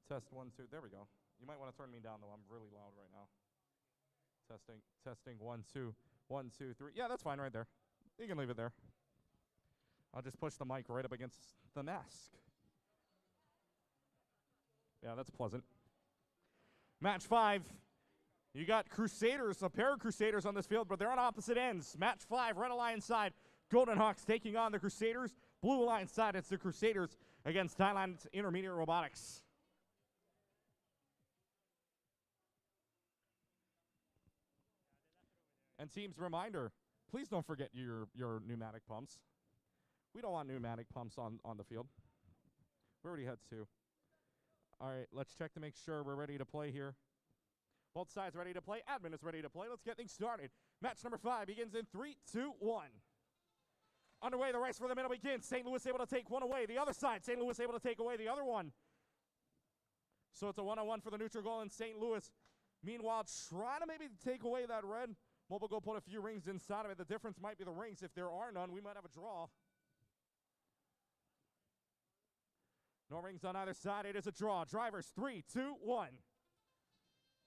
Test 1, 2. There we go. You might want to turn me down, though. I'm really loud right now. Testing 1, 2. 1, 2, 3. Yeah, that's fine right there. You can leave it there. I'll just push the mic right up against the mask. Yeah, that's pleasant. Match 5. You got Crusaders, a pair of Crusaders on this field, but they're on opposite ends. Match 5, Red Alliance side, Golden Hawks taking on the Crusaders. Blue Alliance side, it's the Crusaders against Thailand's Intermediate Robotics. And team's reminder, please don't forget your pneumatic pumps. We don't want pneumatic pumps on the field. We already had 2. All right, let's check to make sure we're ready to play here. Both sides ready to play. Admin is ready to play. Let's get things started. Match number 5 begins in 3, 2, 1. Underway, the race for the middle begins. St. Louis able to take one away. The other side, St. Louis able to take away the other one. So it's a 1-on-1 for the neutral goal in St. Louis. Meanwhile, trying to maybe take away that red. Mobile go put a few rings inside of it. The difference might be the rings. If there are none, we might have a draw. No rings on either side. It is a draw. Drivers, 3, 2, 1.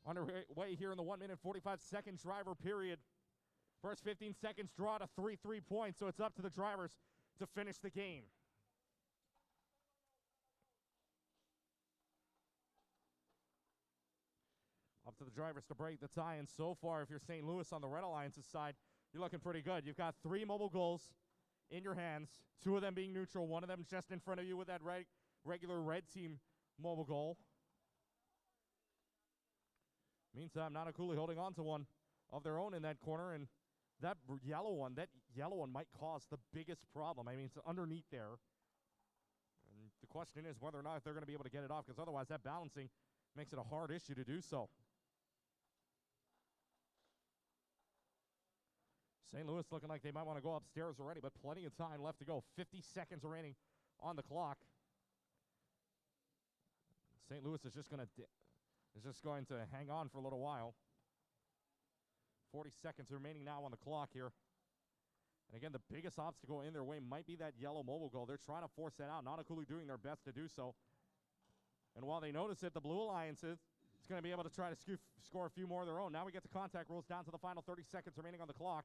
Underway here in the 1 minute 45 second driver period. First 15 seconds draw to 3 points, so it's up to the drivers to finish the game. Up to the drivers to break the tie, and so far, if you're St. Louis on the Red Alliance's side, you're looking pretty good. You've got 3 mobile goals in your hands, 2 of them being neutral, 1 of them just in front of you with that regular red team mobile goal. Meantime, Nanakuli holding on to one of their own in that corner, and that yellow one might cause the biggest problem. I mean, it's underneath there. And the question is whether or not they're going to be able to get it off, because otherwise that balancing makes it a hard issue to do so. St. Louis looking like they might want to go upstairs already, but plenty of time left to go. 50 seconds remaining on the clock. St. Louis is just going to hang on for a little while. 40 seconds remaining now on the clock here. And again, the biggest obstacle in their way might be that yellow mobile goal. They're trying to force that out. Nanakuli doing their best to do so. And while they notice it, the Blue Alliance is going to be able to try to score a few more of their own. Now we get the contact rules down to the final 30 seconds remaining on the clock.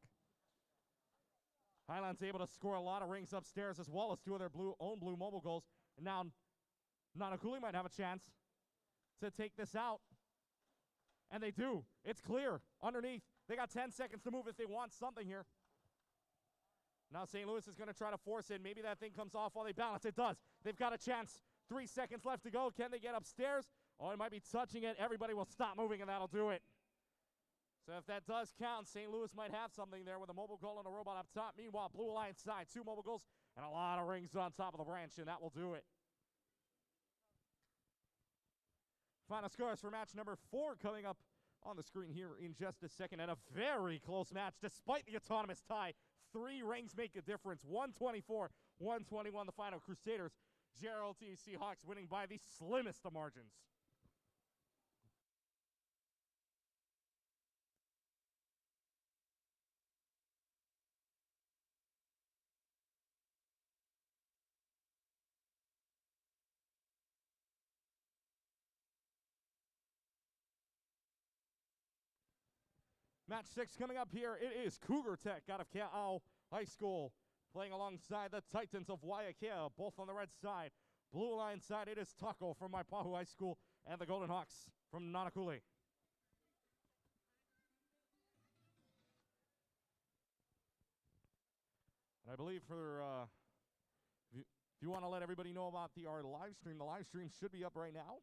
Highland's able to score a lot of rings upstairs as well as 2 of their own blue mobile goals. And now Nanakuli might have a chance to take this out. And they do. It's clear underneath. They got 10 seconds to move if they want something here. Now St. Louis is going to try to force it. Maybe that thing comes off while they balance. It does. They've got a chance. 3 seconds left to go. Can they get upstairs? Oh, it might be touching it. Everybody will stop moving, and that'll do it. So if that does count, St. Louis might have something there with a mobile goal and a robot up top. Meanwhile, Blue Alliance side, 2 mobile goals and a lot of rings on top of the branch, and that will do it. Final scores for match number 4 coming up on the screen here in just a second. And a very close match despite the autonomous tie. 3 rings make a difference. 124, 121 the final. Crusaders, JRLT Seahawks winning by the slimmest of margins. Match 6 coming up here. It is Cougar Tech out of Ke'au High School playing alongside the Titans of Waiakea, both on the red side. Blue Alliance side, it is Taco from Maipahu High School and the Golden Hawks from Nanakuli. And I believe for if you want to let everybody know about our live stream, the live stream should be up right now.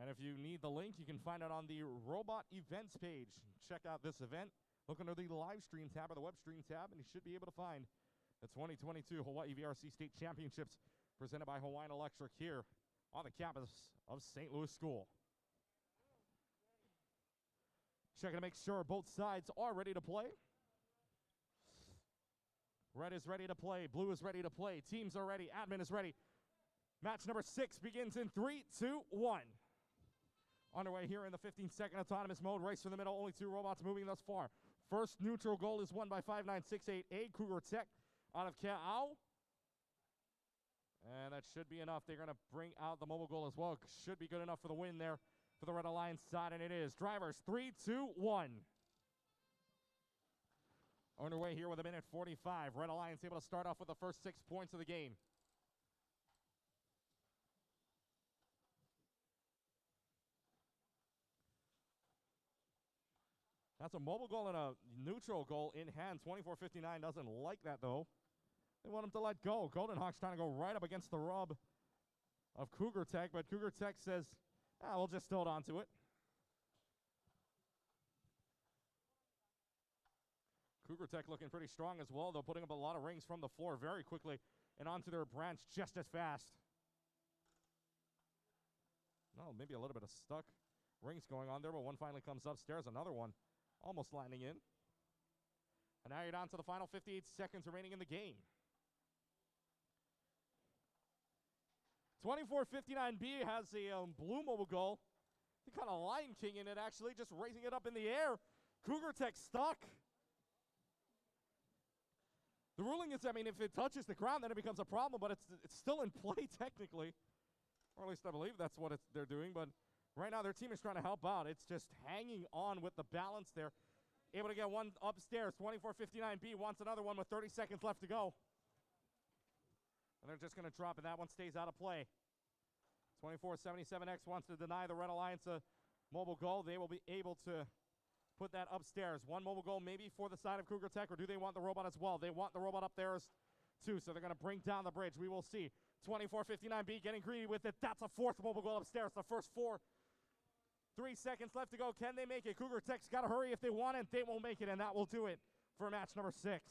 And if you need the link, you can find it on the Robot Events page. Check out this event. Look under the live stream tab or the web stream tab, and you should be able to find the 2022 Hawaii VRC State Championships presented by Hawaiian Electric here on the campus of St. Louis School. Checking to make sure both sides are ready to play. Red is ready to play. Blue is ready to play. Teams are ready. Admin is ready. Match number 6 begins in 3, 2, 1. Underway here in the 15-second autonomous mode. Race for the middle. Only 2 robots moving thus far. First neutral goal is won by 5968A Cougar Tech out of Ke'au. And that should be enough. They're going to bring out the mobile goal as well. Should be good enough for the win there for the Red Alliance side, and it is. Drivers, 3, 2, 1. Underway here with 1:45. Red Alliance able to start off with the first 6 points of the game. That's a mobile goal and a neutral goal in hand. 24-59 doesn't like that, though. They want him to let go. Golden Hawks trying to go right up against the rub of Cougar Tech, but Cougar Tech says, we'll just hold on to it. Cougar Tech looking pretty strong as well, though, putting up a lot of rings from the floor very quickly and onto their branch just as fast. No, maybe a little bit of stuck rings going on there, but one finally comes upstairs. Another one almost landing in. And now you're down to the final 58 seconds remaining in the game. 24-59B has a blue mobile goal. He kind of Lion King in it, actually, just raising it up in the air. Cougar Tech stuck. The ruling is, if it touches the ground, then it becomes a problem, but it's still in play technically. Or at least I believe that's what they're doing, but right now their team is trying to help out. It's just hanging on with the balance there. Able to get one upstairs. 24-59B wants another one with 30 seconds left to go. And they're just going to drop it. That one stays out of play. 24-77X wants to deny the Red Alliance a mobile goal. They will be able to put that upstairs. One mobile goal maybe for the side of Cougar Tech, or do they want the robot as well? They want the robot up there too, so they're going to bring down the bridge. We will see. 24-59B getting greedy with it. That's a fourth mobile goal upstairs. The first 4. 3 seconds left to go. Can they make it? Cougar Tech's got to hurry if they want it. They will make it, and that will do it for match number 6.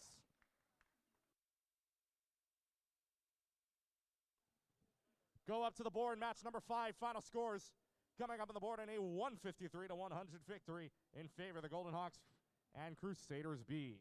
Go up to the board, match number 5, final scores coming up on the board in a 153-100 victory in favor of the Golden Hawks and Crusaders B.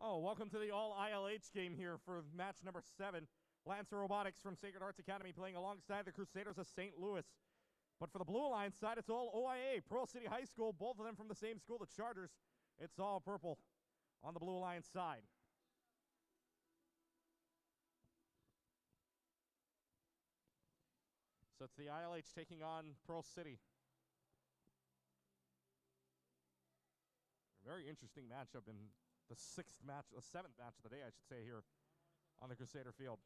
Oh, welcome to the all-ILH game here for match number 7. Lancer Robotics from Sacred Hearts Academy playing alongside the Crusaders of St. Louis. But for the Blue Alliance side, it's all OIA, Pearl City High School, both of them from the same school, the Chargers. It's all purple on the Blue Alliance side. So it's the ILH taking on Pearl City. A very interesting matchup in the 7th match of the day, I should say, here on the Crusader field.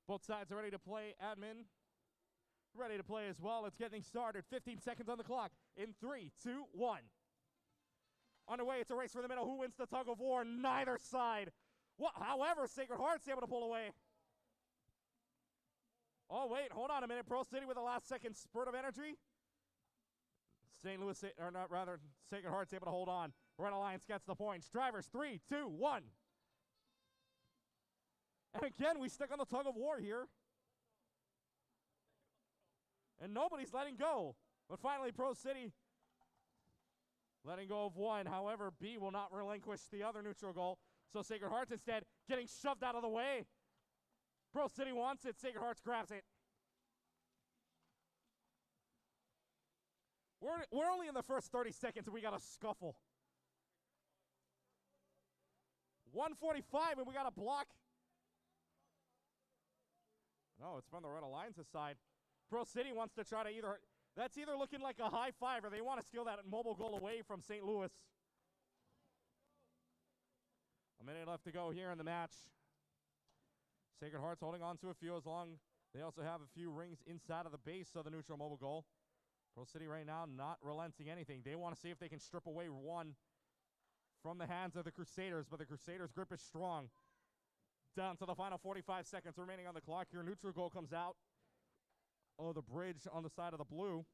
Both sides are ready to play. Admin ready to play as well. It's getting started. 15 seconds on the clock in 3, 2, 1. Underway, it's a race for the middle. Who wins the tug of war? Neither side. However, Sacred Heart's able to pull away. Oh, wait, hold on a minute. Pearl City with a last-second spurt of energy. Sacred Heart's able to hold on. Red Alliance gets the points. Drivers, 3, 2, 1. And again, we stick on the tug of war here. And nobody's letting go. But finally, Pro City letting go of one. However, B will not relinquish the other neutral goal. So Sacred Hearts instead getting shoved out of the way. Pro City wants it. Sacred Hearts grabs it. We're only in the first 30 seconds and we got a scuffle. 1:45 and we got a block. No, it's from the Red Alliance's side. Pro City wants to try to that's either looking like a high five or they want to steal that mobile goal away from St. Louis. A minute left to go here in the match. Sacred Hearts holding on to a few as long. They also have a few rings inside of the base of the neutral mobile goal. Pro City right now not relenting anything. They want to see if they can strip away one from the hands of the Crusaders, but the Crusaders' grip is strong. Down to the final 45 seconds remaining on the clock here. Neutral goal comes out. Oh, the bridge on the side of the blue.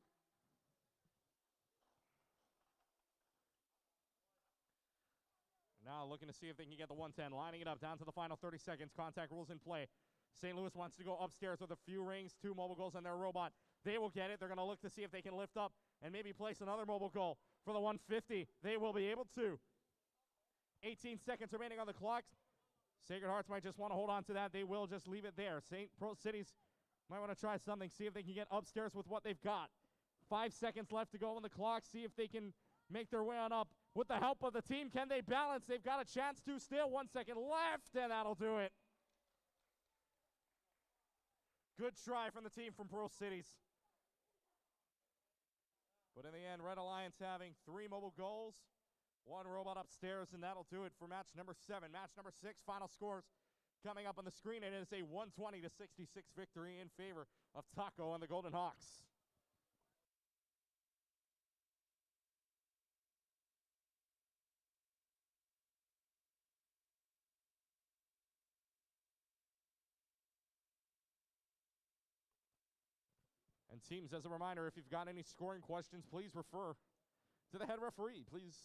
Now looking to see if they can get the 110. Lining it up down to the final 30 seconds. Contact rules in play. St. Louis wants to go upstairs with a few rings, 2 mobile goals on their robot. They will get it. They're going to look to see if they can lift up and maybe place another mobile goal for the 150. They will be able to. 18 seconds remaining on the clock. Sacred Hearts might just want to hold on to that. They will just leave it there. St. Pro Cities might want to try something, see if they can get upstairs with what they've got. 5 seconds left to go on the clock. See if they can make their way on up. With the help of the team, can they balance? They've got a chance to still. 1 second left, and that'll do it. Good try from the team from Pro Cities. But in the end, Red Alliance having 3 mobile goals, 1 robot upstairs, and that'll do it for match number 7. Match number 6, final scores coming up on the screen. It is a 120-66 victory in favor of Taco and the Golden Hawks. And teams, as a reminder, if you've got any scoring questions, please refer to the head referee. Please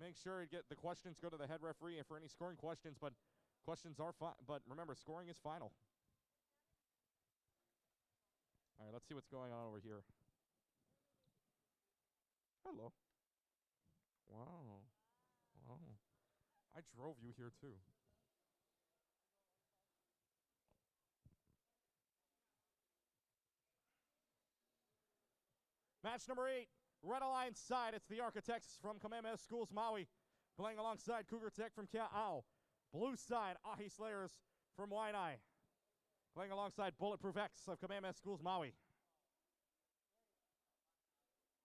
make sure the questions go to the head referee for any scoring questions, but questions are fine. But remember, scoring is final. All right, let's see what's going on over here. Hello. Wow. Wow. I drove you here too. Match number 8, Red Alliance side. It's the Architects from Kamehameha Schools, Maui, playing alongside Cougar Tech from Ka'au. Blue side, Ahi Slayers from Waianae, playing alongside Bulletproof X of Kamehameha Schools, Maui.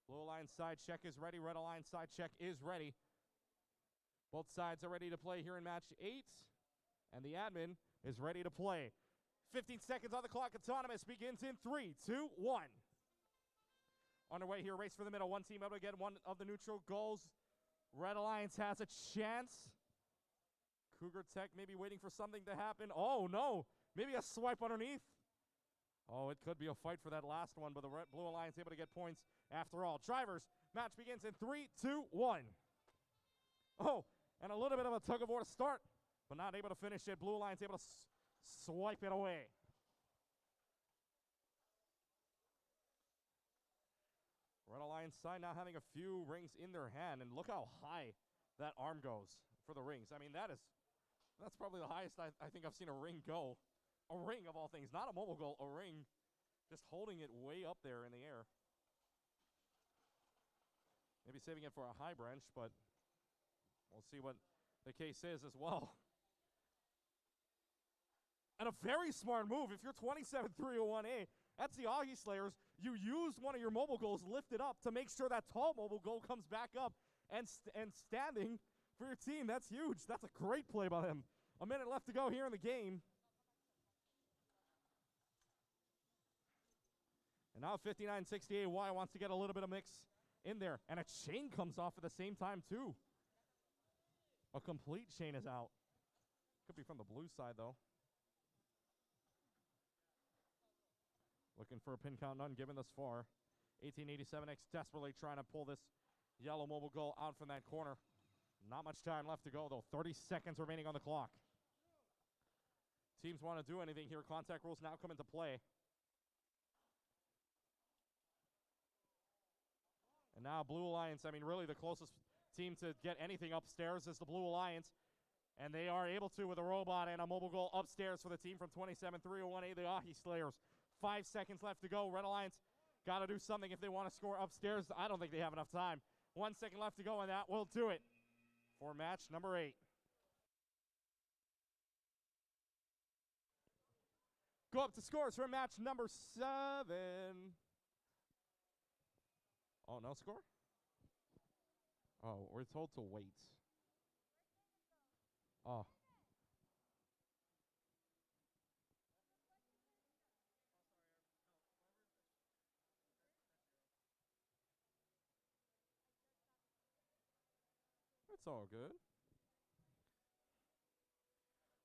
Blue Alliance side check is ready. Red Alliance side check is ready. Both sides are ready to play here in match 8, and the admin is ready to play. 15 seconds on the clock. Autonomous begins in 3, 2, 1. Underway here, race for the middle. One team able to get one of the neutral goals. Red Alliance has a chance. Cougar Tech maybe waiting for something to happen. Oh, no. Maybe a swipe underneath. Oh, it could be a fight for that last one, but the Blue Alliance able to get points after all. Drivers, match begins in 3, 2, 1. Oh, and a little bit of a tug of war to start, but not able to finish it. Blue Alliance able to swipe it away. Red Alliance side now having a few rings in their hand, and look how high that arm goes for the rings. I mean, that's probably the highest I think I've seen a ring go. A ring of all things, not a mobile goal, a ring, just holding it way up there in the air. Maybe saving it for a high branch, but we'll see what the case is as well. And a very smart move. If you're 27-301A, that's the Ahi Slayers. You use one of your mobile goals, lift it up to make sure that tall mobile goal comes back up and standing for your team. That's huge. That's a great play by them. A minute left to go here in the game. And now 59-68, Y wants to get a little bit of mix in there. And a chain comes off at the same time, too. A complete chain is out. Could be from the blue side, though. Looking for a pin count, none given thus far. 1887X desperately trying to pull this yellow mobile goal out from that corner. Not much time left to go, though. 30 seconds remaining on the clock. Teams want to do anything here. Contact rules now come into play. And now Blue Alliance, I mean, really the closest team to get anything upstairs is the Blue Alliance. And they are able to with a robot and a mobile goal upstairs for the team from 27-301A, the Ahi Slayers. 5 seconds left to go. Red Alliance got to do something if they want to score upstairs. I don't think they have enough time. 1 second left to go, and that will do it for match number 8. Go up to scores for match number 7. Oh, no score? Oh, we're told to wait. Oh. It's all good.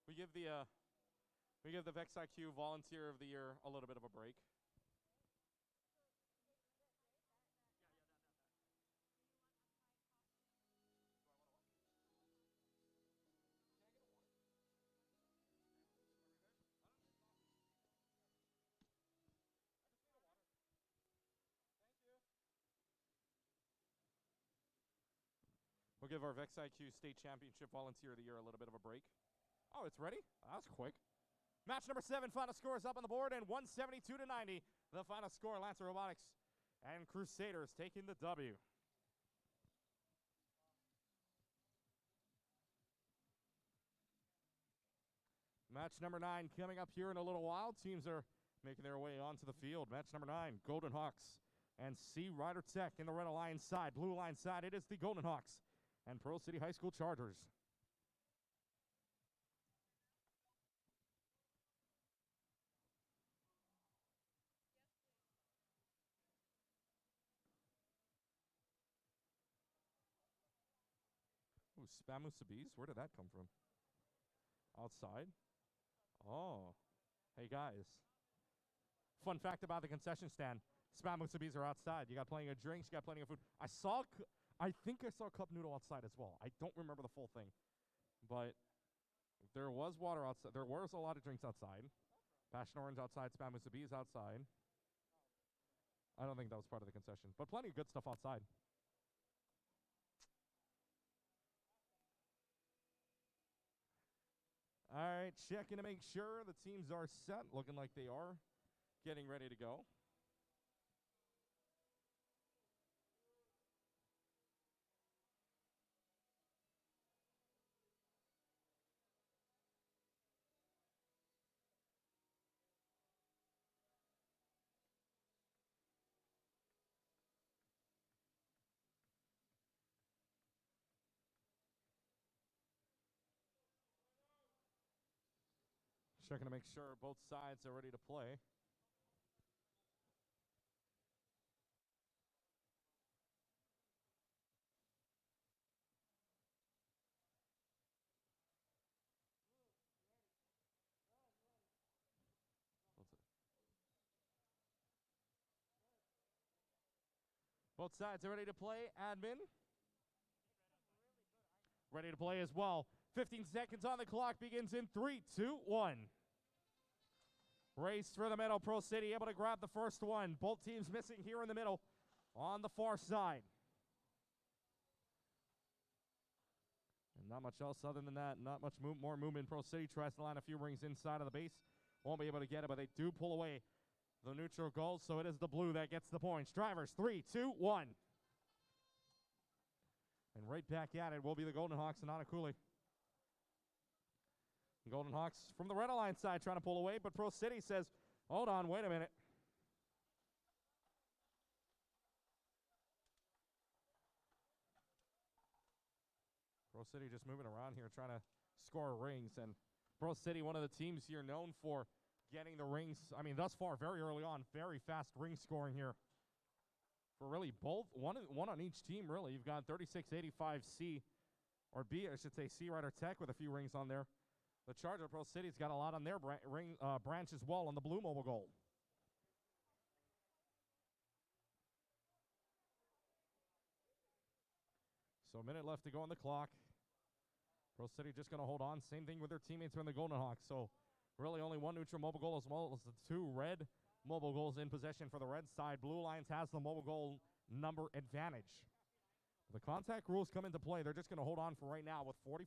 We give the Vex IQ Volunteer of the Year a little bit of a break. We'll give our Vex IQ State Championship Volunteer of the Year a little bit of a break. Oh, it's ready? That was quick. Match number 7, final score is up on the board, and 172-90. The final score, Lancer Robotics and Crusaders taking the W. Match number 9 coming up here in a little while. Teams are making their way onto the field. Match number 9, Golden Hawks and Sea Rider Tech in the Red Alliance side. Blue Alliance side, it is the Golden Hawks and Pearl City High School Chargers. Ooh, Spamu Sabis, where did that come from? Outside? Oh. Hey, guys. Fun fact about the concession stand. Spamu Sabis are outside. You got plenty of drinks, you got plenty of food. I think I saw Cup Noodle outside as well. I don't remember the full thing. But there was water outside. There was a lot of drinks outside. Passion Orange outside, Spamu Sabis outside. I don't think that was part of the concession. But plenty of good stuff outside. All right, checking to make sure the teams are set. Looking like they are getting ready to go. Checking to make sure both sides are ready to play. Both sides are ready to play. Admin. Ready to play as well. 15 seconds on the clock. Begins in 3, 2, 1. Race for the middle. Pro City able to grab the first one. Both teams missing here in the middle on the far side. And not much else other than that. Not much more movement. Pro City tries to line a few rings inside of the base. Won't be able to get it, but they do pull away the neutral goal, so it is the blue that gets the points. Drivers, 3, 2, 1. And right back at it will be the Golden Hawks and Anakuli. Golden Hawks from the Red Alliance side trying to pull away, but Pro City says, hold on, wait a minute. Pro City just moving around here trying to score rings, and Pro City, one of the teams here known for getting the rings, I mean, thus far, very early on, very fast ring scoring here. For really both, one on each team, really. You've got 3685C, or B, I should say, Sea Rider Tech with a few rings on there. The Charger Pro City's got a lot on their branch as well on the blue mobile goal. So a minute left to go on the clock. Pro City just going to hold on. Same thing with their teammates from the Golden Hawks. So really only one neutral mobile goal as well as the 2 red mobile goals in possession for the red side. Blue Alliance has the mobile goal number advantage. The contact rules come into play. They're just going to hold on for right now with 40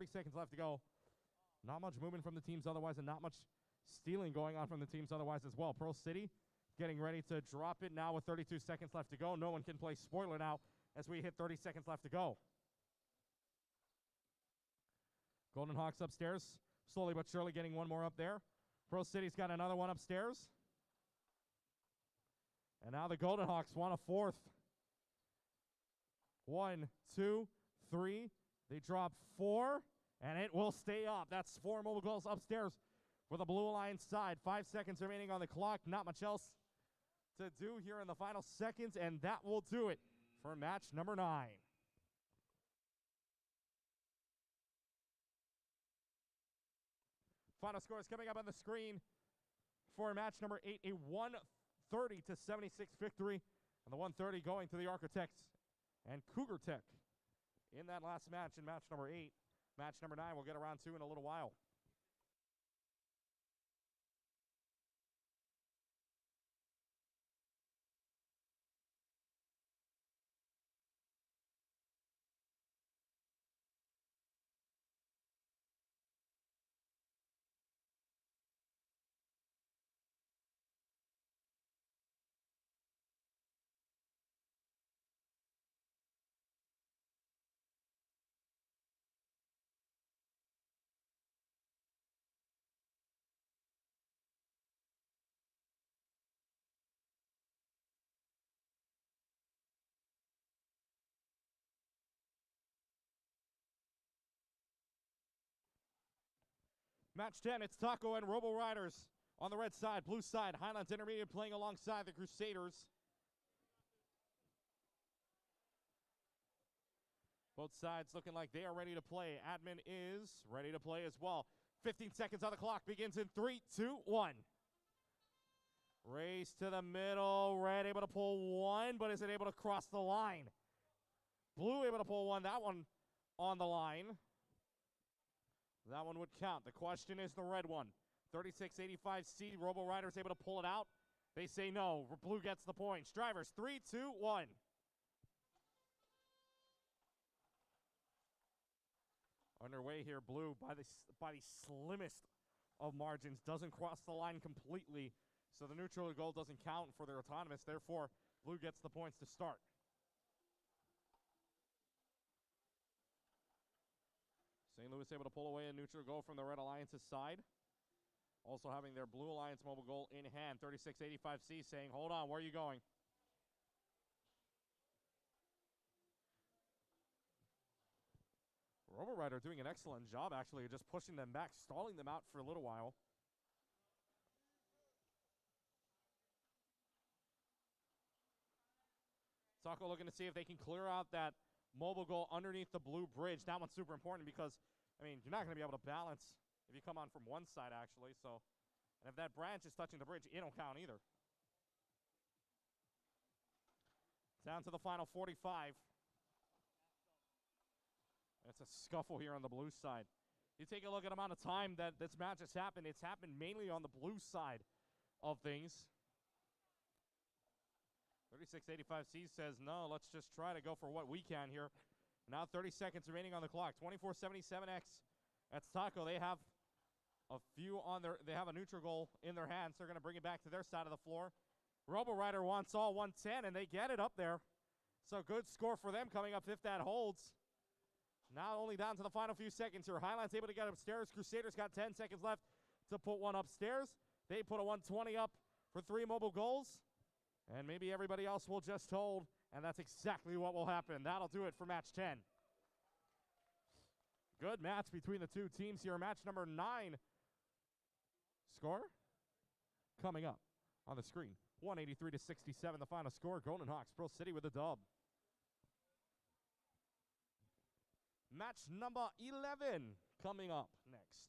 seconds left to go. Not much movement from the teams otherwise, and not much stealing going on from the teams otherwise as well. Pro City getting ready to drop it now with 32 seconds left to go. No one can play spoiler now as we hit 30 seconds left to go. Golden Hawks upstairs, slowly but surely getting one more up there. Pearl City's got another one upstairs. And now the Golden Hawks want a fourth. 1, 2, 3. They drop 4, and it will stay up. That's 4 mobile goals upstairs for the Blue Alliance side. 5 seconds remaining on the clock. Not much else to do here in the final seconds, and that will do it for match number 9. Final scores coming up on the screen for match number 8, a 130-76 victory, and the 130 going to the Architects and Cougar Tech in that last match in match number 8. Match number 9 we'll get around to in a little while. Match 10, it's Taco and Robo Riders on the red side. Blue side, Highlands Intermediate playing alongside the Crusaders. Both sides looking like they are ready to play. Admin is ready to play as well. 15 seconds on the clock. Begins in 3, 2, 1. Race to the middle. Red able to pull one, but isn't able to cross the line. Blue able to pull one. That one on the line. That one would count. The question is the red one. 3685C, Robo Riders able to pull it out. They say no. Blue gets the points. Drivers, 3, 2, 1. Underway here, Blue by the slimmest of margins. Doesn't cross the line completely, so the neutral goal doesn't count for their autonomous. Therefore, Blue gets the points to start. St. Louis able to pull away a neutral goal from the Red Alliance's side. Also having their Blue Alliance mobile goal in hand. 3685C saying, hold on, where are you going? Robo Rider doing an excellent job, actually, just pushing them back, stalling them out for a little while. Taco looking to see if they can clear out that mobile goal underneath the blue bridge. That one's super important because, I mean, you're not going to be able to balance if you come on from one side, actually. So, and if that branch is touching the bridge, it don't count either. Down to the final 45. It's a scuffle here on the blue side. You take a look at the amount of time that this match has happened. It's happened mainly on the blue side of things. 3685C says, no, let's just try to go for what we can here. Now 30 seconds remaining on the clock. 2477X. That's Taco. They have a few on their, they have a neutral goal in their hands. They're going to bring it back to their side of the floor. Robo Rider wants all 110, and they get it up there. So good score for them coming up if that holds. Now only down to the final few seconds here. Highlands able to get upstairs. Crusaders got 10 seconds left to put one upstairs. They put a 120 up for 3 mobile goals. And maybe everybody else will just hold, and that's exactly what will happen. That'll do it for match 10. Good match between the two teams here. Match number 9. Score coming up on the screen. 183-67, the final score. Golden Hawks, Pearl City with a dub. Match number 11 coming up next.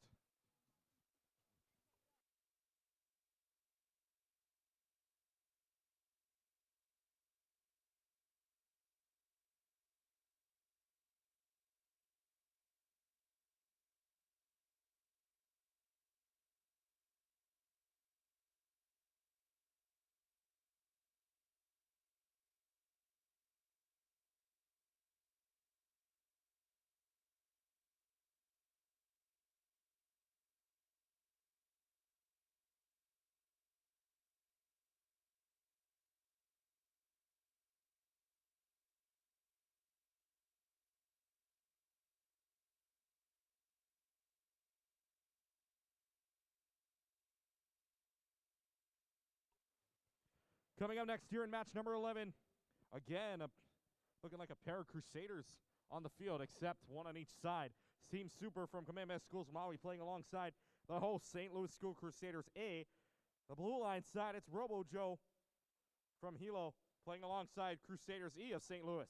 Coming up next here in match number 11, again, looking like a pair of Crusaders on the field, except one on each side. Team Super from Kamehameha Schools Maui playing alongside the host St. Louis School Crusaders A. The blue line side, it's Robo Joe from Hilo playing alongside Crusaders E of St. Louis.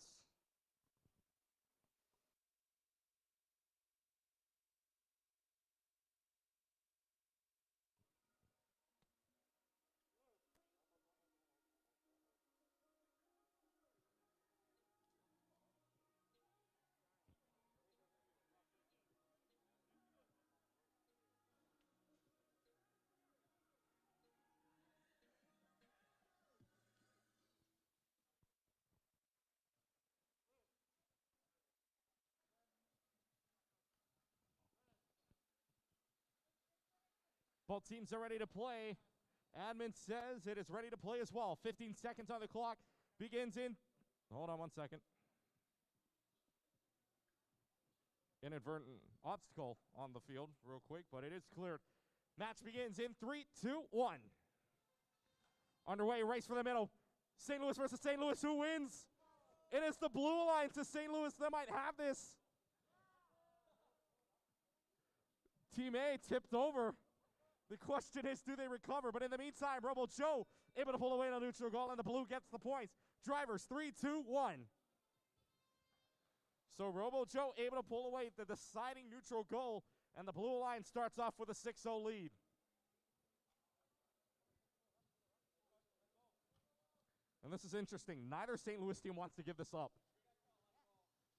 Both teams are ready to play. Admin says it is ready to play as well. 15 seconds on the clock. Begins in. Hold on 1 second. Inadvertent obstacle on the field real quick, but it is cleared. Match begins in 3, 2, 1. Underway, race for the middle. St. Louis versus St. Louis. Who wins? It is the blue Alliance to St. Louis that might have this. Team A tipped over. The question is, do they recover? But in the meantime, Robo Joe able to pull away on a neutral goal, and the blue gets the points. Drivers, 3, 2, 1. So Robo Joe able to pull away the deciding neutral goal, and the blue Alliance starts off with a 6-0 lead. And this is interesting. Neither St. Louis team wants to give this up.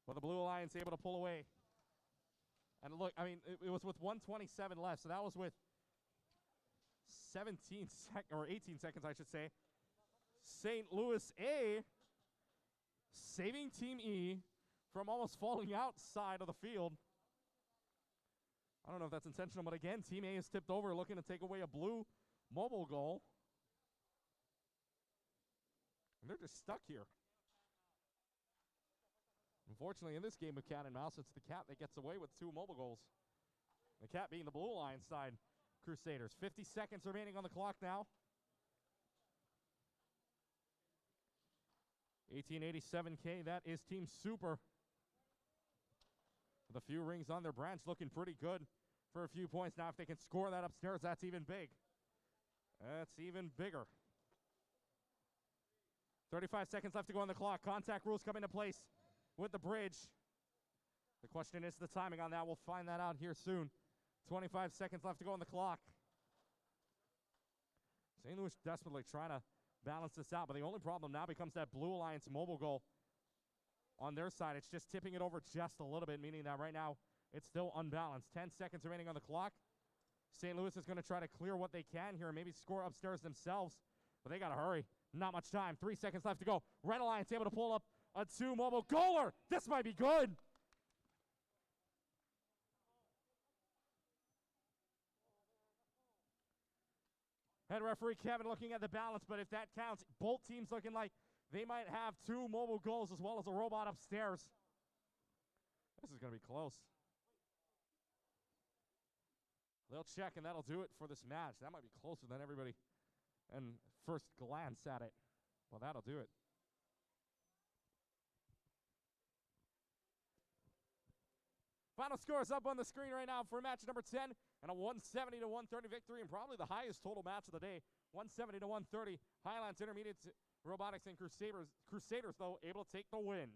But the blue Alliance able to pull away. And look, I mean, it was with 1:27 left, so that was with 18 seconds, I should say. St. Louis A saving Team E from almost falling outside of the field. I don't know if that's intentional, but again, Team A is tipped over, looking to take away a blue mobile goal. And they're just stuck here. Unfortunately, in this game of cat and mouse, it's the cat that gets away with 2 mobile goals. The cat being the blue line side Crusaders. 50 seconds remaining on the clock now. 1887K, that is Team Super. With a few rings on their branch, looking pretty good for a few points. Now, if they can score that upstairs, that's even big. That's even bigger. 35 seconds left to go on the clock. Contact rules come into place with the bridge. The question is the timing on that. We'll find that out here soon. 25 seconds left to go on the clock. St. Louis desperately trying to balance this out, but the only problem now becomes that blue Alliance mobile goal on their side. It's just tipping it over just a little bit, meaning that right now it's still unbalanced. 10 seconds remaining on the clock. St. Louis is going to try to clear what they can here and maybe score upstairs themselves, but they got to hurry. Not much time. 3 seconds left to go. Red Alliance able to pull up a 2 mobile goaler. This might be good. Head referee Kevin looking at the balance, but if that counts, both teams looking like they might have 2 mobile goals as well as a robot upstairs. This is going to be close. They'll check, and that'll do it for this match. That might be closer than everybody and first glance at it. Well, that'll do it. Final score is up on the screen right now for match number 10 and a 170-130 victory, and probably the highest total match of the day. 170-130. Highlands Intermediate Robotics and Crusaders, though, able to take the win.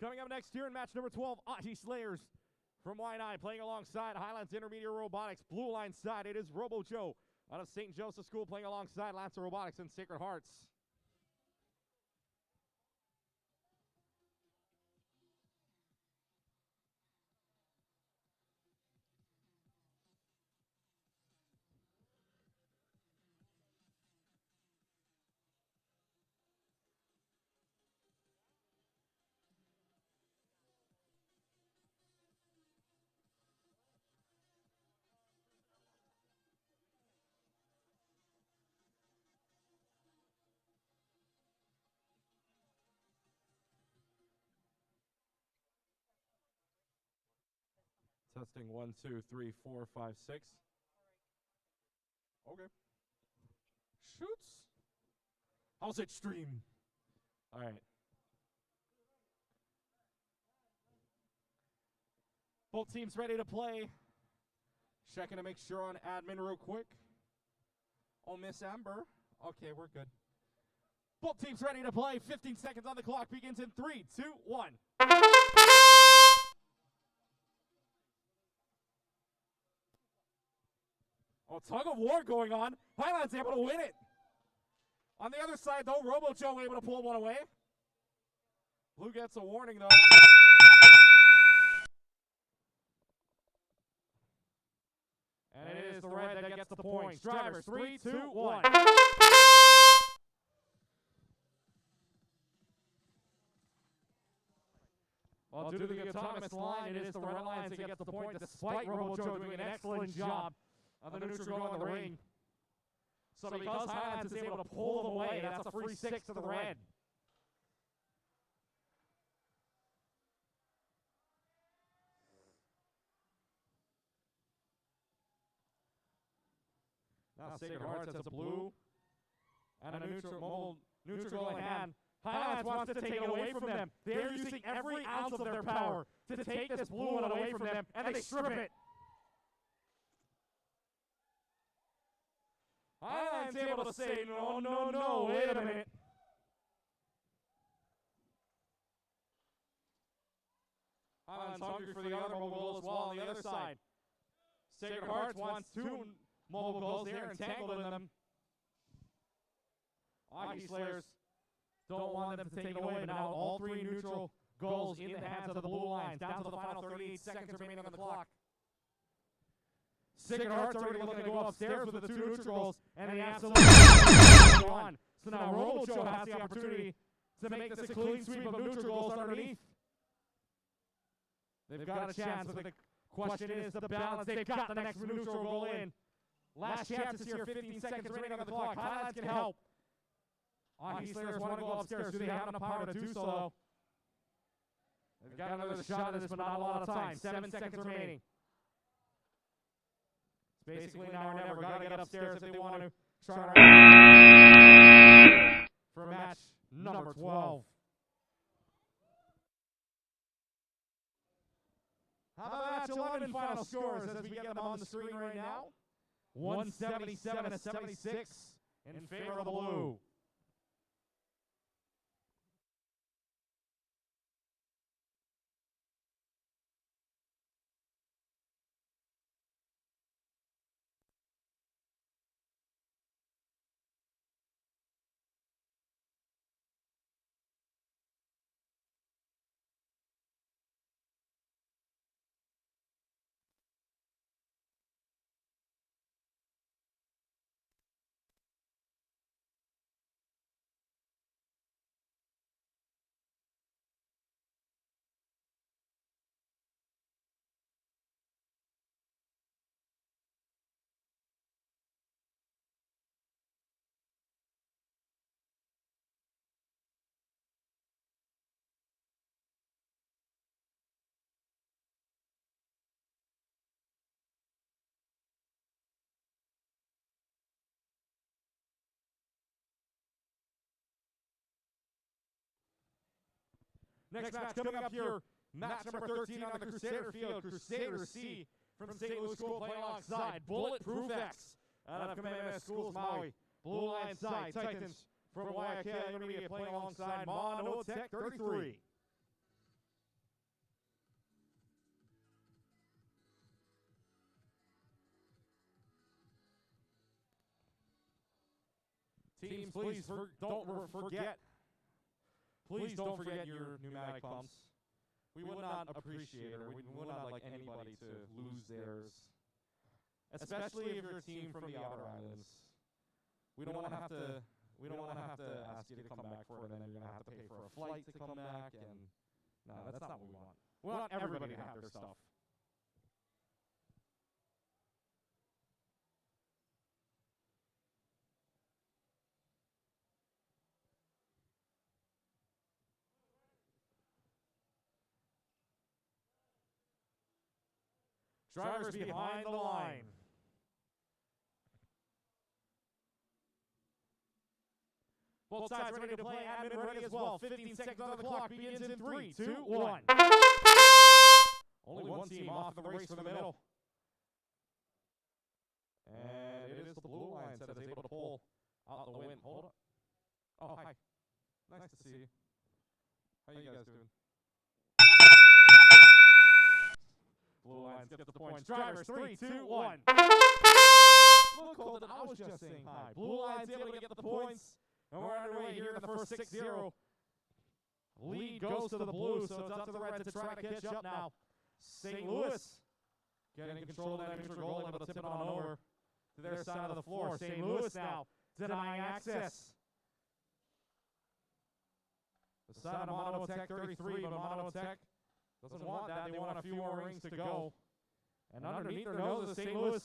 Coming up next here in match number 12, Ahi Slayers from Waianae playing alongside Highlands Intermediate Robotics. Blue line side, it is Robo Joe out of St. Joseph School playing alongside Lancer Robotics and Sacred Hearts. Testing 1, 2, 3, 4, 5, 6. Okay. Shoots. How's it stream? All right. Both teams ready to play. Checking to make sure on admin real quick. Oh, Miss Amber. Okay, we're good. Both teams ready to play. 15 seconds on the clock. Begins in 3, 2, 1. Oh, tug of war going on. Highland's able to win it. On the other side, though, Robo-Joe able to pull one away. Blue gets a warning, though. And it is the red that gets the points. Drivers, 3, 2, 1. Well, due to the autonomous line, it is the red lines that gets the point, despite Robo-Joe doing an excellent job of the neutral goal in the ring. So because Highlands is able to pull them away, that's a free 6 to the red. Now Sacred Hearts has a blue and a neutral goal in hand. Highlands wants to take it away from them. They're using every ounce of their power to take this blue one away from them, and they strip it. Highlands able to say, no, no, no, wait a minute. Highlands hungry for the other mobile goal as well on the other side. Sacred Hearts wants 2 mobile goals. They're entangled in them. Hockey Slayers don't want them to take it away, but now all 3 neutral goals in the hands of the blue lines. Down to the final 38 seconds remaining on the clock. Sacred Hearts already looking to go upstairs with the 2 neutral goals, and they absolutely go on. So now Robo-Joe has the opportunity to make this a clean sweep of neutral goals underneath. They've got a chance, but the question is the balance. They've got the next neutral goal in. Last chance is here, 15 seconds remaining on the clock. Highlands can help. Hockey Slayers want to go upstairs. Do they have enough power to do so, though? They've got another shot at this, but not a lot of time. 7 seconds remaining. It's basically now or never. Got to get upstairs if they want to try for match number 12. How about match 11 final scores as we get them on the screen right now? 177-76 in favor of the blue. Next match coming up here, match number 13 on the Crusader field. Crusader C from St. Louis School playing alongside Bulletproof X out of Kamehameha Schools, Maui. Blue line side, Titans from Waiakea Intermediate playing alongside Mono Tech 33. Teams, please don't forget. Please don't forget your pneumatic pumps. We would not appreciate it, or we would not like anybody to lose theirs. Especially if you're a team from the outer islands. We don't want to have to ask you to come back for it, and then you're gonna have to pay for a flight to come back. And no, that's not what we want. We want everybody to have their stuff. Drivers behind the line. Both sides ready to play. Admin ready as well. 15 seconds on the clock. Begins in 3, 2, 1. Only one team off in the race for the middle. And it is the blue line that is able to pull out the win. Hold up. Oh, hi. Nice to see you. How you guys doing? Blue lines get the points. Drivers, 3, 2, 1. Look, Colton, I was just saying hi. Blue lines able to get the points. And we're underway here in the first 6-0. Lead goes to the blue, so it's up to the red to try to catch up now. St. Louis getting control of that neutral goal, able to tip it on over to their side of the floor. St. Louis now denying access. The side of Monotech 33, but Monotech doesn't want that. They want a few more rings to go. And underneath their noses, St. Louis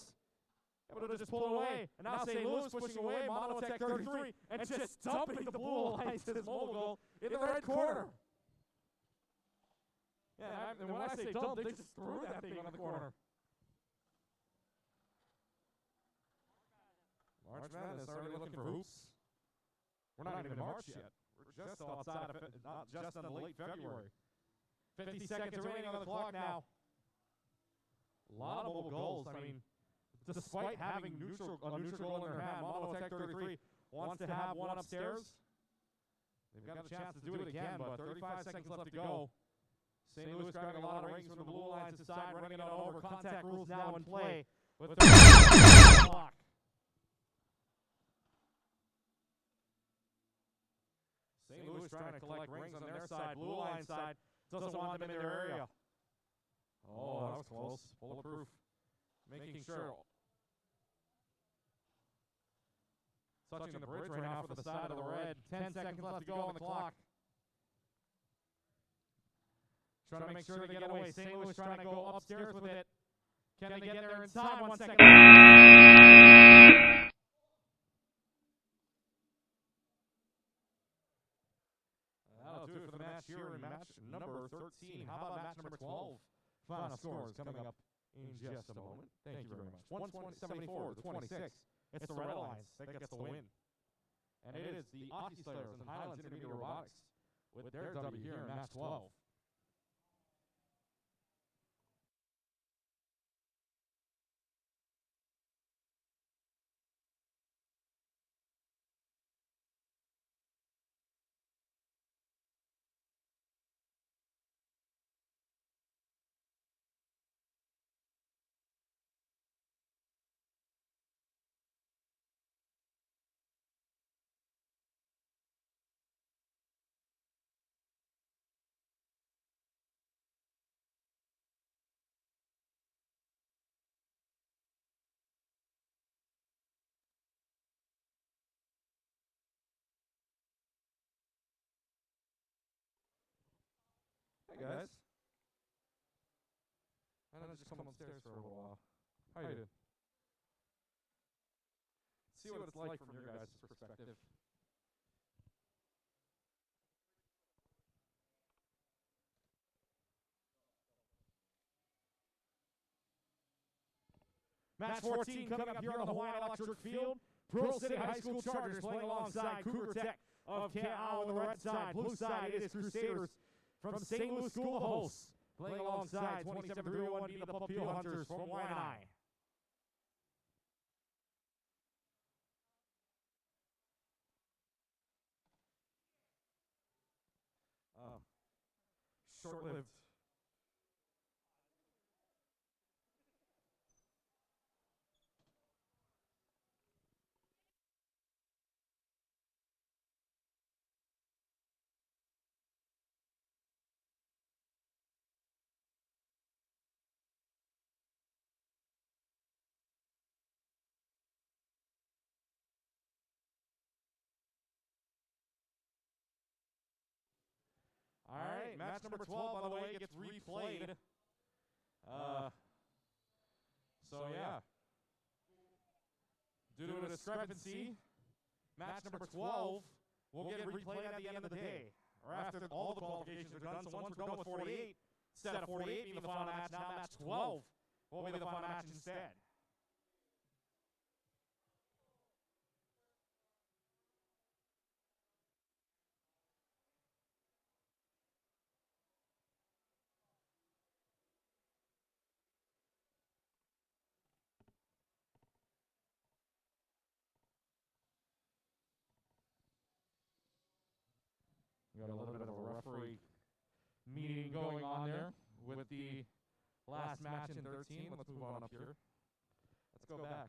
able to just pull it away. And now St. Louis pushing away, Monotech 33, and just dumping the blue lines as mobile goal in the red corner. Yeah, and when I say dump, they just threw that thing on the corner. March Madness already looking for hoops. We're not even in March yet. We're just outside of it, not just on the late February. 50 seconds remaining on the clock now. A lot of mobile goals. I mean, despite having a neutral goal in their hand, Monotech 33 wants to have one upstairs. They've got a chance to do it again, but 35 seconds left to go. St. Louis grabbing a lot of rings from the blue lines side, running it on over. Contact rules now in play. With 30 seconds on the clock. St. Louis trying to collect rings on their side. Blue line side doesn't want them in their area. Oh, that was close. Bulletproof. Making sure. Touching the bridge right now for the side of the red. 10 seconds left to go on the clock. Trying to make sure they get away. St. Louis trying to go upstairs with it. Can they get there in time? 1 second. That'll do it for the match here in match number 13. How about match number 12? Final scores coming up in just a moment. Thank you very much. 174 to 26. It's the Red Alliance that gets the win. And it is the Aussie Slayers and Highlands Intermediate Robotics with their W here in match 12. Hey guys. I don't just come upstairs for a little while. How you doing? See what it's like from your guys' perspective. Match 14 coming up here on the Hawaiian Electric Field. Pearl City High School Chargers playing alongside Cougar Tech of Ke'au on the red side. Blue side, it is Crusaders from St. Louis School, the hosts. Playing alongside 27-301 beat the Papio Hunters from Waianae. Short-lived. match number 12, by the way, gets replayed. So, yeah. Due to a discrepancy, match number 12 will get replayed at the end of the day, or after all the qualifications are done. So once we're done with 48, instead of 48 being the final match, now match 12 will be the final match instead. We got a little bit of a referee meeting going on there with the last match in 13. Let's move on up here. Let's go back.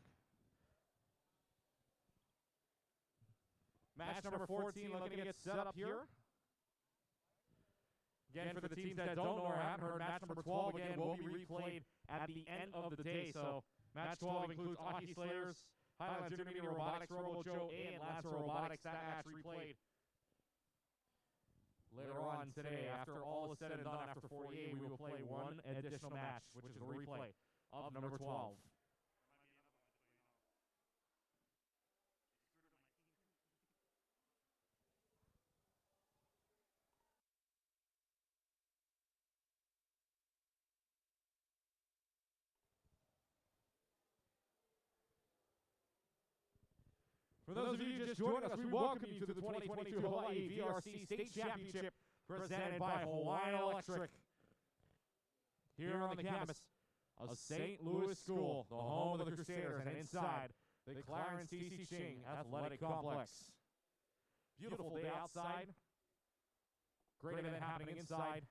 Match number 14 looking to get set up here. Again, for the teams that don't know or haven't heard, match number 12 again will be replayed at the end of the day. So match 12 includes Aki Slayers, Highlands Intermediate Robotics, Robo Joe, and Lancer Robotics. That match replayed later on today. After all is said and done, after 48, we will play one additional match, which is a replay of number 12. For those of you just joining us, we welcome you to the 2022 Hawaii VRC State Championship presented by Hawaiian Electric. Here on the campus of St. Louis School, the home of the Crusaders, and inside the Clarence T.C. Ching Athletic Complex. Beautiful day outside. Great event happening inside.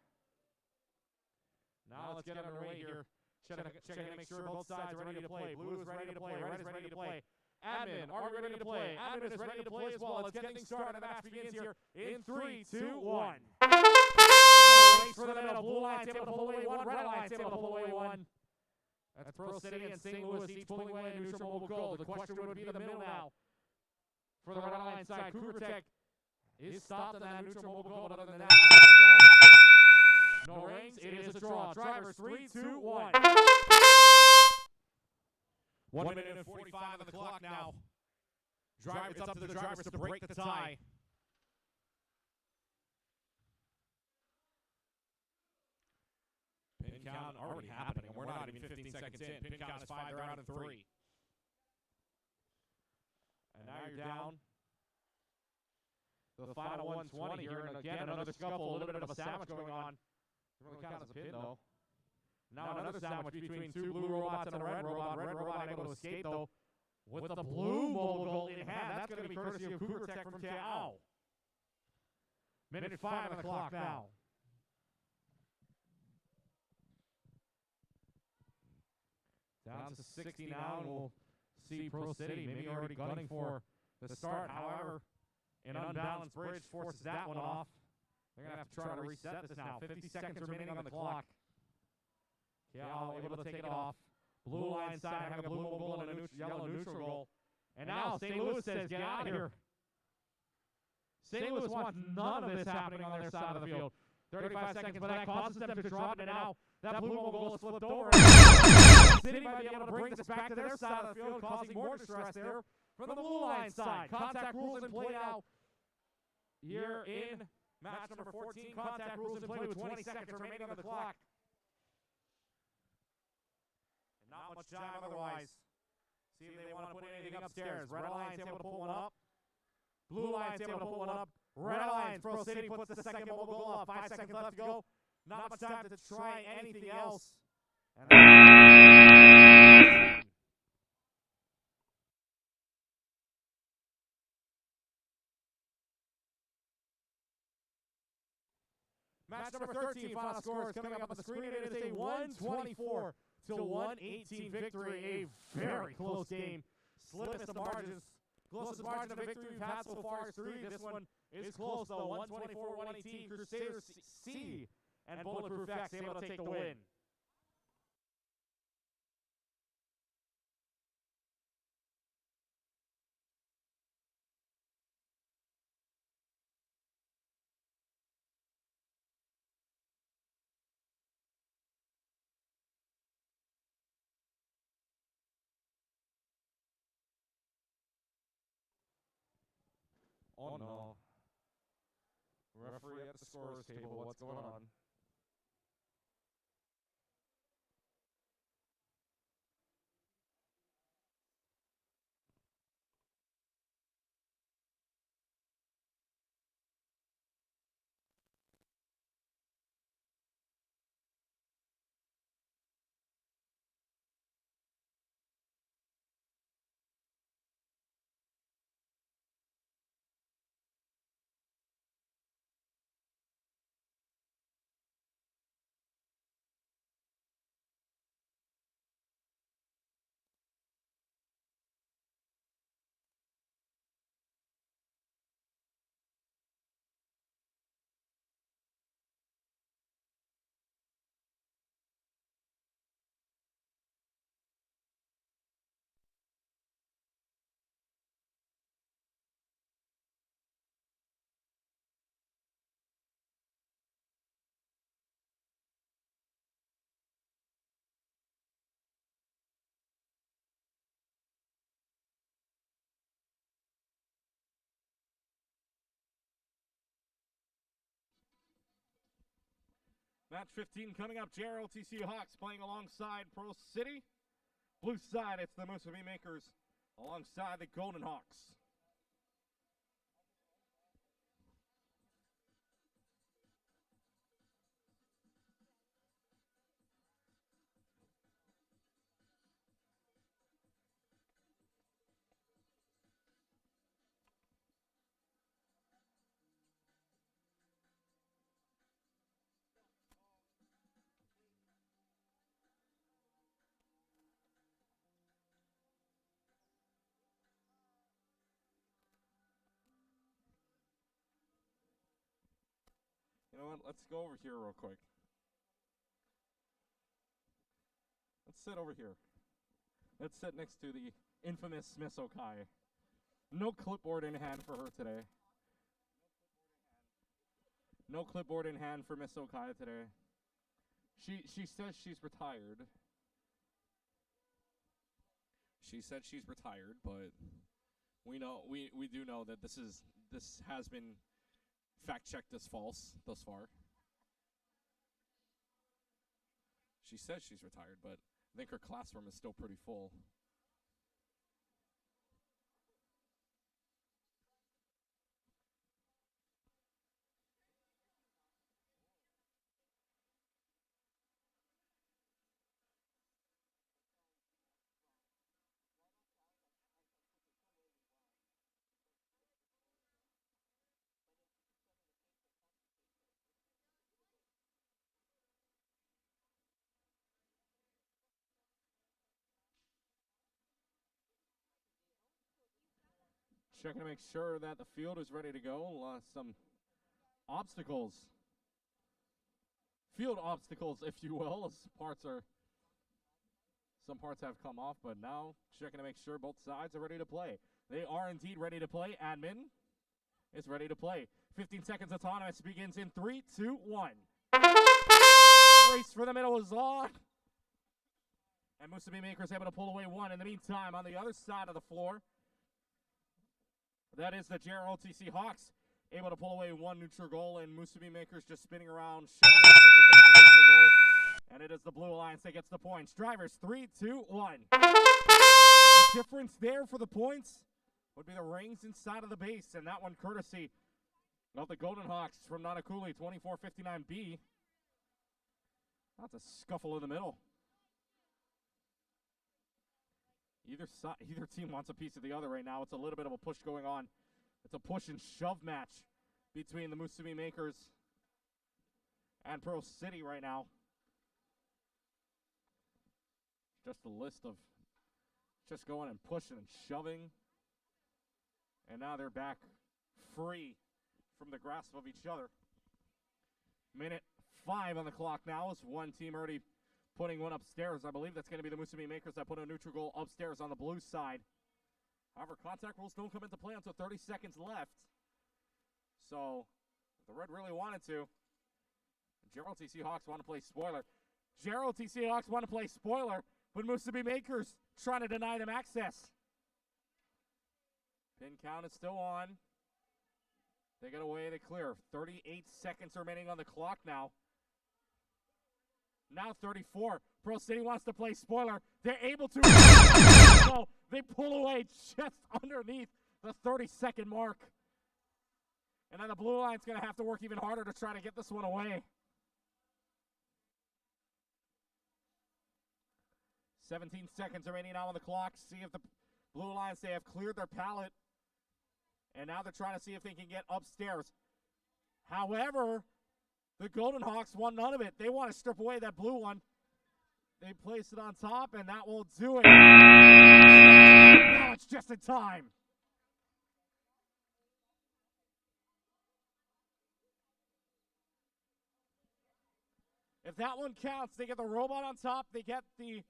Now let's get underway here. Checking to make sure both sides are ready to play. Blue is ready to play. Red is ready to play. Admin, are we ready to play? Admin is ready to play as well. Let's get things started. The match begins here in 3, 2, 1. Race for the middle. Blue Lions able to pull away one. Red Lions able to pull away one. That's Pro City and St. Louis each pulling away a neutral mobile goal. The question would be the middle now. For the Red Lions side, Cougar Tech is stopped on that neutral mobile goal, but other than that, no rings. It is a draw. Drivers, 3, 2, 1. 1 minute and 45 on the clock now. It's up to the drivers to break the tie. Pin count already happening. We're not even 15 seconds in. Pin count is 5. They're out in 3. And now you're down to the final 120 here. And again, another scuffle, a little bit of a sandwich going on. Doesn't really count as a pin, though. Now another sandwich between two blue robots and a red robot. Red robot able to escape, though, with the blue mobile goal in hand. That's going to be courtesy of Cougar Tech from Kea'au. Minute 5 on the clock now. Down to 60 now, and we'll see Pro City maybe already gunning for the start. However, an unbalanced bridge forces that one off. They're going to have to try to reset this now. 50 seconds remaining on the clock. Kea'au able to take it off. Blue Lions side having a blue mobile goal and a yellow neutral goal. And now St. Louis says, get out of here. St. Louis wants none of this happening on their side of the field. 35 seconds, but that causes them to drop it, and now that blue mobile goal is flipped over. City might be able to bring this back to their side of the field, causing more distress there from the Blue Lions side. Contact rules in play now here in match number 14. Contact rules in play with 20 seconds remaining on the clock. Not much time otherwise. See if they want to put anything upstairs. Red Alliance able to pull one up. Blue Alliance able to pull one up. Red Alliance, Pro City puts the second mobile goal up. 5 seconds left to go. Not much time to try anything else. Match number 13, final score is coming up on the screen. It is a 124 to 118 victory. A very close game. Slimmest of margins. Closest margin of victory we've had so far is 3. This one is close though. 124-118. Crusaders C and Bulletproof X able to take the win. no. Referee at the scorer's table, what's going on? Match 15 coming up. JROTC Hawks playing alongside Pro City. Blue side, it's the Musubi Makers alongside the Golden Hawks. You know what? Let's go over here real quick. Let's sit over here. Let's sit next to the infamous Miss Okai. No clipboard in hand for her today. No clipboard in hand for Miss Okai today. She says she's retired. She said she's retired, but we do know that this has been fact-checked as false thus far. She says she's retired, but I think her classroom is still pretty full. Checking to make sure that the field is ready to go. Some obstacles. Field obstacles, if you will. Some parts have come off, but now checking to make sure both sides are ready to play. They are indeed ready to play. Admin is ready to play. 15 seconds autonomous begins in 3, 2, 1. Race for the middle is on. And Musubi Makers able to pull away one. In the meantime, on the other side of the floor, that is the JROTC Hawks able to pull away one neutral goal, and Musubi Makers just spinning around, showing us that they got the neutral goal. And it is the Blue Alliance that gets the points. Drivers, 3, 2, 1. The difference there for the points would be the rings inside of the base, and that one courtesy of the Golden Hawks from Nanakuli, 2459B. That's a scuffle in the middle. Either team wants a piece of the other right now. It's a little bit of a push going on. It's a push and shove match between the Musubi Makers and Pro City right now. Just a list of just going and pushing and shoving. And now they're back free from the grasp of each other. Minute 5 on the clock now, as one team already putting one upstairs. I believe that's going to be the Musubi Makers that put a neutral goal upstairs on the blue side. However, contact rules don't come into play until 30 seconds left. So, the Red really wanted to. JROTC Hawks want to play spoiler. JROTC Hawks want to play spoiler, but Musubi Makers trying to deny them access. Pin count is still on. They get away, they clear. 38 seconds remaining on the clock now. Now 34. Pro City wants to play spoiler. They're able to. So they pull away just underneath the 30-second mark. And then the blue line's going to have to work even harder to try to get this one away. 17 seconds remaining now on the clock. See if the blue lines, they have cleared their pallet. And now they're trying to see if they can get upstairs. However, the Golden Hawks want none of it. They want to strip away that blue one. They place it on top, and that will do it. Now it's just in time. If that one counts, they get the robot on top. They get the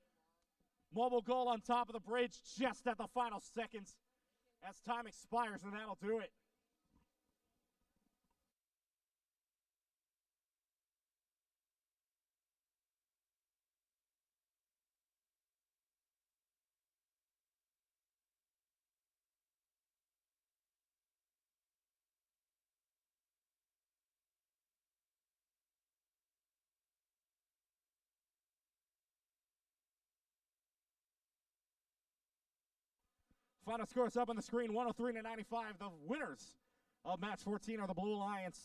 mobile goal on top of the bridge just at the final seconds as time expires, and that'll do it. Final scores up on the screen, 103-95. The winners of match 14 are the Blue Lions.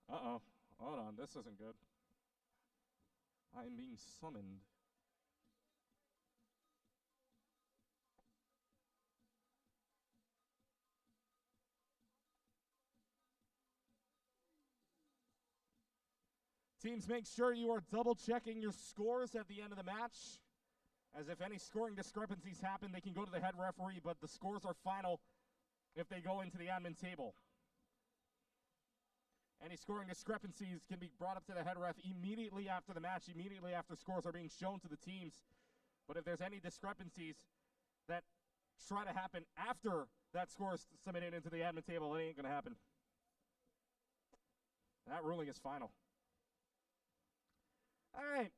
Uh-oh. Hold on, this isn't good. I'm being summoned. Teams, make sure you are double-checking your scores at the end of the match, as if any scoring discrepancies happen, they can go to the head referee, but the scores are final if they go into the admin table. Any scoring discrepancies can be brought up to the head ref immediately after the match, immediately after scores are being shown to the teams. But if there's any discrepancies that try to happen after that score is submitted into the admin table, it ain't going to happen. That ruling is final. All right,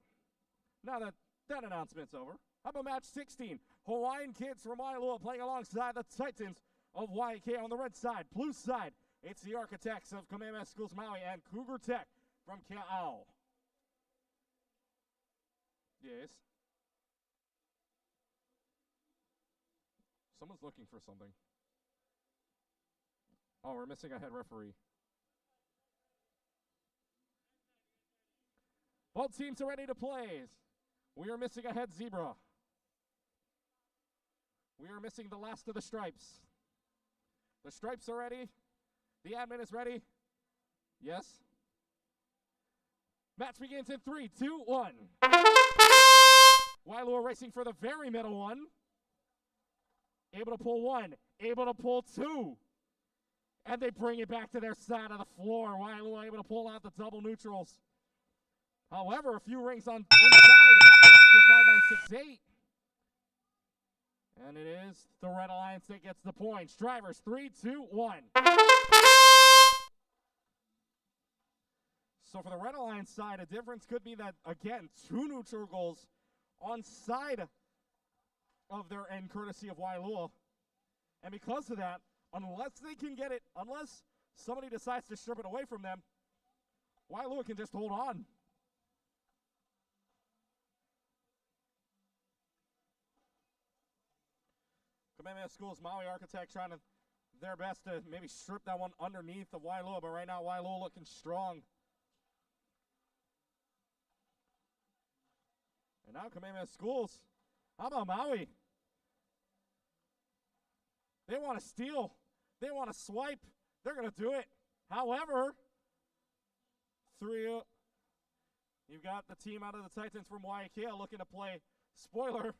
now that that announcement's over, how about match 16? Hawaiian kids from Waialua playing alongside the Titans of YK on the red side. Blue side, it's the Architects of Kamehameha Schools Maui and Cougar Tech from Kea'au. Yes? Someone's looking for something. Oh, we're missing a head referee. Both teams are ready to play. We are missing a head zebra. We are missing the last of the stripes. The stripes are ready. The admin is ready. Yes. Match begins in 3, 2, 1. Waialua racing for the very middle one. Able to pull one. Able to pull two. And they bring it back to their side of the floor. Waialua able to pull out the double neutrals. However, a few rings on inside for 5968. And it is the Red Alliance that gets the points. Drivers, 3, 2, 1. So for the Red Alliance side, a difference could be that, again, 2 neutral goals on side of their end, courtesy of Waialua. And because of that, unless they can get it, unless somebody decides to strip it away from them, Waialua can just hold on. Kamehameha Schools Maui Architect trying to their best to maybe strip that one underneath of Waialua, but right now Waialua looking strong. And now Kamehameha Schools, how about Maui? They want to steal. They want to swipe. They're going to do it. However, you've got the team out of the Titans from Waiakea looking to play spoiler.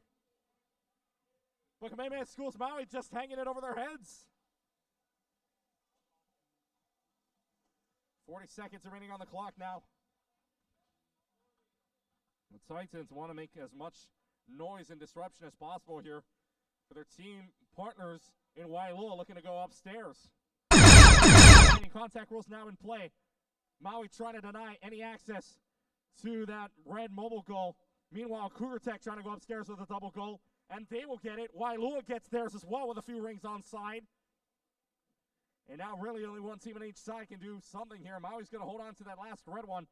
But Kamehameha Schools Maui just hanging it over their heads. 40 seconds remaining on the clock now. The Titans want to make as much noise and disruption as possible here for their team partners in Waialua looking to go upstairs. Contact rules now in play. Maui trying to deny any access to that red mobile goal. Meanwhile, Cougar Tech trying to go upstairs with a double goal. and they will get it. Wailua gets theirs as well with a few rings on side. And now really only one team on each side can do something here. Maui's going to hold on to that last red one.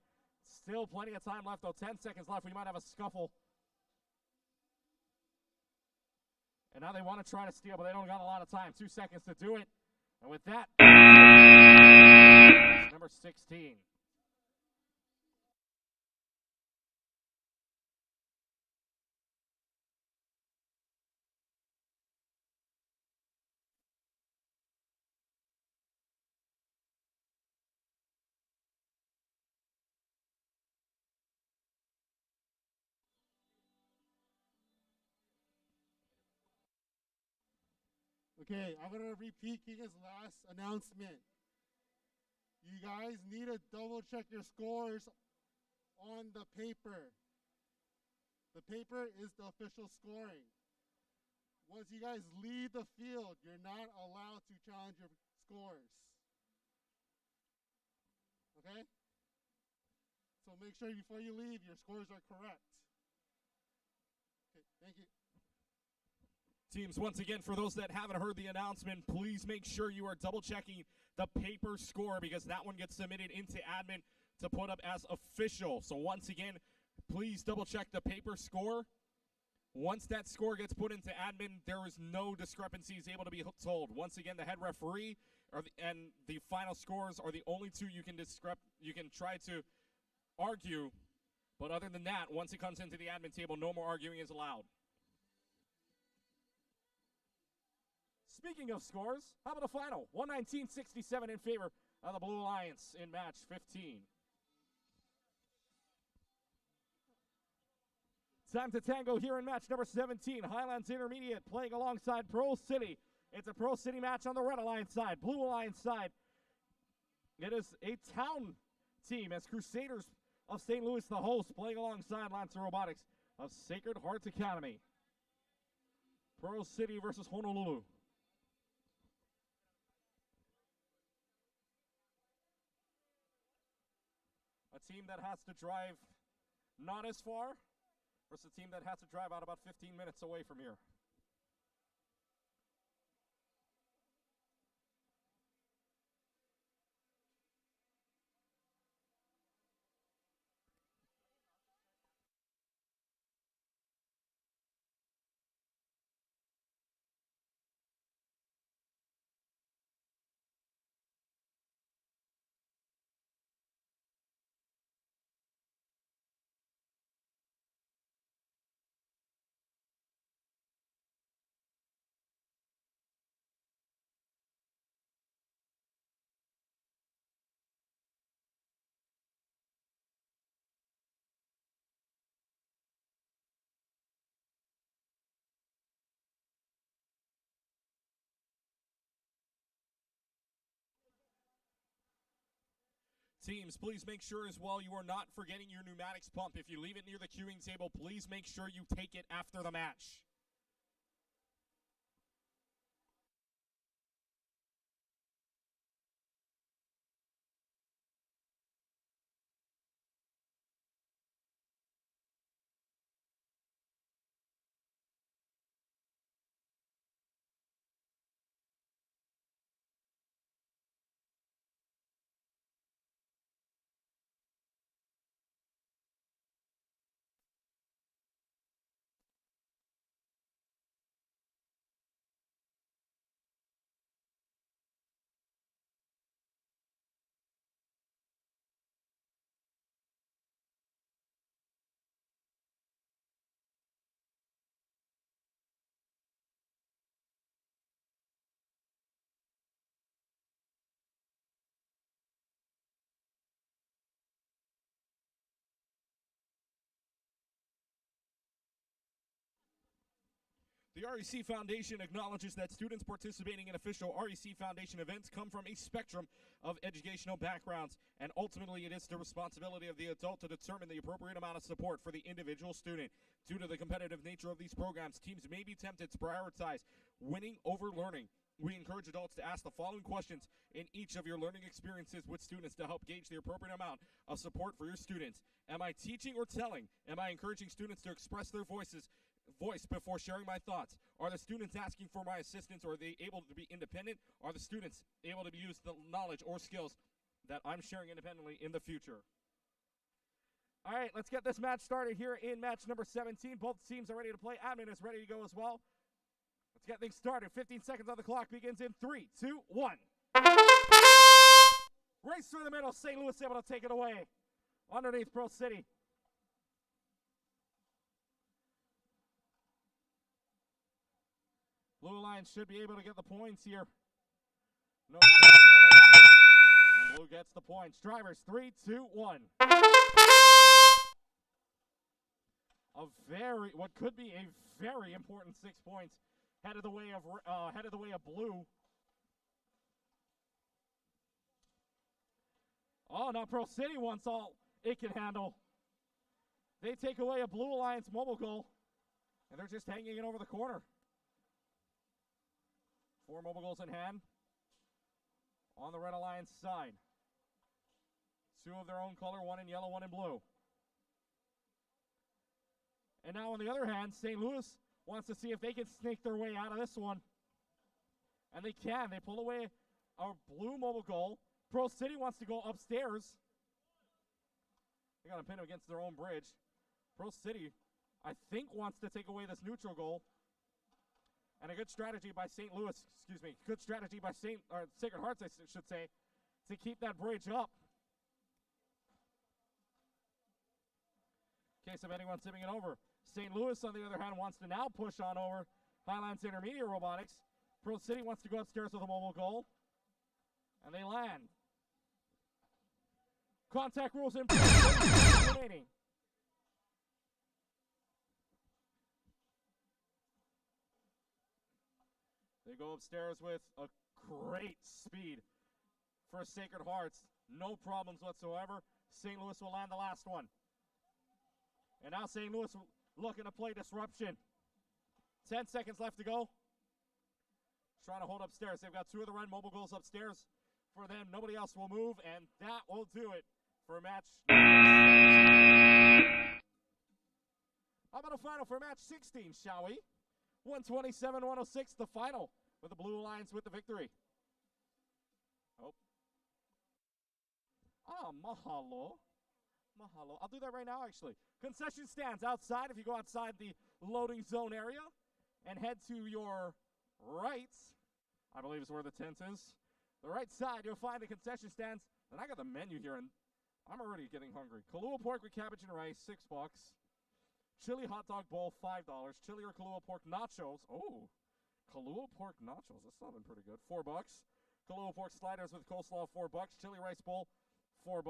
Still plenty of time left, though. 10 seconds left. We might have a scuffle. And now they want to try to steal, but they don't got a lot of time. 2 seconds to do it. And with that, number 16. Okay, I'm going to repeat Keegan's last announcement. You guys need to double check your scores on the paper. The paper is the official scoring. Once you guys leave the field, you're not allowed to challenge your scores. Okay? So make sure before you leave, your scores are correct. Okay, thank you. Teams, once again, for those that haven't heard the announcement, please make sure you are double-checking the paper score because that one gets submitted into admin to put up as official. So once again, please double-check the paper score. Once that score gets put into admin, there is no discrepancies able to be told. Once again, the head referee and the final scores are the only two you can try to argue. But other than that, once it comes into the admin table, no more arguing is allowed. Speaking of scores, how about the final? 119-67 in favor of the Blue Alliance in match 15. Time to tango here in match number 17. Highlands Intermediate playing alongside Pearl City. It's a Pearl City match on the Red Alliance side. Blue Alliance side, it is a town team as Crusaders of St. Louis, the host, playing alongside Lancer Robotics of Sacred Hearts Academy. Pearl City versus Honolulu. A team that has to drive not as far versus a team that has to drive out about 15 minutes away from here. Teams, please make sure as well you are not forgetting your pneumatics pump. If you leave it near the queuing table, please make sure you take it after the match. The REC Foundation acknowledges that students participating in official REC Foundation events come from a spectrum of educational backgrounds, and ultimately it is the responsibility of the adult to determine the appropriate amount of support for the individual student. Due to the competitive nature of these programs, teams may be tempted to prioritize winning over learning. We encourage adults to ask the following questions in each of your learning experiences with students to help gauge the appropriate amount of support for your students. Am I teaching or telling? Am I encouraging students to express their voices voice before sharing my thoughts? Are the students asking for my assistance, or are they able to be independent? Are the students able to use the knowledge or skills that I'm sharing independently in the future? All right, let's get this match started here in match number 17. Both teams are ready to play. Admin is ready to go as well. Let's get things started. 15 seconds on the clock begins in 3, 2, 1. Race through the middle. St. Louis able to take it away. Underneath Pro City. Blue Lions should be able to get the points here. No pressure on the line. And Blue gets the points. Drivers, 3, 2, 1. What could be a very important 6 points headed the way of Blue. Oh, now Pro City wants all it can handle. They take away a Blue Alliance mobile goal, and they're just hanging it over the corner. 4 mobile goals in hand on the Red Alliance side. 2 of their own color, 1 in yellow, 1 in blue. And now on the other hand, St. Louis wants to see if they can snake their way out of this one. And they can. They pull away a blue mobile goal. Pro City wants to go upstairs. They got to pin them against their own bridge. Pro City, I think, wants to take away this neutral goal. And a good strategy by St. Louis, good strategy by Sacred Hearts, I should say, to keep that bridge up. In case of anyone tipping it over. St. Louis, on the other hand, wants to now push on over Highlands Intermediate Robotics. Pro City wants to go upstairs with a mobile goal. And they land. Contact rules in place. Remaining. They go upstairs with a great speed for Sacred Hearts. No problems whatsoever. St. Louis will land the last one. And now St. Louis looking to play disruption. 10 seconds left to go. Trying to hold upstairs. They've got 2 of the red mobile goals upstairs for them. Nobody else will move, and that will do it for match. How about a final for match 16, shall we? 127-106, the final, with the Blue Alliance with the victory. Oh. Ah, mahalo. Mahalo. I'll do that right now, actually. Concession stands outside. If you go outside the loading zone area and head to your right, I believe is where the tent is. The right side, you'll find the concession stands. And I got the menu here, and I'm already getting hungry. Kahlua pork with cabbage and rice, $6. Chili hot dog bowl, $5. Chili or Kahlua pork nachos. Oh, Kahlua pork nachos. That's sounding pretty good. $4. Kahlua pork sliders with coleslaw, $4. Chili rice bowl, $4.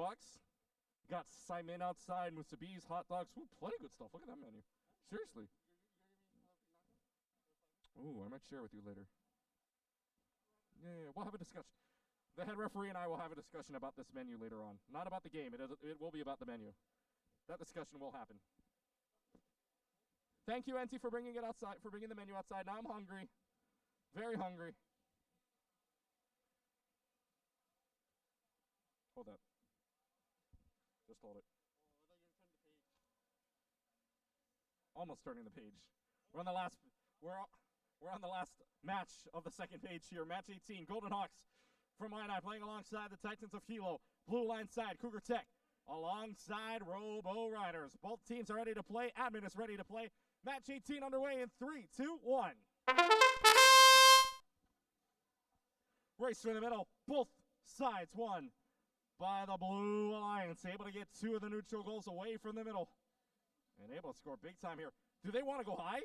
Got Simon outside, Musabi's, hot dogs. Ooh, plenty of good stuff. Look at that menu. Seriously. Ooh, I might share with you later. Yeah, we'll have a discussion. The head referee and I will have a discussion about this menu later on. Not about the game. It will be about the menu. That discussion will happen. Thank you, NT, for bringing it outside, for bringing the menu outside. Now I'm hungry. Very hungry. Hold that. Just hold it. Almost turning the page. We're on the last match of the second page here. Match 18. Golden Hawks from Illini playing alongside the Titans of Hilo. Blue line side, Cougar Tech alongside Robo Riders. Both teams are ready to play. Admin is ready to play. Match 18 underway in 3, 2, 1. Race through the middle. Both sides won by the Blue Alliance. Able to get 2 of the neutral goals away from the middle. And able to score big time here. Do they want to go high?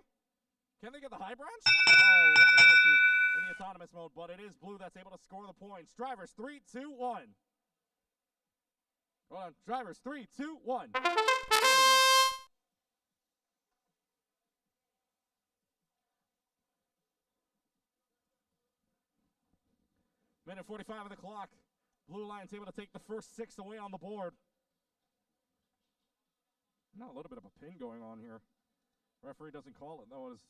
Can they get the high branch? Oh, won't be able to in the autonomous mode, but it is Blue that's able to score the points. Drivers, 3, 2, 1. Hold on. Drivers, 3, 2, 1. Minute 45 of the clock. Blue Lions able to take the first 6 away on the board. Now a little bit of a pin going on here. Referee doesn't call it, though. It is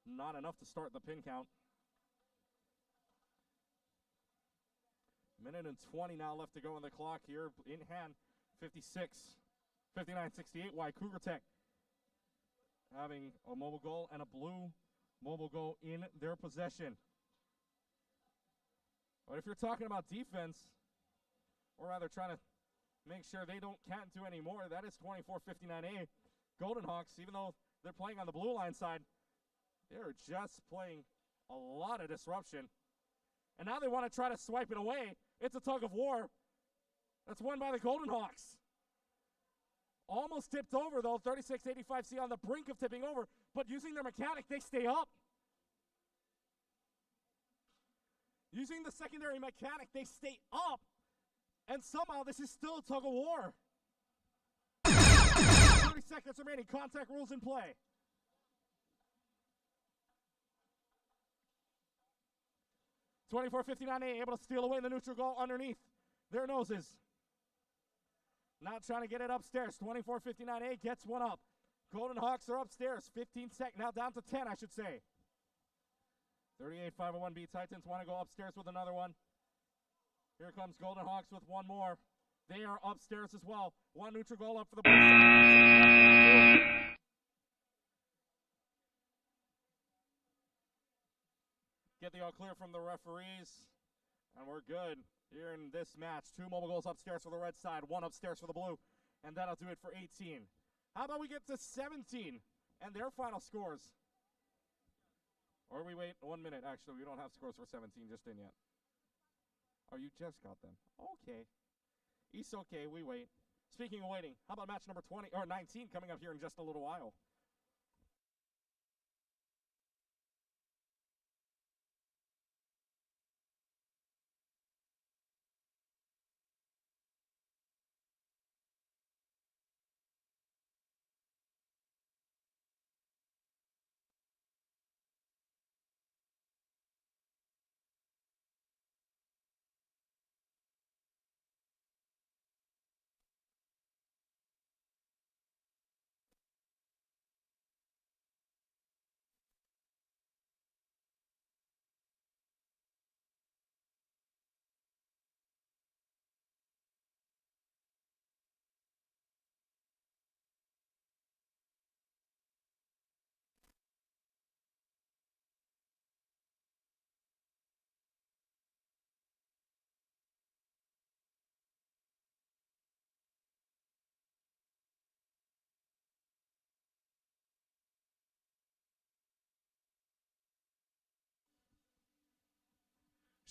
not enough to start the pin count. Minute and 20 now left to go on the clock here. In hand, 59-68. Why Cougar Tech having a mobile goal and a blue mobile goal in their possession. But if you're talking about defense, or rather trying to make sure they can't do any more, that is 24-59A. Golden Hawks, even though they're playing on the blue line side, they're just playing a lot of disruption. And now they want to try to swipe it away. It's a tug of war. That's won by the Golden Hawks. Almost tipped over, though. 36-85C on the brink of tipping over. But using their mechanic, they stay up. Using the secondary mechanic, they stay up. And somehow this is still a tug of war. 30 seconds remaining. Contact rules in play. (24-59A) able to steal away the neutral goal underneath their noses. Now trying to get it upstairs. 24-59A gets one up. Golden Hawks are upstairs. 15 seconds. Now down to 10, I should say. 38-501B Titans want to go upstairs with another one. Here comes Golden Hawks with one more. They are upstairs as well. One neutral goal up for the blue side. Get the all clear from the referees. And we're good here in this match. 2 mobile goals upstairs for the red side, 1 upstairs for the blue. And that'll do it for 18. How about we get to 17 and their final scores? Or we wait 1 minute. Actually, we don't have scores for 17 just in yet. Oh, you just got them. Okay. It's okay. We wait. Speaking of waiting, how about match number 20 or 19 coming up here in just a little while?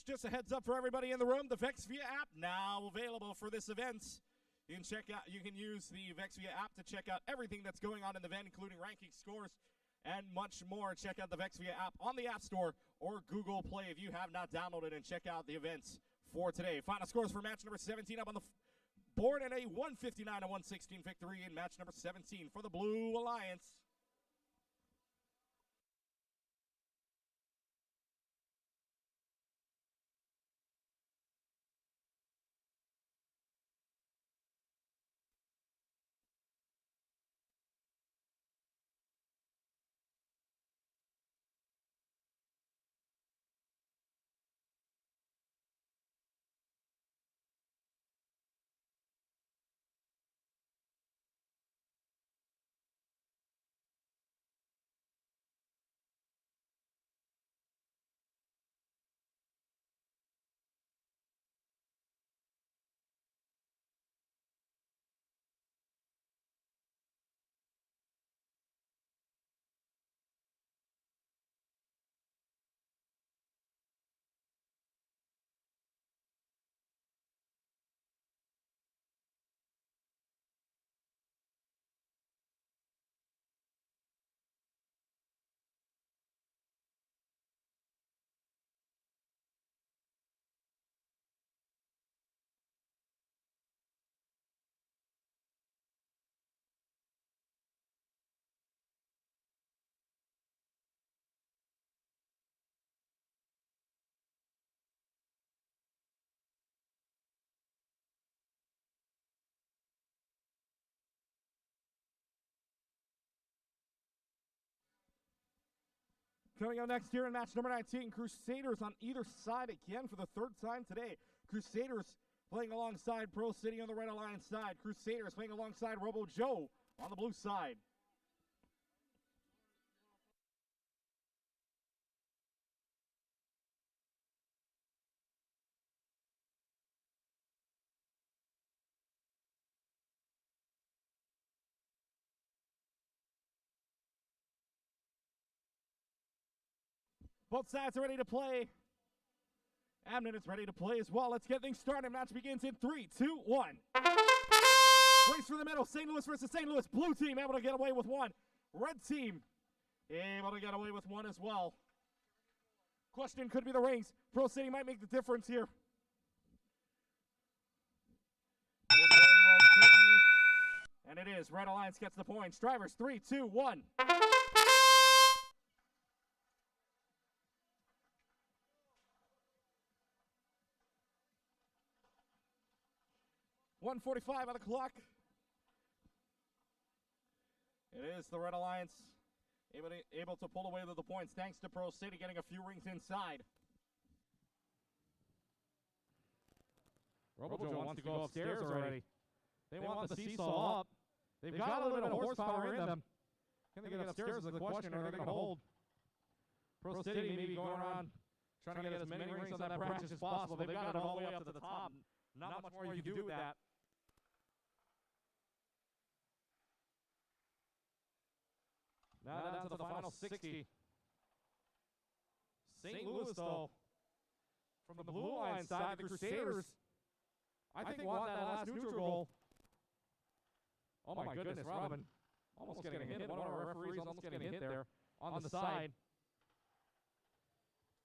Just a heads up for everybody in the room, the VexVia app now available for this event. You can use the VexVia app to check out everything that's going on in the event, including ranking, scores, and much more. Check out the VexVia app on the App Store or Google Play if you have not downloaded, and check out the events for today. Final scores for match number 17 up on the board, and a 159-116 victory in match number 17 for the Blue Alliance. Coming up next here in match number 19, Crusaders on either side again for the 3rd time today. Crusaders playing alongside Pro City on the Red Alliance side. Crusaders playing alongside Robo Joe on the blue side. Both sides are ready to play. Abnett is ready to play as well. Let's get things started. Match begins in 3, 2, 1. Race for the middle. St. Louis versus St. Louis. Blue team able to get away with one. Red team able to get away with one as well. Question could be the rings. Pro City might make the difference here. It very well could be. And it is. Red Alliance gets the points. Drivers, 3, 2, 1. 1:45 on the clock. It is the Red Alliance able to pull away with the points thanks to Pro City getting a few rings inside. Robojo wants to go upstairs already. They want the seesaw up. They've got a little bit of horsepower in them. Can they get upstairs is the question, or are they going to hold? Pro City maybe going around trying to get as many rings on that branch as possible. They've got it all the way up to the top. Not much more you can do with that. Now down to the final 60. St. Louis, though, from the blue line side, the Crusaders, I think want that last neutral goal. Oh my goodness, Robin. Almost getting hit. One of our referees almost getting hit there on the side.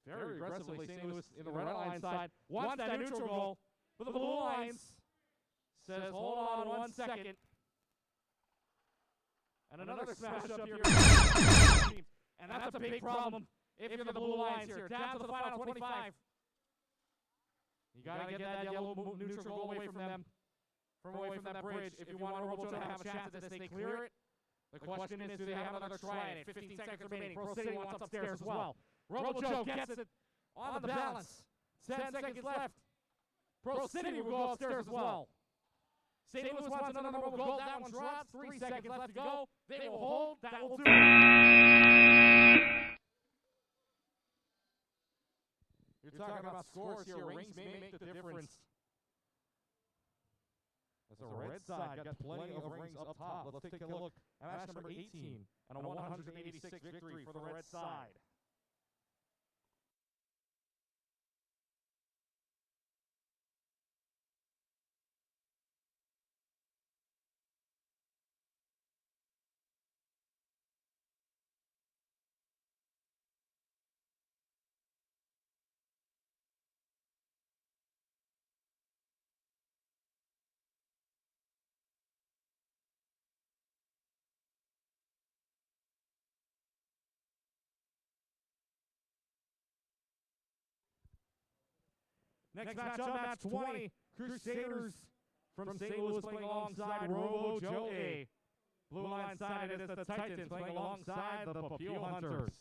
Very aggressively, St. Louis in the red line side wants that neutral goal, but the blue lines says, hold on 1 second. And another smash up here. And that's a big problem if you're the blue lines here. Down to the final 25. You got to get that yellow neutral goal away from them. From away from that bridge. If you want Robojo to have a chance at this, they clear it. The question is, do they have another try at it? 15 seconds remaining. Pro City wants upstairs as well. Robojo gets it on the balance. 10 seconds left. Pro City will go upstairs as well. St. Louis wants another mobile goal. That one drops. 3 seconds left to go. They will hold. That will do it. You're talking about scores here. Rings may make the difference. As the red side got plenty of rings up top. Let's take a look at match number 18 and a 186 victory for the red side. Next matchup, match 20. Crusaders from St. Louis playing alongside Robojo. Blue line side, it is the Titans playing alongside the Papio Hunters.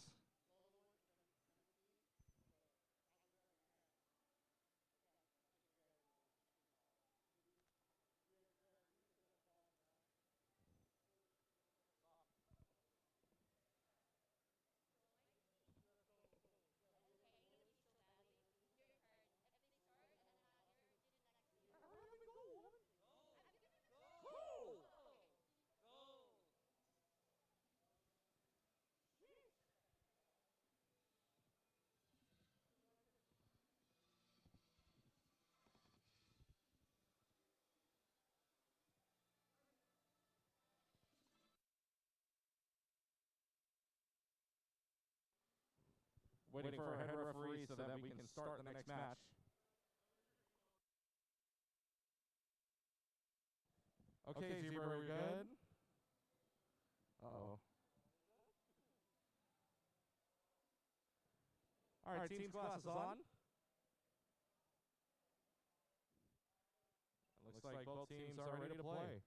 Waiting for our head referee so that we can start the next match. Okay, Zebra, are we good? Uh-oh. All right, team's glasses on. It looks like both teams are ready to play.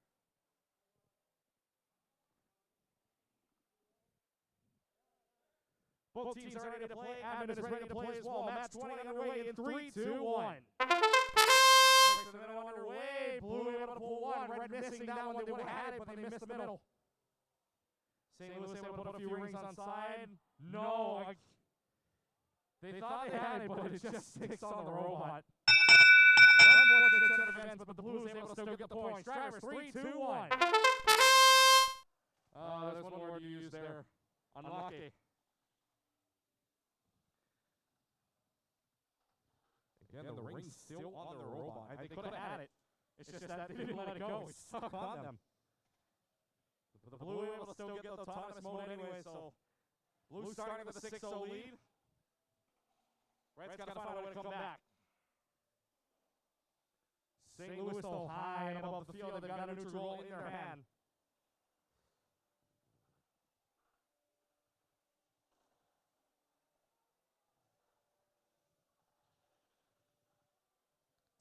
Both teams are ready to play. Abnett is ready to play as well. Match 20 underway in 3, 2, 1. Race to the middle underway. Blue able to pull one. Red missing that one. They would have had it, but they missed the middle. St. Louis able to put a few rings on side. No. They thought they had it, but it just sticks on the robot. Unfortunate turn of events, but the Blues able to still get the points. Drivers, 3, 2, 1. There's one word you used there. Unlucky. Again, the ring's still on the robot. They could have had it. It's just that they didn't let it go. It's stuck on them. But the blue able to still get the autonomous mode anyway, so blue starting with a 6-0 lead. Red's got to find a way to come back. St. Louis still high and above the field. They've got a neutral goal in their hand.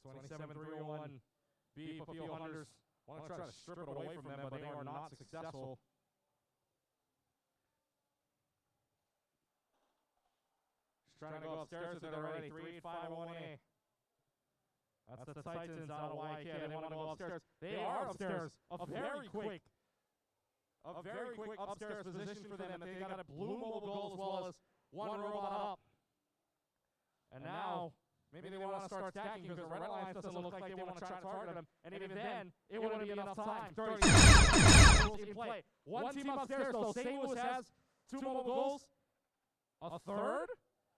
(27-301). B. Papio Hunters want to try to strip it away from them, but they are not successful. Just trying to go upstairs if they're ready. 3-8-5-1-A. That's the Titans out of YK. They want to go upstairs. They are upstairs. A very quick upstairs position for them. They got a blue mobile goal as well as one robot up. And now maybe they want to start stacking because the Red Alliance doesn't look like they want to try to target them. And even then, it wouldn't be enough time. 30 seconds in play. One team upstairs, though. St. Louis has 2 mobile goals. A third?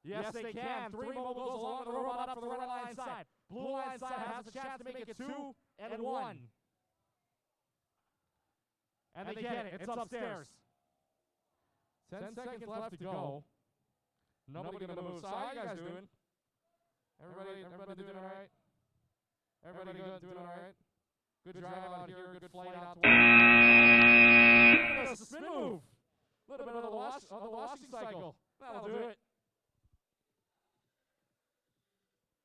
Yes, they can. 3 mobile goals along with the robot up for the Red Alliance side. Blue Alliance side has a chance to make it 2 and 1. And they get it. It's upstairs. 10 seconds left to go. Nobody going to move. So how you guys doing? Everybody doing all right? Everybody good? Doing all right? Good drive out here. Good flight out to a spin move. A little bit of the washing cycle. That'll do it.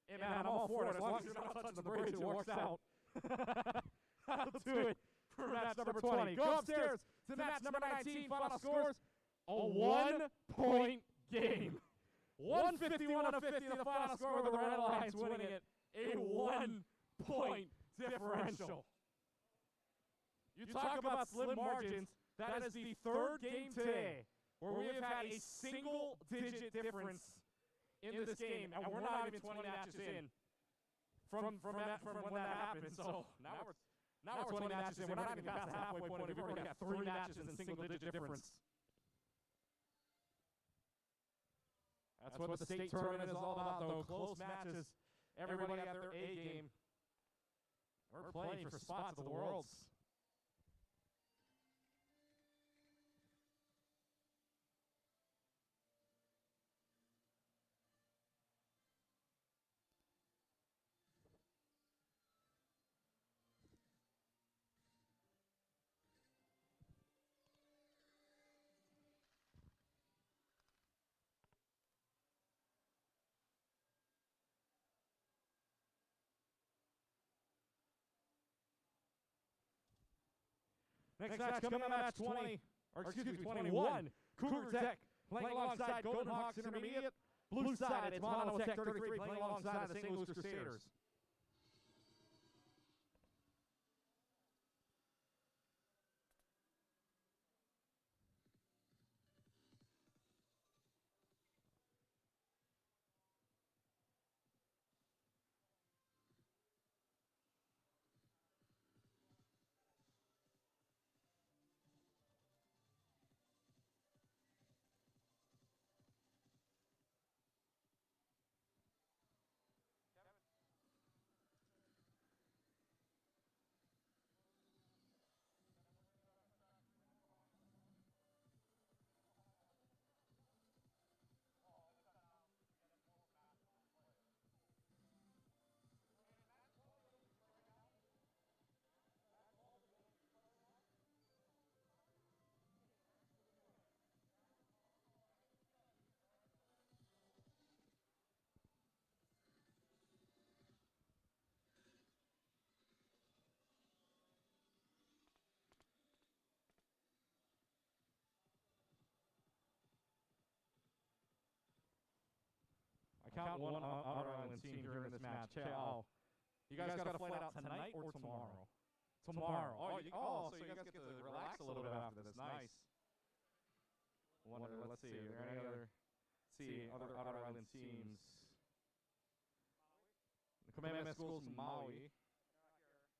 Hey man, I'm all for it. As long as you're not touching the bridge, it works out. That'll do it for match number 20. Go upstairs to match number 19. Final scores: a 1-point game. 151-50 the final score with the Red Alliance winning it. A 1-point differential. You talk about slim margins. That is the 3rd game today where we have had a single-digit difference in this game, and we're not even 20 matches in from when that happened. So now we're 20 matches in. We're not even past the halfway point. We've already got 3 matches in single-digit difference. That's what the state tournament is all about, though. Close matches, everybody at their A game. We're playing for spots at the Worlds. Next match coming up, match 20, or excuse me, 21. Cougar Tech playing alongside Golden Hawks Intermediate. Blue side, it's Mono Tech 33 playing alongside the St. Louis Crusaders. Count one Outer Island team here in this match. Oh, you guys got to flight out tonight or tomorrow? Tomorrow. So you guys get to relax a little bit after this. Nice. Let's see. Are there any other Outer Island teams? The Kamehameha Schools from Maui.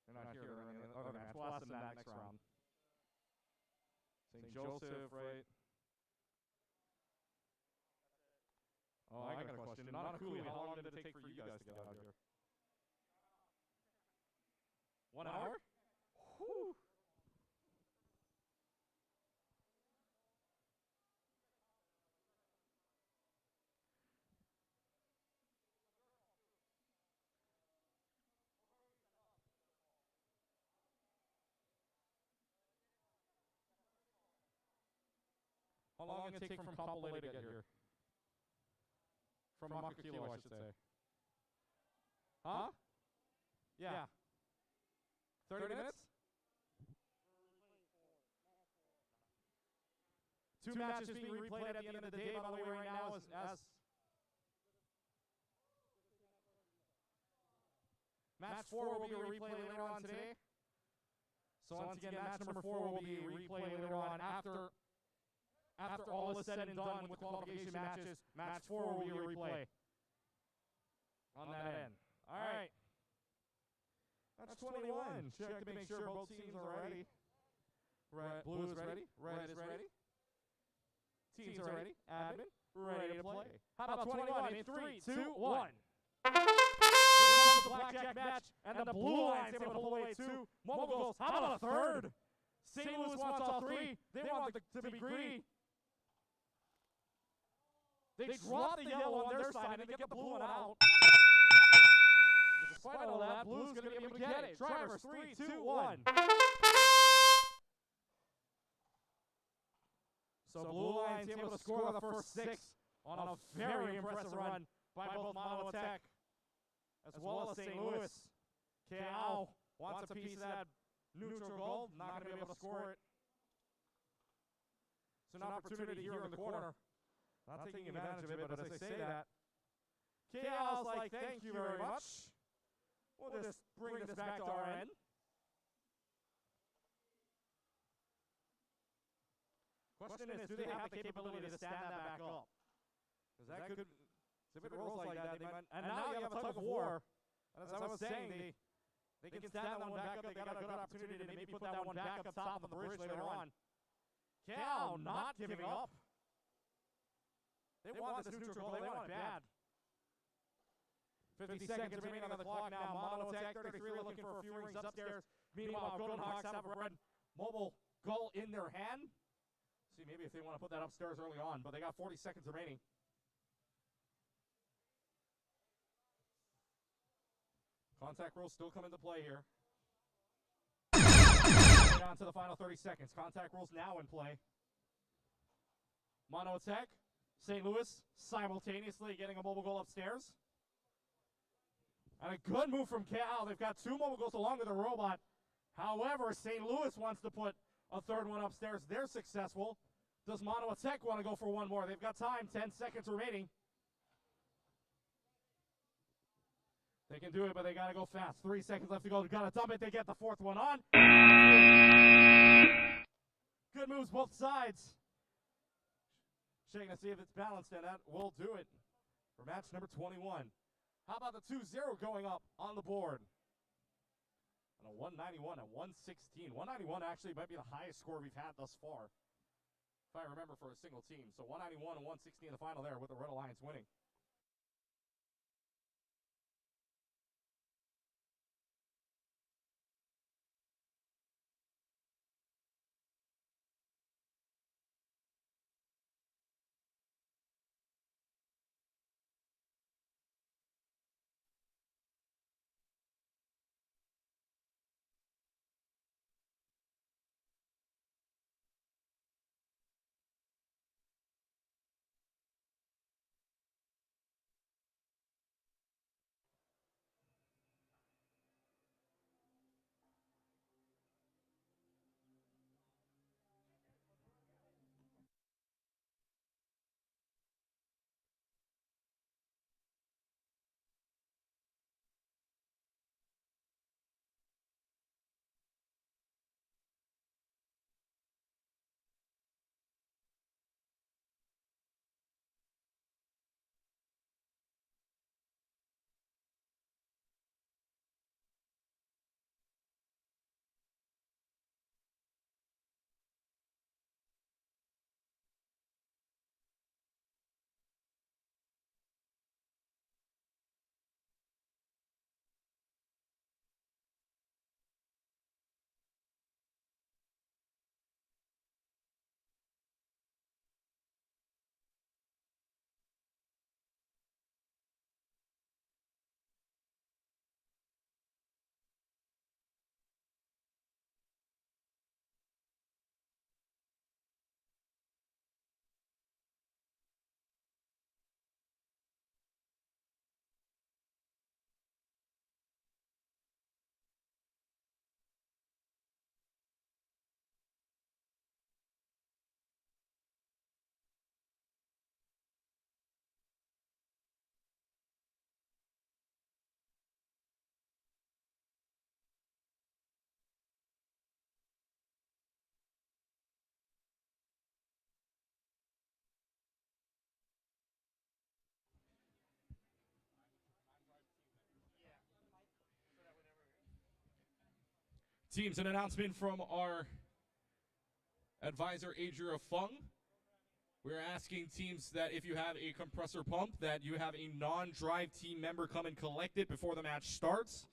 They're not here. They're in the other match. We'll ask them that next round. St. Joseph, right? Oh, I got a question. Not a coolie. How long did it take for you guys to get out here? 1 hour? Whew. How long did it take from Kapolei to get here? From Makakilo, I should say. Huh? Yeah. 30 minutes? 2 matches being replayed at the end of the day, by the way, right now, as match 4 will be a replay later on today. So once again, match number 4 will be a replay later on after all is said and done with the qualification matches. Match 4 will be a replay on that end. All right. That's 21. Check to make sure both teams are ready. Blue is ready. Red is ready. Teams are ready. Admin, ready to play. How about 21 in 3, 2, 1. Here comes the blackjack match, and the blue line's able to pull away 2 mobile goals. How about a third? St. Louis wants all 3. They want to be greedy. They drop the yellow on their side, and they get the blue one out. Despite all that, blue's going to be able to get it. Drivers, 3, 2, 1. So Blue Lions able to score the first 6 on a very impressive run by both Mono Tech as well as St. Louis. Keao wants a piece of that neutral goal, not going to be able to score it. So an opportunity here in the corner. Not taking advantage of it, but as I say that, Keao's like, thank you very much. We'll just bring this back to our end. Question is, do they have the capability to stand that back up? Because that could, if it rolls like that, they might, and now you have a tug of war. And as I was saying, they can stand that one back up. They got a good opportunity to maybe put that one back up top of the bridge later on. Keao not giving up. They want this neutral goal. They want it bad. 50 seconds remaining on the clock now. Mono Tech 33 looking for a few rings upstairs. Meanwhile, Golden Hawks have a red mobile goal in their hand. See, maybe if they want to put that upstairs early on, but they got 40 seconds remaining. Contact rules still come into play here. Down to the final 30 seconds. Contact rules now in play. Mono Tech, St. Louis simultaneously getting a mobile goal upstairs. And a good move from Cal. They've got 2 mobile goals along with a robot. However, St. Louis wants to put a third one upstairs. They're successful. Does Mono Tech want to go for one more? They've got time. 10 seconds remaining. They can do it, but they got to go fast. 3 seconds left to go. Got to dump it. They get the 4th one on. Good moves both sides. Checking to see if it's balanced, and that will do it for match number 21. How about the 2-0 going up on the board? And a 191 and 116. 191 actually might be the highest score we've had thus far, if I remember, for a single team. So 191 and 116 in the final there with the Red Alliance winning. Teams, an announcement from our advisor, Adria Fung. We're asking teams that if you have a compressor pump, that you have a non-drive team member come and collect it before the match starts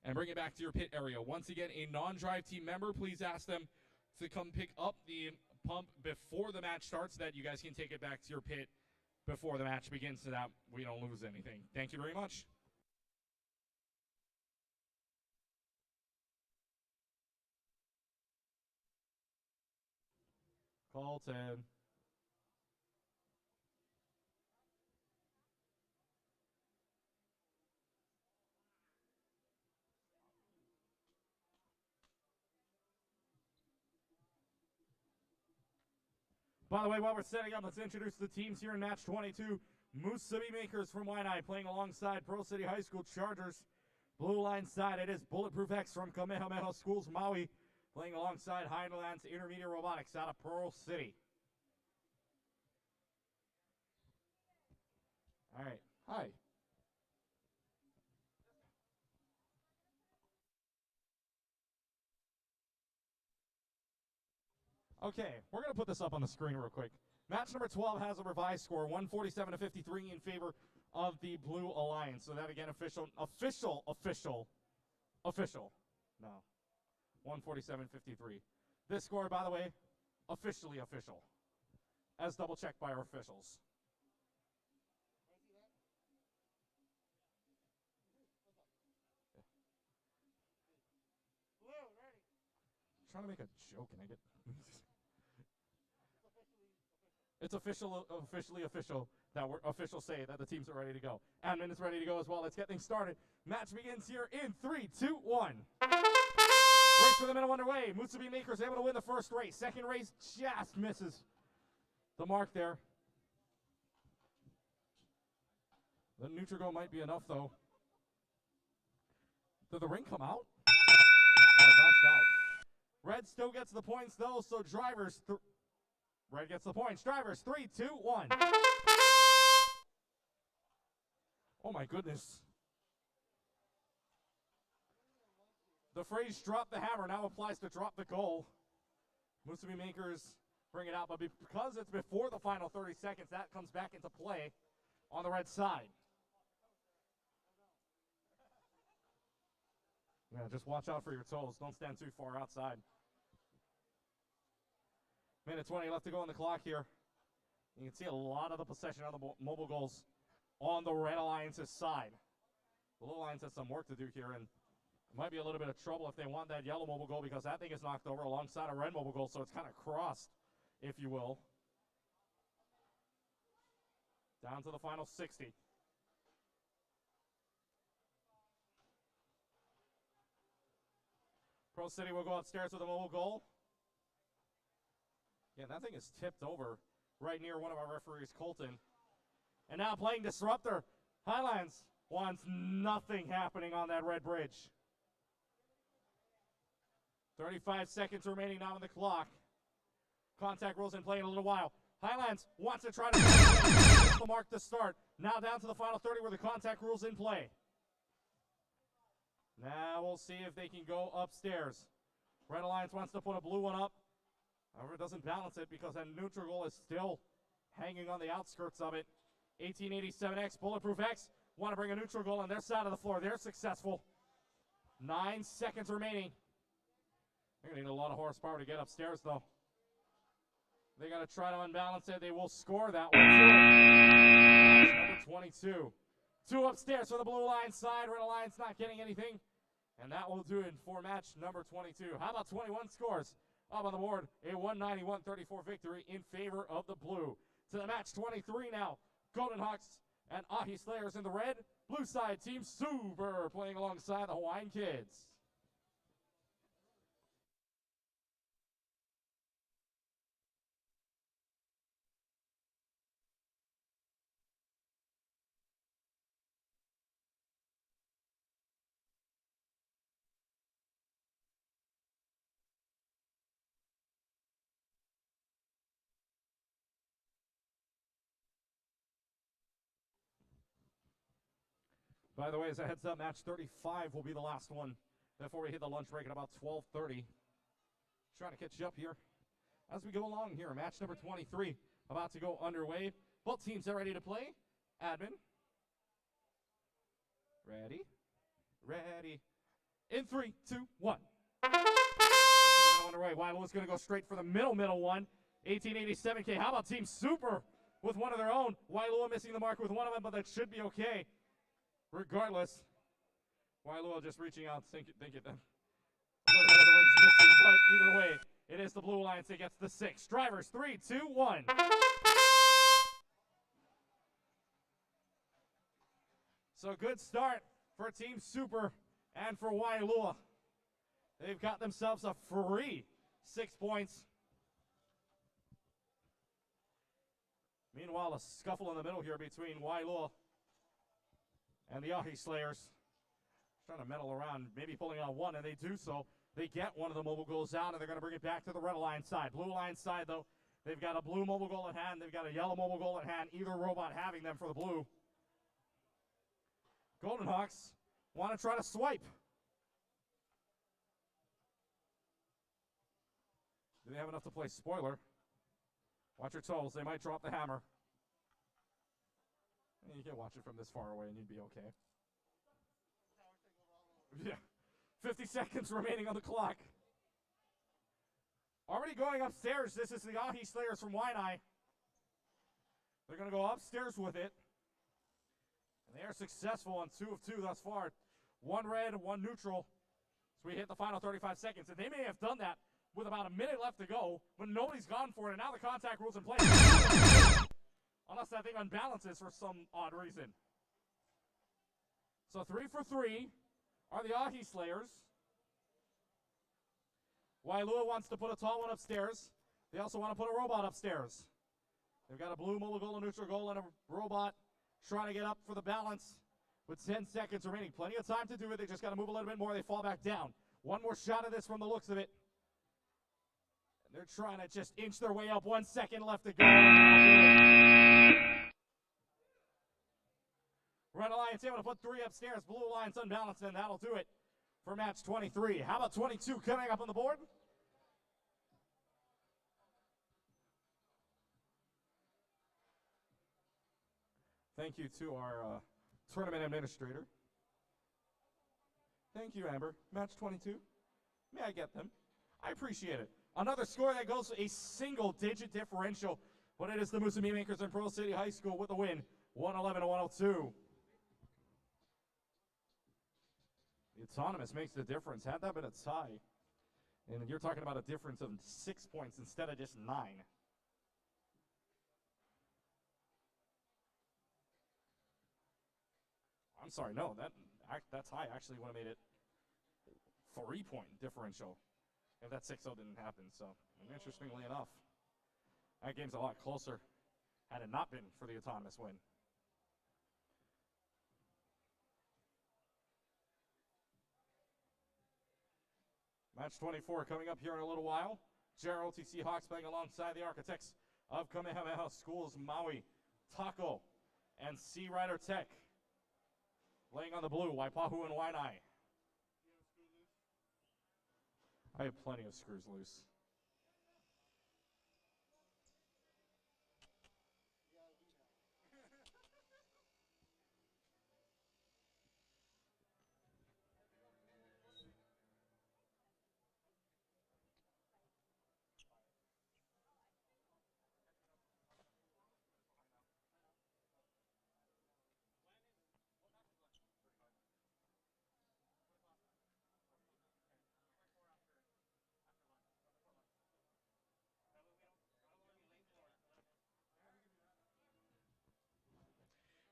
and bring it back to your pit area. Once again, a non-drive team member, please ask them to come pick up the pump before the match starts so that you guys can take it back to your pit before the match begins so that we don't lose anything. Thank you very much. Colton. By the way, while we're setting up, let's introduce the teams here in match 22. Musubi Makers from Waianae playing alongside Pearl City High School Chargers. Blue line side, it is Bulletproof X from Kamehameha Schools Maui playing alongside Highlands Intermediate Robotics out of Pearl City. All right. Hi. Okay, we're going to put this up on the screen real quick. Match number 12 has a revised score, 147-53 in favor of the Blue Alliance. So that again, official. No. 147-53. This score, by the way, officially official. As double checked by our officials. I'm trying to make a joke and I get... It's officially official that we're official say that the teams are ready to go. Admin is ready to go as well. Let's get things started. Match begins here in 3, 2, 1. Race for the middle underway. Musubi Makers able to win the first race. Second race just misses the mark there. The neutral might be enough though. Did the ring come out? Oh, it bounced out. Red still gets the points though, so drivers... Red gets the points. Drivers, 3, 2, 1. Oh my goodness. The phrase drop the hammer now applies to drop the goal. Musubi Makers bring it out, but because it's before the final 30 seconds, that comes back into play on the red side. Yeah, just watch out for your toes. Don't stand too far outside. Minute 20 left to go on the clock here. You can see a lot of the possession of the mobile goals on the Red Alliance's side. The Blue Alliance has some work to do here, and it might be a little bit of trouble if they want that yellow mobile goal because that thing is knocked over alongside a red mobile goal, so it's kind of crossed, if you will. Down to the final 60. Pro City will go upstairs with a mobile goal. Yeah, that thing is tipped over right near one of our referees, Colton. And now playing Disruptor. Highlands wants nothing happening on that red bridge. 35 seconds remaining now on the clock. Contact rules in play in a little while. Highlands wants to try to get the mark to start. Now down to the final 30 where the contact rules in play. Now we'll see if they can go upstairs. Red Alliance wants to put a blue one up. However, it doesn't balance it because that neutral goal is still hanging on the outskirts of it. 1887X, Bulletproof X, want to bring a neutral goal on their side of the floor. They're successful. 9 seconds remaining. They're going to need a lot of horsepower to get upstairs, though. They're going to try to unbalance it. They will score that one, too. Number 22. 2 upstairs for the Blue Alliance side. Red Alliance not getting anything. And that will do it for match number 22. How about 21 scores? Up on the board, a 191-34 victory in favor of the blue. To the match 23 now. Golden Hawks and Ahi Slayers in the red. Blue side team Super playing alongside the Hawaiian Kids. By the way, as a heads up, match 35 will be the last one before we hit the lunch break at about 12:30. Trying to catch you up here as we go along here. Match number 23 about to go underway. Both teams are ready to play. Admin. Ready? Ready. In 3, 2, 1. Underway. Wailua's going to go straight for the middle one. 1887K. How about Team Super with one of their own? Wailua missing the mark with one of them, but that should be okay. Regardless, Wailua just reaching out, think it then. A little bit of the rings missing, but either way, it is the Blue Alliance that gets the 6. Drivers, 3, 2, 1. So good start for Team Super and for Wailua. They've got themselves a free 6 points. Meanwhile, a scuffle in the middle here between Wailua and the Ahi Slayers. Trying to meddle around, maybe pulling out one, and they do so. They get one of the mobile goals out, and they're going to bring it back to the Red Alliance side. Blue Alliance side, though, they've got a blue mobile goal at hand. They've got a yellow mobile goal at hand. Either robot having them for the blue. Golden Hawks want to try to swipe. Do they have enough to play spoiler? Watch your toes. They might drop the hammer. You can watch it from this far away and you'd be okay. Yeah. 50 seconds remaining on the clock. Already going upstairs. This is the Ahi Slayers from Waianae. They're going to go upstairs with it. And they are successful on 2 of 2 thus far. 1 red, 1 neutral. So we hit the final 35 seconds. And they may have done that with about a minute left to go, but nobody's gone for it, and now the contact rule's in place. Unless that thing unbalances for some odd reason. So 3 for 3 are the Ahi Slayers. Wailua wants to put a tall one upstairs. They also want to put a robot upstairs. They've got a blue mobile goal, a neutral goal, and a robot trying to get up for the balance with 10 seconds remaining. Plenty of time to do it. They just got to move a little bit more. They fall back down. One more shot of this from the looks of it. They're trying to just inch their way up. 1 second left to go. Red Alliance able to put 3 upstairs. Blue Alliance unbalanced, and that'll do it for match 23. How about 22 coming up on the board? Thank you to our tournament administrator. Thank you, Amber. Match 22. May I get them? I appreciate it. Another score that goes a single-digit differential, but it is the Musume Makers in Pearl City High School with the win, 111-102. The autonomous makes the difference. Had that been a tie, and you're talking about a difference of 6 points instead of just 9. I'm sorry, no, that tie actually would have made it 3-point differential. If that 6-0 didn't happen, so interestingly enough, that game's a lot closer had it not been for the autonomous win. Match 24 coming up here in a little while. JROTC Hawks playing alongside the architects of Kamehameha Schools, Maui, Taco, and Sea Rider Tech. Playing on the blue, Waipahu and Waianae. I have plenty of screws loose.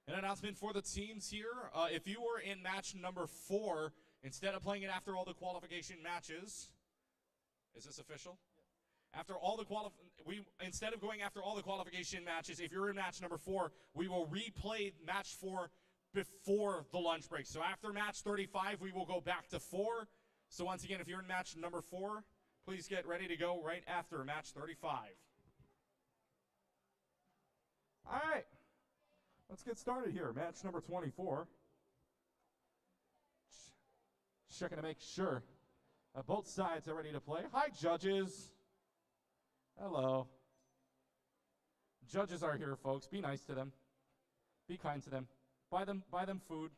An announcement for the teams here. If you were in match number 4, instead of playing it after all the qualification matches, is this official? Yes. After all the instead of going after all the qualification matches, if you're in match number 4, we will replay match 4 before the lunch break. So after match 35, we will go back to 4. So once again, if you're in match number 4, please get ready to go right after match 35. All right. Let's get started here. Match number 24. Checking to make sure both sides are ready to play. Hi, judges. Hello. Judges are here, folks. Be nice to them. Be kind to them. Buy them food.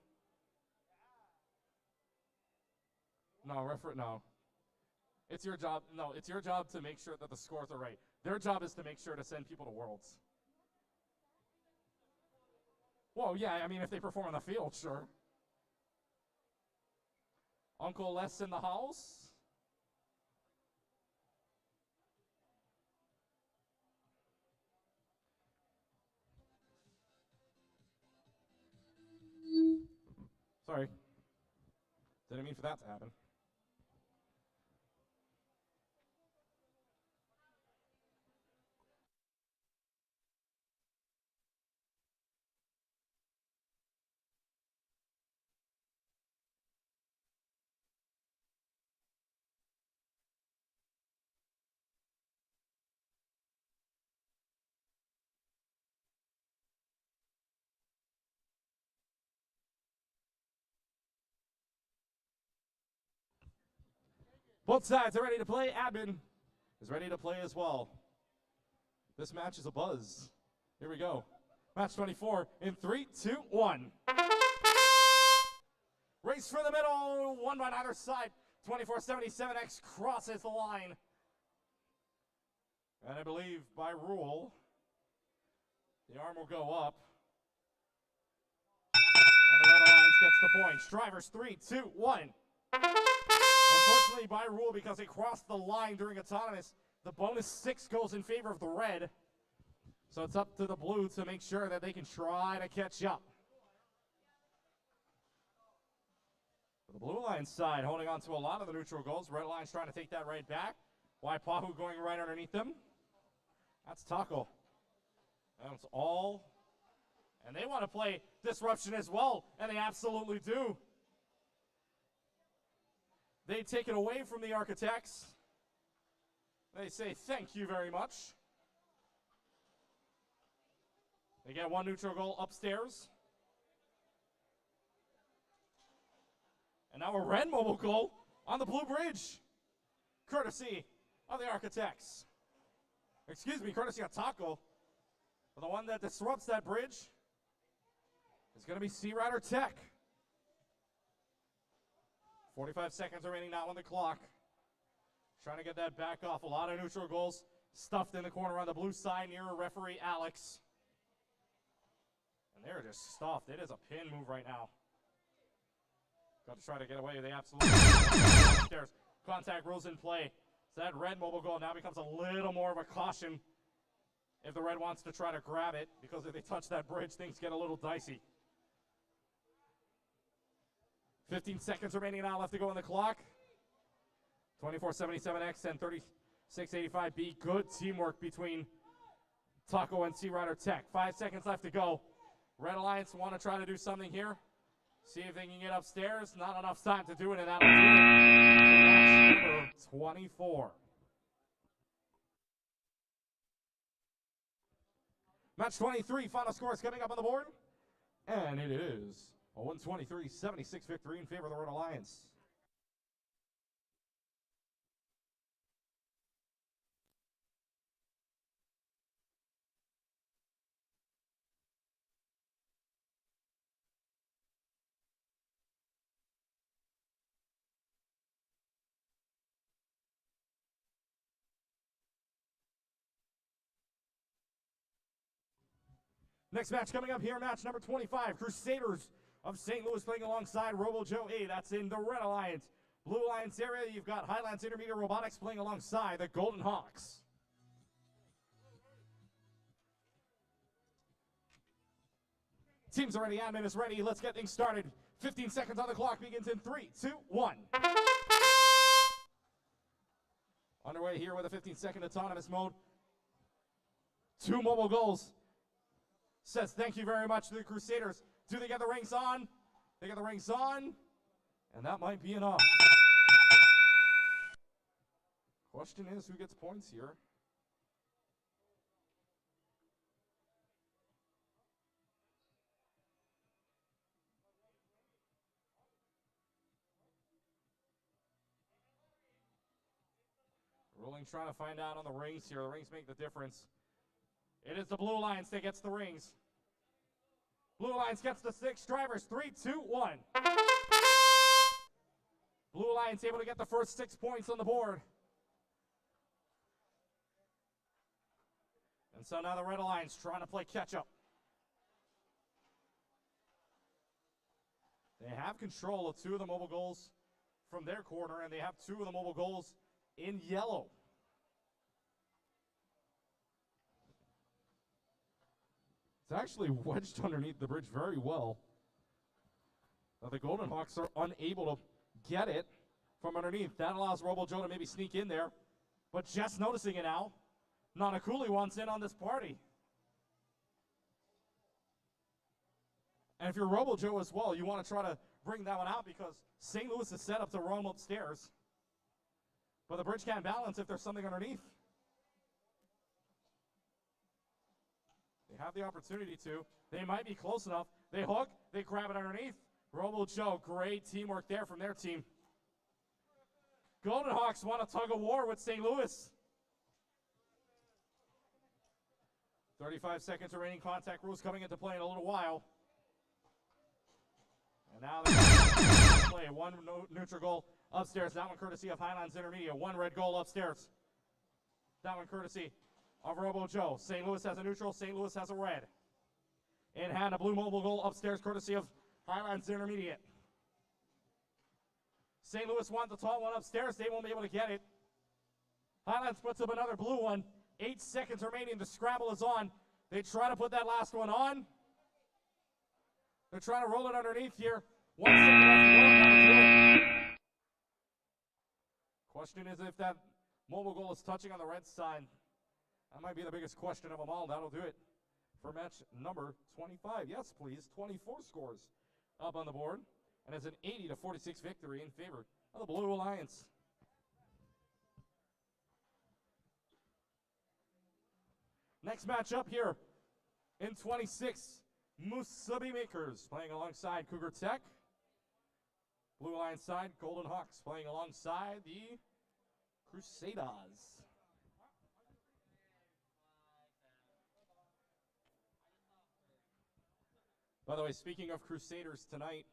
No, no. It's your job. No, it's your job to make sure that the scores are right. Their job is to make sure to send people to Worlds. Well, yeah, I mean, if they perform on the field, sure. Uncle Les in the house. Sorry. Didn't mean for that to happen. Both sides are ready to play. Admin is ready to play as well. This match is a buzz. Here we go. Match 24 in 3, 2, 1. Race for the middle. One by either side. 2477X crosses the line. And I believe by rule, the arm will go up. And the Red Alliance gets the points. Drivers 3, 2, 1. Unfortunately, by rule, because they crossed the line during autonomous, the bonus 6 goes in favor of the red. So it's up to the blue to make sure that they can try to catch up. The Blue Alliance side holding on to a lot of the neutral goals. Red Alliance trying to take that right back. Waipahu going right underneath them. That's Taco. That's all. And they want to play disruption as well, and they absolutely do. They take it away from the Architects. They say thank you very much. They get one neutral goal upstairs. And now a red mobile goal on the blue bridge. Courtesy of the Architects. Excuse me, courtesy of Taco. But the one that disrupts that bridge is going to be Sea Rider Tech. 45 seconds remaining now on the clock. Trying to get that back off. A lot of neutral goals stuffed in the corner on the blue side near referee Alex. And they're just stuffed. It is a pin move right now. Got to try to get away. They absolutely upstairs. Contact rules in play. So that red mobile goal now becomes a little more of a caution if the red wants to try to grab it, because if they touch that bridge, things get a little dicey. 15 seconds remaining now left to go on the clock. 2477X and 3685B. Good teamwork between Taco and Sea Rider Tech. 5 seconds left to go. Red Alliance want to try to do something here. See if they can get upstairs. Not enough time to do it, and that'll do it for match number 24. Match 23, final scores coming up on the board. And it is a 123-76 victory in favor of the Red Alliance. Next match coming up here, match number 25, Crusaders of St. Louis playing alongside Robo Joe A. That's in the Red Alliance. Blue Alliance area, you've got Highlands Intermediate Robotics playing alongside the Golden Hawks. Teams are ready, admin is ready. Let's get things started. 15 seconds on the clock, begins in 3, 2, 1. Underway here with a 15-second autonomous mode. 2 mobile goals. Says thank you very much to the Crusaders. Do they get the rings on? They get the rings on, and that might be enough. Question is, who gets points here? Ruling trying to find out on the rings here. The rings make the difference. It is the Blue Lions that gets the rings. Blue Lions gets the 6 drivers. 3, 2, 1. Blue Lions able to get the first 6 points on the board. And so now the Red Lions trying to play catch up. They have control of 2 of the mobile goals from their corner, and they have 2 of the mobile goals in yellow. It's actually wedged underneath the bridge very well. But the Golden Hawks are unable to get it from underneath. That allows Robo Joe to maybe sneak in there. But just noticing it now, Nanakuli wants in on this party. And if you're Robo Joe as well, you want to try to bring that one out because St. Louis is set up to roam upstairs. But the bridge can't balance if there's something underneath. They have the opportunity to. They might be close enough. They hook. They grab it underneath. Robo Joe, great teamwork there from their team. Golden Hawks want a tug of war with St. Louis. 35 seconds remaining. Contact rules coming into play in a little while. And now they play 1 neutral goal upstairs. That one courtesy of Highlands Intermediate. 1 red goal upstairs. That one courtesy of Robo Joe. St. Louis has a neutral. St. Louis has a red. In hand, a blue mobile goal upstairs courtesy of Highlands Intermediate. St. Louis wants the tall one upstairs. They won't be able to get it. Highlands puts up another blue one. 8 seconds remaining. The scramble is on. They try to put that last one on. They're trying to roll it underneath here. 1 second left to go. That'll do it. Question is if that mobile goal is touching on the red side. That might be the biggest question of them all. That'll do it for match number 25. Yes, please. 24 scores up on the board. And it's an 80-46 victory in favor of the Blue Alliance. Next matchup here in 26, Musubi Makers playing alongside Cougar Tech. Blue Alliance side, Golden Hawks playing alongside the Crusaders. By the way, speaking of Crusaders tonight,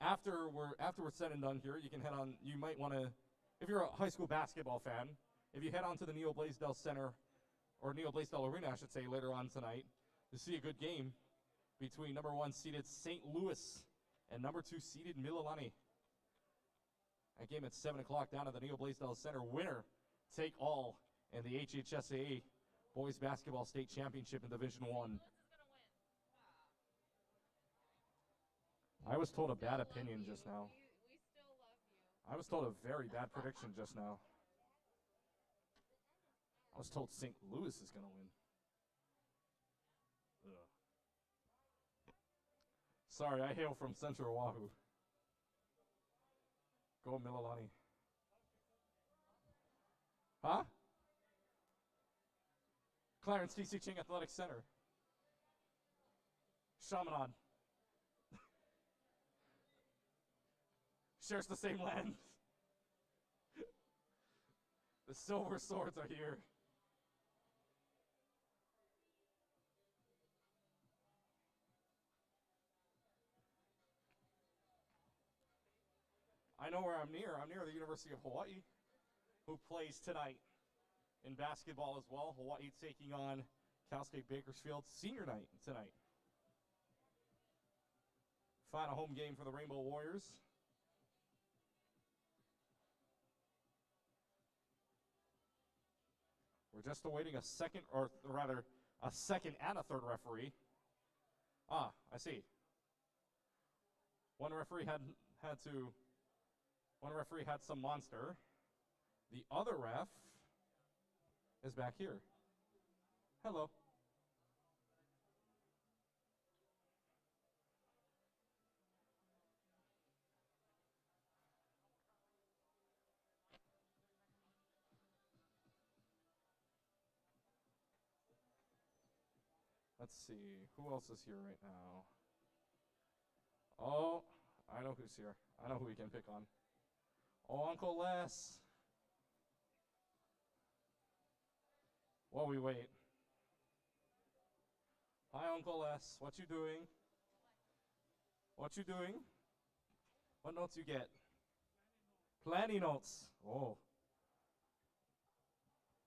after we're said and done here, you can head on. You might want to, if you're a high school basketball fan, if you head on to the Neil Blaisdell Center, or Neil Blaisdell Arena, I should say, later on tonight, to see a good game between number 1 seeded St. Louis and number 2 seeded Mililani. That game at 7 o'clock down at the Neil Blaisdell Center. Winner take all in the HHSAA Boys Basketball State Championship in Division 1. I was told a bad opinion just now. We still love you. I was told a very bad prediction just now. I was told St. Louis is going to win. Ugh. Sorry, I hail from Central Oahu. Go Mililani. Huh? Clarence T.C. Ching Athletic Center. Shamanon. Shares the same land. The Silver Swords are here. I know where I'm near. I'm near the University of Hawaii, who plays tonight in basketball as well. Hawaii taking on Cal State Bakersfield senior night tonight. Final home game for the Rainbow Warriors. We're just awaiting a second, or rather, a second and a third referee. Ah, I see. One referee had some monster. The other ref is back here. Hello. Let's see, who else is here right now? Oh, I know who's here. I know who we can pick on. Oh, Uncle Les. while we wait. Hi, Uncle S. What you doing? What you doing? What notes you get? Planning notes. Oh.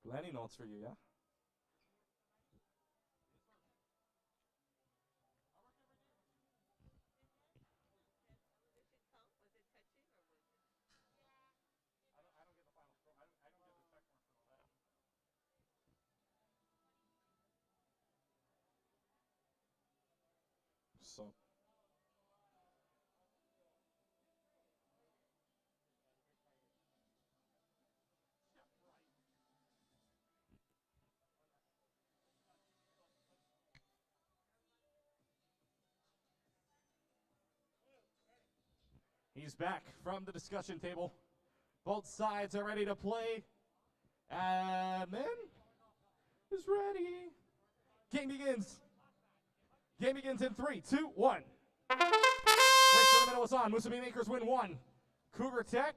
Planning notes for you, yeah? So. He's back from the discussion table. Both sides are ready to play. Admin is ready. Game begins. Game begins in 3, 2, 1. Race to the middle is on. Musubi Makers win 1. Cougar Tech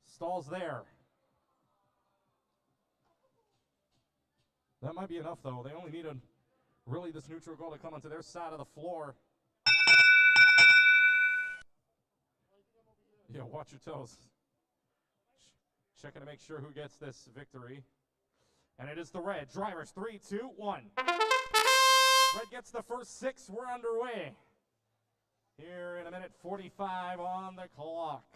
stalls there. That might be enough, though. They only needed really this neutral goal to come onto their side of the floor. Yeah, watch your toes. Checking to make sure who gets this victory. And it is the red. Drivers, 3, 2, 1. Red gets the first 6. We're underway. Here in a minute 45 on the clock.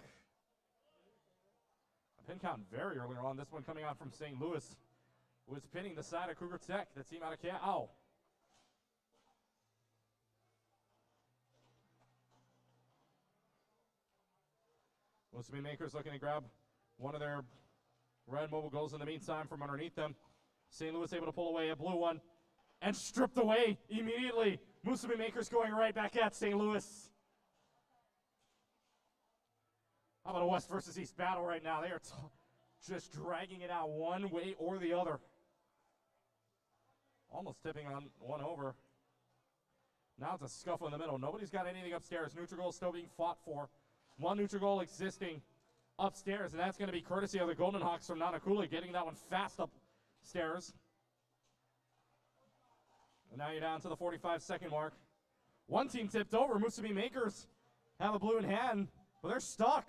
A pin count very earlier on. This one coming out from St. Louis, who is pinning the side of Cougar Tech, the team out of Cal. Musubi Makers looking to grab one of their red mobile goals in the meantime from underneath them. St. Louis able to pull away a blue one and stripped away immediately. Musubi Makers going right back at St. Louis. How about a West versus East battle right now? They are just dragging it out one way or the other. Almost tipping on one over. Now it's a scuffle in the middle. Nobody's got anything upstairs. Neutral goal still being fought for. One neutral goal existing upstairs, and that's going to be courtesy of the Golden Hawks from Nanakula, getting that one fast upstairs. And now you're down to the 45-second mark. One team tipped over. Musubi Makers have a blue in hand, but they're stuck.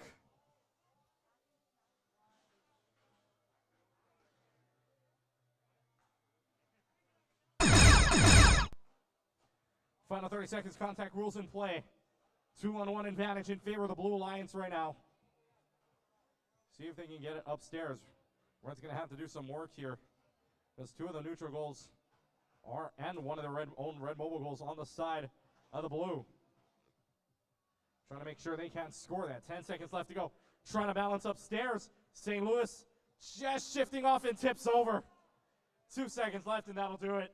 Final 30 seconds, contact rules in play. 2-on-1 advantage in favor of the Blue Alliance right now. See if they can get it upstairs. Red's going to have to do some work here, because 2 of the neutral goals are, and one of the own red mobile goals on the side of the blue. Trying to make sure they can't score that. 10 seconds left to go. Trying to balance upstairs. St. Louis just shifting off and tips over. 2 seconds left, and that'll do it.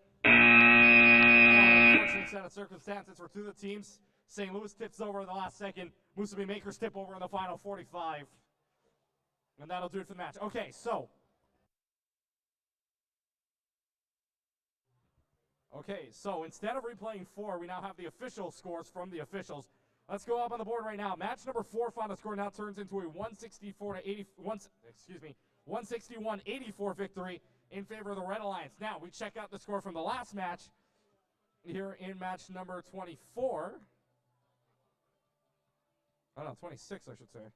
Unfortunate set of circumstances for 2 of the teams. St. Louis tips over in the last second. Musubi Makers tip over in the final 45. And that'll do it for the match. Okay, so. Instead of replaying 4, we now have the official scores from the officials. Let's go up on the board right now. Match number 4 final score now turns into a 161-84 victory in favor of the Red Alliance. Now, we check out the score from the last match here in match number 24. Oh, no, 26, I should say.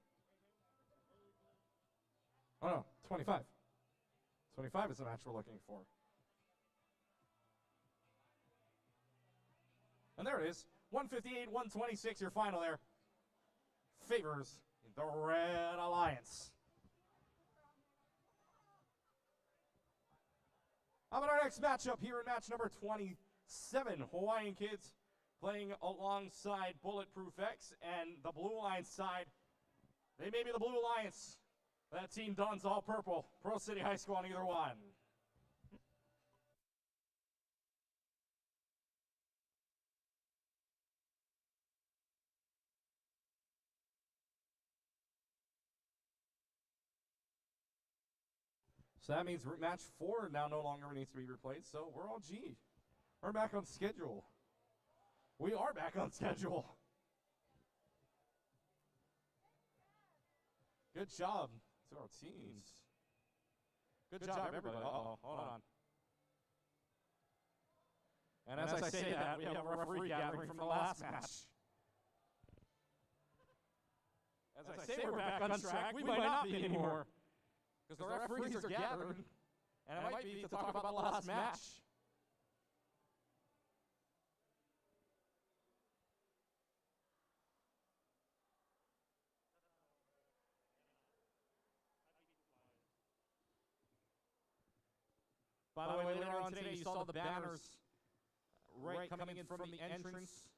Oh, no, 25. 25 is the match we're looking for. And there it is. 158-126, your final there. Favors the Red Alliance. How about our next matchup here in match number 27? Hawaiian kids playing alongside Bulletproof X, and the Blue Alliance side, they may be the Blue Alliance. That team dons all purple. Pearl City High School on either one. So that means match 4 now no longer needs to be replayed, so we're all G. We're back on schedule. We are back on schedule. Good job to our teams. Good job, everybody. Uh-oh, hold on. And as I say that, we have a referee gathering from the last match. As I say we're back on track, we might not be anymore. Because the referees are gathering, and it might be to talk about the last match. By the way, later on today, you saw the banners right coming in from the entrance.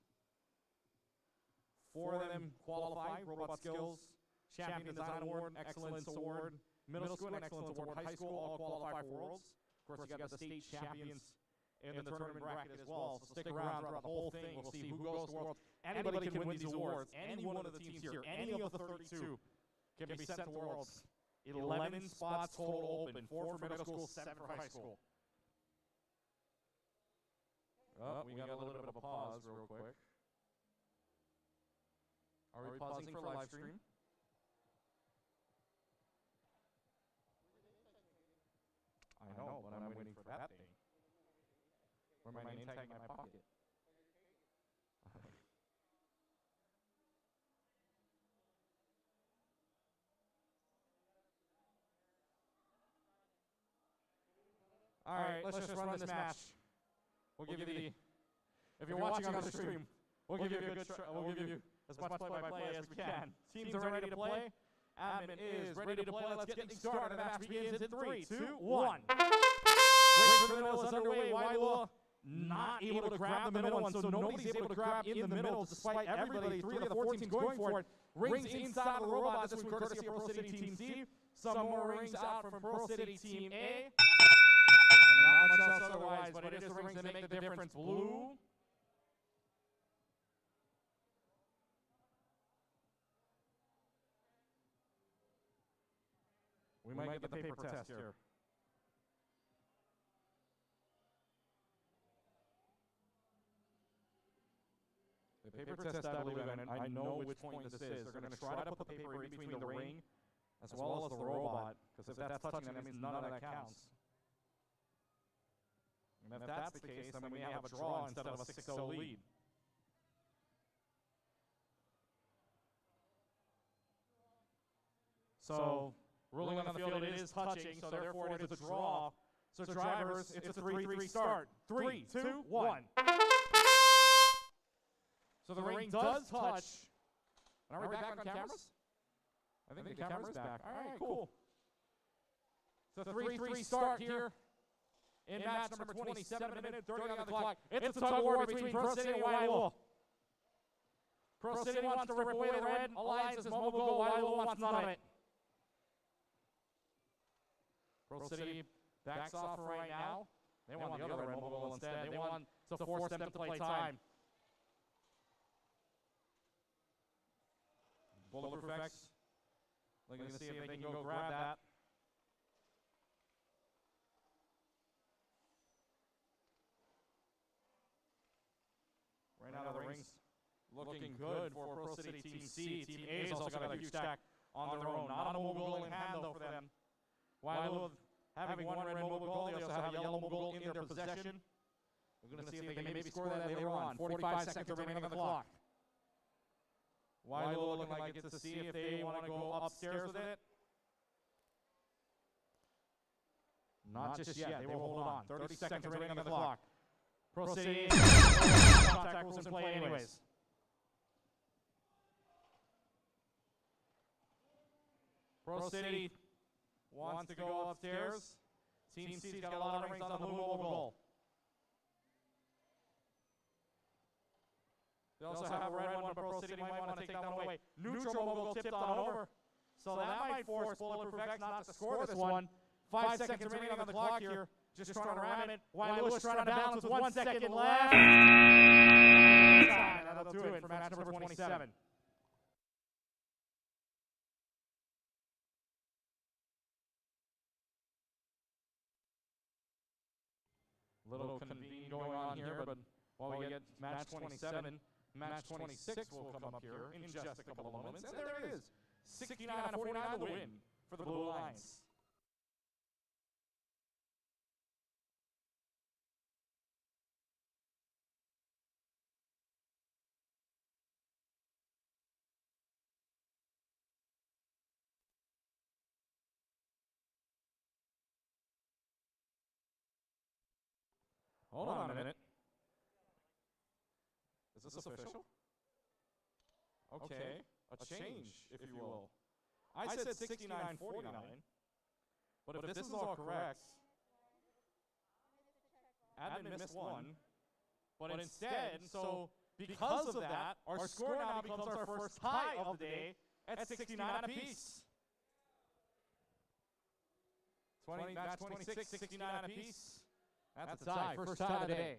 4 of them qualify: Robot Skills, Champion Design Award, Excellence Award, Middle School Excellence Award, High School, all qualify for Worlds. Of course, you got the state champions in the tournament bracket as well. So stick around throughout the whole thing. We'll see who goes to Worlds. Anybody can win these awards. Any one of the teams here, any of the 32, can be sent to Worlds. 11 spots total open, 4 for middle school, 7 for high school. Oh, we got a little bit of a pause real quick. Are we pausing for live stream? I know, but I'm waiting for that thing. Or my name tag in my pocket. All right, let's just run this match. We'll give you the, if you're watching on the stream, we'll give you a good, we'll give you as much play-by-play as we can. Teams are ready to play. Admin is ready to play. Let's get things started. The match begins in 3, 2, 1. Race for the middle is underway. Wailua not able to grab the middle one, so nobody's able to grab in the middle despite everybody. 3 of the 4 teams going for it. Rings inside of the robot. This one courtesy of Pro City Team C. Some more rings out from Pro City Team A. And not much else otherwise, but it is the rings that make the difference. Blue. We might get the paper test here. The paper test, I believe, and I know which point this is. They're going to try to put the paper in between the ring as well as the robot, because if that's touching, that means none of that counts. And if that's the case, then we may have a draw instead of a 6-0 lead. So, ruling on the field, it is touching, so therefore it is a draw. So drivers, it's a 3-3 start. 3, 2, 1. So the ring does touch. And are we back on cameras? I think the camera's back. All right, cool. So 3-3 start here in match number 27, a minute 30 on the clock. It's a tug of war between Pro City and Wailua. Pro City wants to rip away the red. Alliance's mobile goal. Wailua wants none of it. Pro City backs off for right now. They want the other red mobile goal instead. They want to force them to play time. Bulletproof X. Looking to see if they can go grab that. Right now the rings looking good for Pro City Team C. Team A's also got a huge stack on their own. Not a mobile goal in hand though for them. Wailua having one red mobile goal, they also have a yellow mobile goal in their possession. We're going to see if they can maybe score that later on. 45 seconds remaining on the clock. Wailua looking like it's to see if they want to go upstairs with it. Not just yet. They will hold on. 30 seconds remaining on the clock. Pro City contact rules in play anyways. Pro City wants to go upstairs. Team C's got a lot of rings on the blue mobile goal. They also have a red one, but Pro City might want to take that one away. Neutral mobile goal tipped on over. So that might force Bulletproof X not to score this one. 5 seconds remaining on the clock here. Just trying to ram it. Wailua's trying to balance with 1 second left. That'll do it for match number 27. Little convene going on here, but while we get match 27, match 26 will come up here in just a couple of moments. And there it is. 69-49 the win for the Blue Alliance. Hold on a minute. Is this official? Okay, a change, if you will. I said 69-49, but if this is all correct, admin missed one, but instead, so because of that, our score now becomes our first tie of the day at 69 apiece. Match 26, 69 apiece. That's a tie, first tie of the day.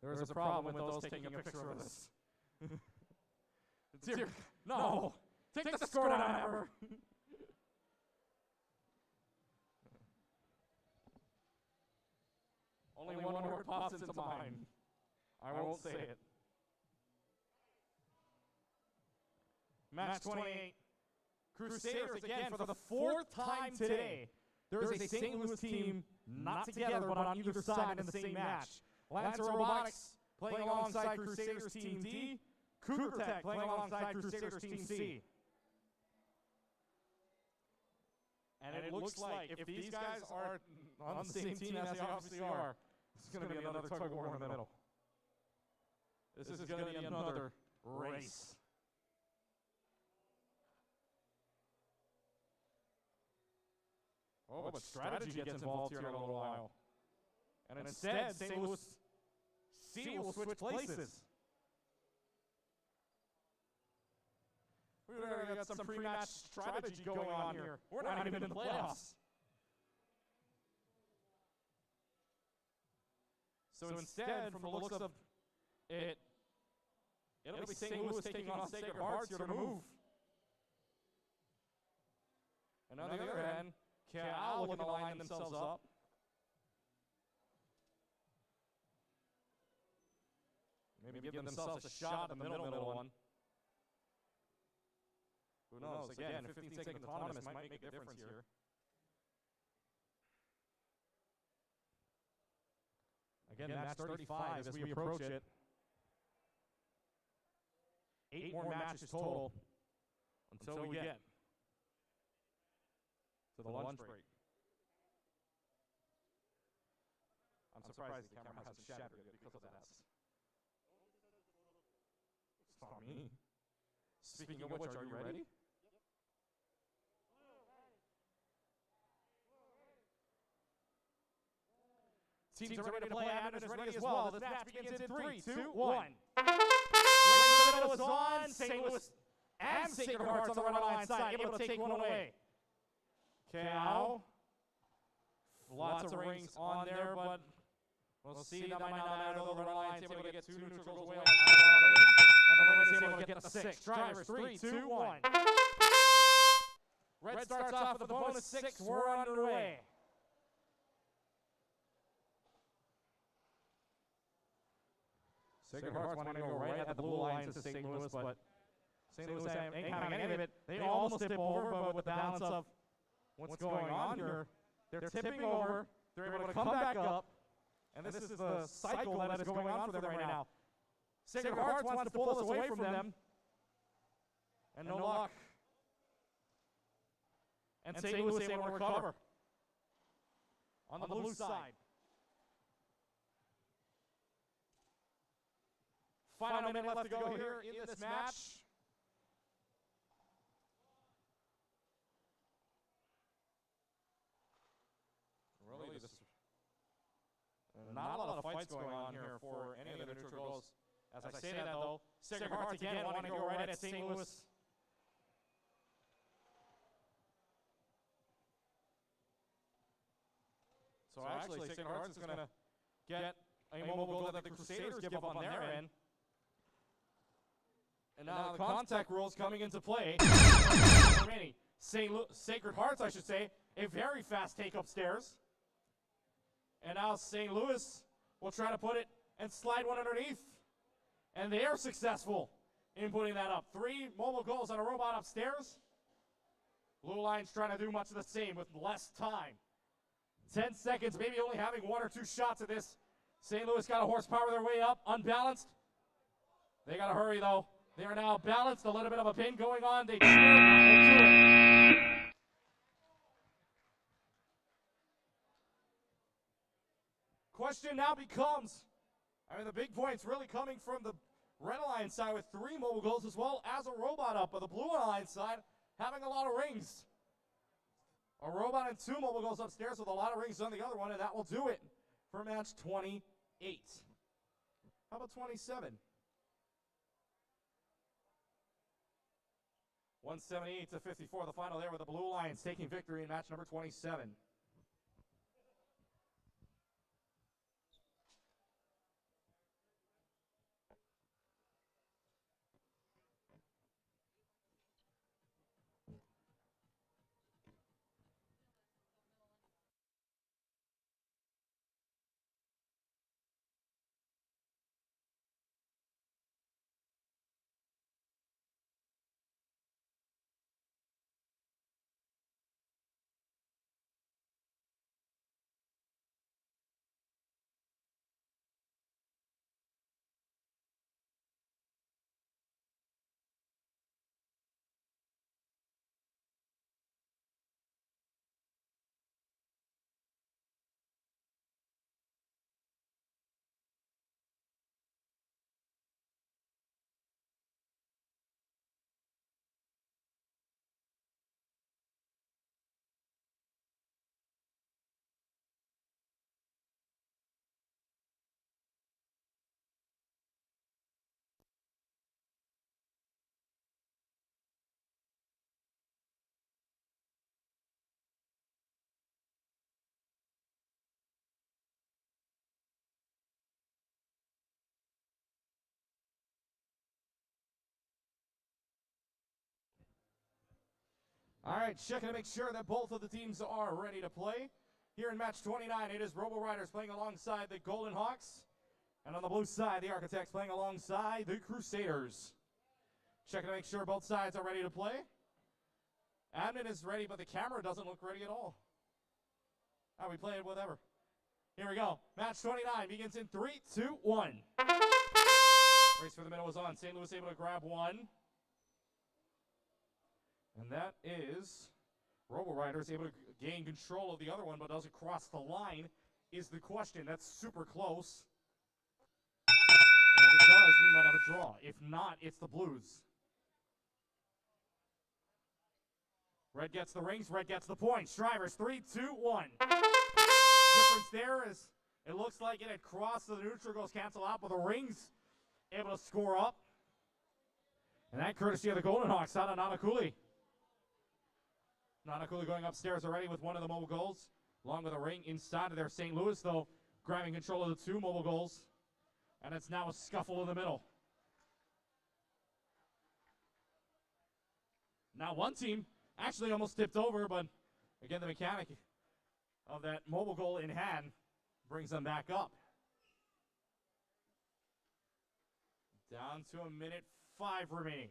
There is a problem with those taking a picture of this. No! Take the score down, Amber! Only one word pops into mind. I won't say it. Match 28. Crusaders again for the fourth time today. There is a St. Louis team not together but on either side in the same match. Lancer Robotics playing alongside Crusaders Team D. Cougar Tech playing alongside Crusaders Team C. And it looks like if these guys are on the same team as they obviously are, this is going to be another tug of war in the middle. This is going to be another race. Oh, but strategy gets involved here in a little while. And instead, St. Louis C will switch places. We've already got some pre-match strategy going on here. We're not even in the playoffs. So instead, from the looks of it, it'll be St. Louis taking on Sacred Hearts here to move. And on the other hand, Cal looking to line themselves up. Maybe give themselves a shot at the middle one. Who knows? Again, 15-second autonomous might make a difference here. Again, match 35 as we approach it. 8 more matches total until we get to the lunch break. I'm surprised the camera hasn't shattered yet because of that. It's not me. Speaking of which, are you ready? Teams are ready to play. Admin is ready as well. This match begins in 3, 2, 1. The middle is on. St. Louis and Sacred Hearts on the red line side, able to take one away. Cal. Lots of rings on there, but we'll see. That might not matter. The red line's able to get 2 neutral goals away on the ring. And the ring is able to get the 6. Drivers, 3, 2, 1. Red starts off with a bonus 6. We're underway. Sacred Hearts wanting to go right at the blue lines to St. Louis, but St. Louis ain't having any of it. They almost tip over, but with the balance of what's going on here, they're tipping over, they're able to come back up, and this is the cycle that is going on for them right now. Sacred Hearts wants to pull this away from them, and no luck. And St. Louis able to recover on the blue side. Final minute left to go here in this match. Really, not a lot of fights going on here for any of the neutral goals. As I say that, though, Sacred Hearts again wanting to go right at St. Louis. So actually, Sacred Hearts is going to get a mobile goal that the Crusaders give up on their end. And now the contact rules coming into play. Sacred Hearts, I should say, a very fast take upstairs. And now St. Louis will try to put it and slide one underneath. And they are successful. inputting that up. 3 mobile goals on a robot upstairs. Blue Lions trying to do much of the same with less time. 10 seconds, maybe only having 1 or 2 shots at this. St. Louis got to horsepower their way up, unbalanced. They got to hurry, though. They are now balanced, a little bit of a pin going on. They cheer, that will do it. Question now becomes, the big points really coming from the Red Alliance side with 3 mobile goals as well as a robot up, but the Blue Alliance side having a lot of rings. A robot and 2 mobile goals upstairs with a lot of rings on the other one, and that will do it for match 28. How about 27? 178 to 54, the final there with the Blue Lions taking victory in match number 27. All right, checking to make sure that both of the teams are ready to play. Here in match 29, it is Robo Riders playing alongside the Golden Hawks. And on the blue side, the Architects playing alongside the Crusaders. Checking to make sure both sides are ready to play. Admin is ready, but the camera doesn't look ready at all. We play it, whatever. Here we go. Match 29 begins in 3, 2, 1. Race for the middle was on. St. Louis able to grab one. And that is Robo Riders able to gain control of the other one, but does it cross the line is the question. That's super close. And if it does, we might have a draw. If not, it's the Blues. Red gets the rings, red gets the points. Drivers, 3, 2, 1. Difference there is it looks like it had crossed, so the neutral goes cancel out, but the rings able to score up. And that courtesy of the Golden Hawks out of Nanakuli. Nanakuli going upstairs already with one of the mobile goals, along with a ring inside of their St. Louis, though, grabbing control of the 2 mobile goals. And it's now a scuffle in the middle. Now one team actually almost tipped over, but again, the mechanic of that mobile goal in hand brings them back up. Down to 1:05 remaining.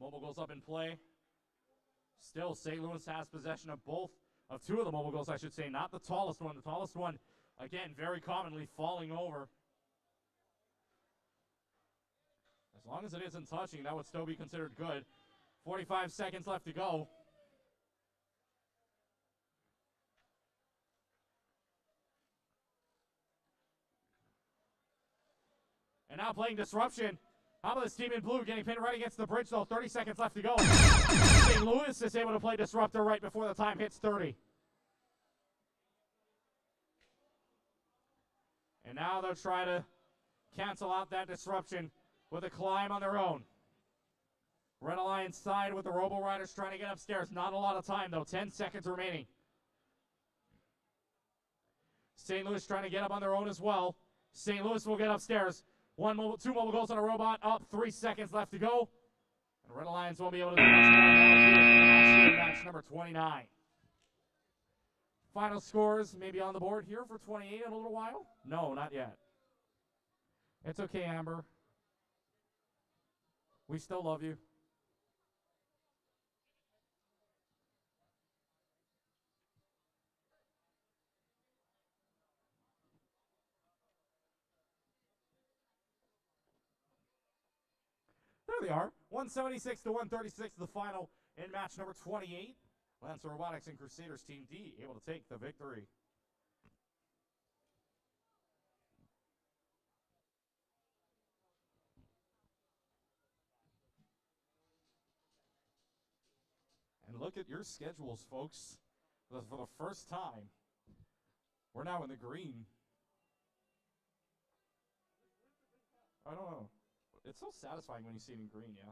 Mobile goals up in play. Still, St. Louis has possession of of 2 of the mobile goals, I should say. Not the tallest one. The tallest one, again, very commonly falling over. As long as it isn't touching, that would still be considered good. 45 seconds left to go. And now playing disruption. How about this team in blue getting pinned right against the bridge, though? 30 seconds left to go. St. Louis is able to play disruptor right before the time hits 30. And now they'll try to cancel out that disruption with a climb on their own. Red Alliance side with the Robo Riders trying to get upstairs. Not a lot of time, though. 10 seconds remaining. St. Louis trying to get up on their own as well. St. Louis will get upstairs. 2 mobile goals on a robot. Up. 3 seconds left to go. And Red Alliance won't be able to do much more now here for the match number 29. Final scores maybe on the board here for 28 in a little while? No, not yet. It's okay, Amber. We still love you. There they are. 176 to 136, the final in match number 28. Lancer Robotics and Crusaders Team D able to take the victory. And look at your schedules, folks. For the first time, we're now in the green. I don't know. It's so satisfying when you see it in green, yeah.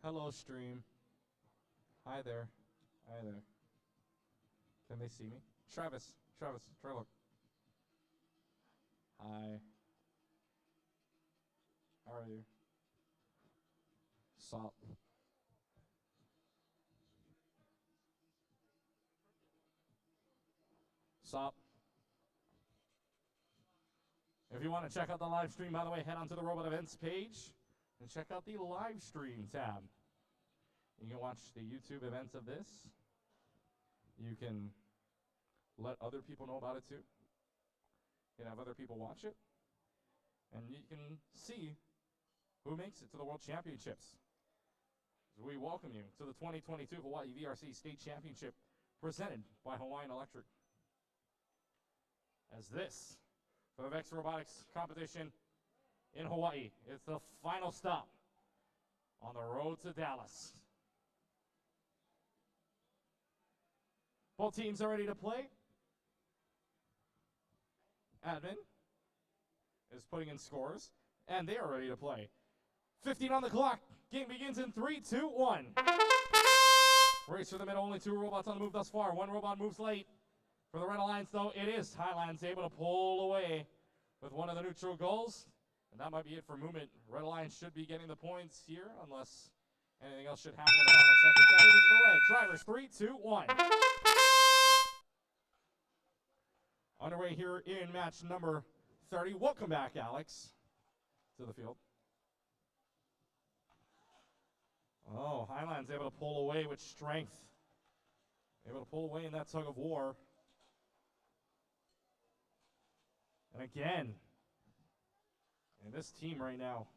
Hello, stream. Hi there. Hi there. Can they see me? Travis, try to look. Hi. How are you? Sup? Sup? If you want to check out the live stream, by the way, head onto the Robot Events page and check out the live stream tab. You can watch the YouTube events of this. You can let other people know about it too. You can have other people watch it. And you can see who makes it to the World Championships. So we welcome you to the 2022 Hawaii VRC State Championship presented by Hawaiian Electric. As this, for the VEX Robotics competition in Hawaii, it's the final stop on the road to Dallas. Both teams are ready to play. Admin is putting in scores, and they are ready to play. 15 on the clock. Game begins in 3, 2, 1. Race for the middle. Only 2 robots on the move thus far. 1 robot moves late. For the Red Alliance, though, it is Highlands able to pull away with one of the neutral goals. And that might be it for movement. Red Alliance should be getting the points here, unless anything else should happen in the final second. That is the red. Drivers, 3, 2, 1. Underway here in match number 30. Welcome back, Alex, to the field. Oh, Highlands able to pull away with strength. Able to pull away in that tug of war. And again, and this team right now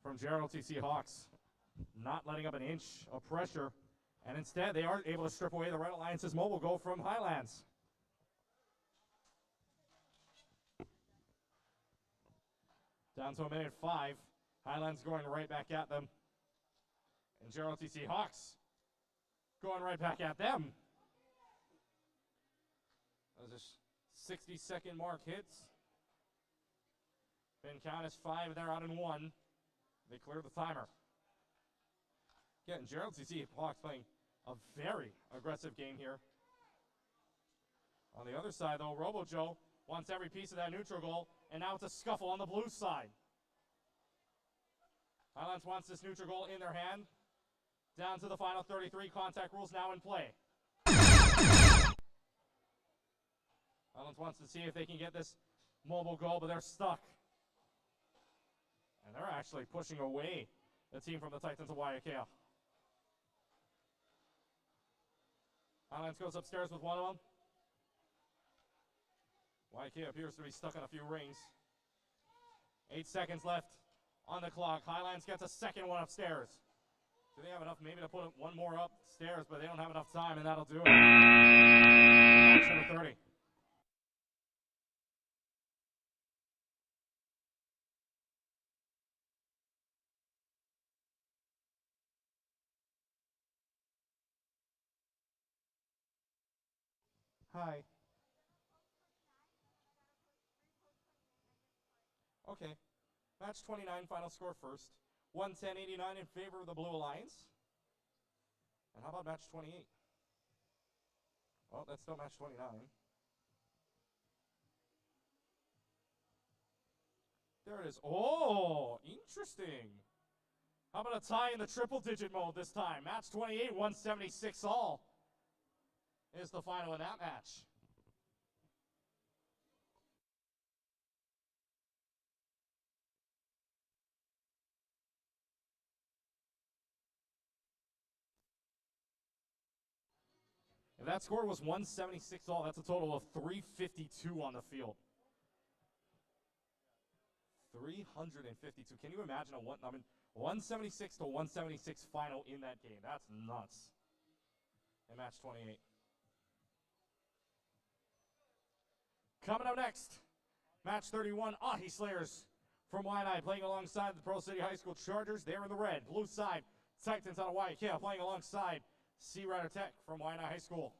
from JROTC Hawks not letting up an inch of pressure. And instead, they are able to strip away the Red Alliance's mobile goal from Highlands. Down to a minute 5. Highlands going right back at them. And JROTC Hawks going right back at them. As a 60-second mark hits. Pin count is 5, and they're out in 1. They clear the timer. Again, JROTC Hawks playing a very aggressive game here. On the other side, though, Robo Joe wants every piece of that neutral goal, and now it's a scuffle on the blue side. Highlands wants this neutral goal in their hand. Down to the final 33. Contact rules now in play. Highlands wants to see if they can get this mobile goal, but they're stuck. And they're actually pushing away the team from the Titans of Waiakea. Highlands goes upstairs with one of them. Waiakea appears to be stuck on a few rings. 8 seconds left on the clock. Highlands gets a second one upstairs. Do they have enough maybe to put one more upstairs, but they don't have enough time, and that'll do it. Match number 30. Hi. Okay. Match 29, final score first. 110-89 in favor of the Blue Alliance. And how about match 28? Well, that's still match 29. There it is. Oh, interesting. How about a tie in the triple-digit mode this time? Match 28, 176 all is the final in that match. If that score was 176 all, that's a total of 352 on the field. 352. Can you imagine 176 to 176 final in that game? That's nuts. In match 28. Coming up next, match 31, Ahi Slayers from Waianae playing alongside the Pearl City High School Chargers. They're in the red. Blue side, Titans out of Waiakea playing alongside Sea Rider Tech from Waianae High School.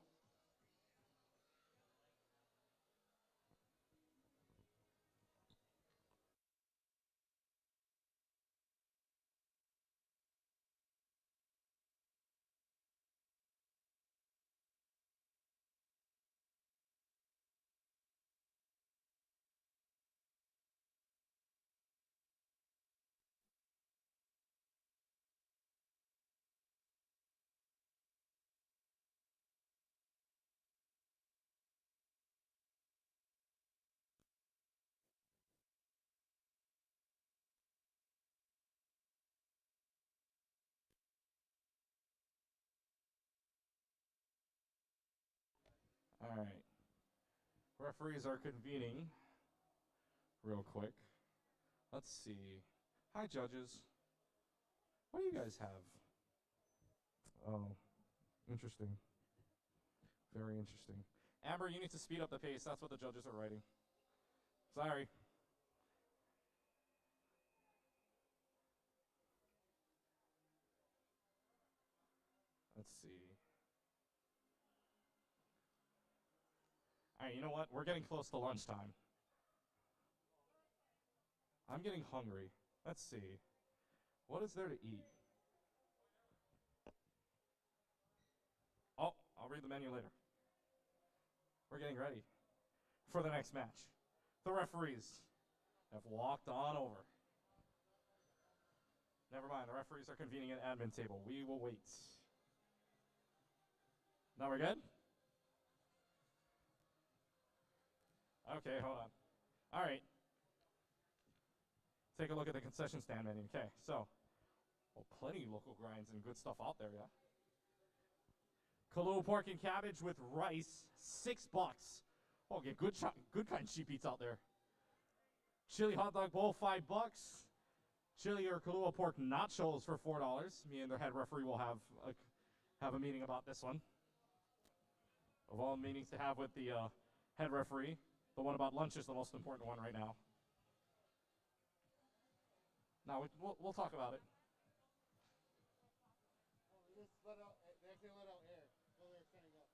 All right. Referees are convening real quick. Let's see. Hi, judges. What do you guys have? Oh, interesting. Very interesting. Amber, you need to speed up the pace. That's what the judges are writing. Sorry. Let's see. All right, you know what? We're getting close to lunchtime. I'm getting hungry. Let's see. What is there to eat? Oh, I'll read the menu later. We're getting ready for the next match. The referees have walked on over. Never mind, the referees are convening an admin table. We will wait. Now we're good? Okay, hold on. All right. Take a look at the concession stand menu. Okay, so, well, plenty of local grinds and good stuff out there, yeah? Kahlua pork and cabbage with rice, $6. Oh, get good kind of cheap eats out there. Chili hot dog bowl, $5. Chili or Kahlua pork nachos for $4. Me and the head referee will have a meeting about this one. Of all meetings to have with the head referee, the one about lunch is the most important one right now. Now we'll talk about it. Just let out. They actually let out air while they're standing up.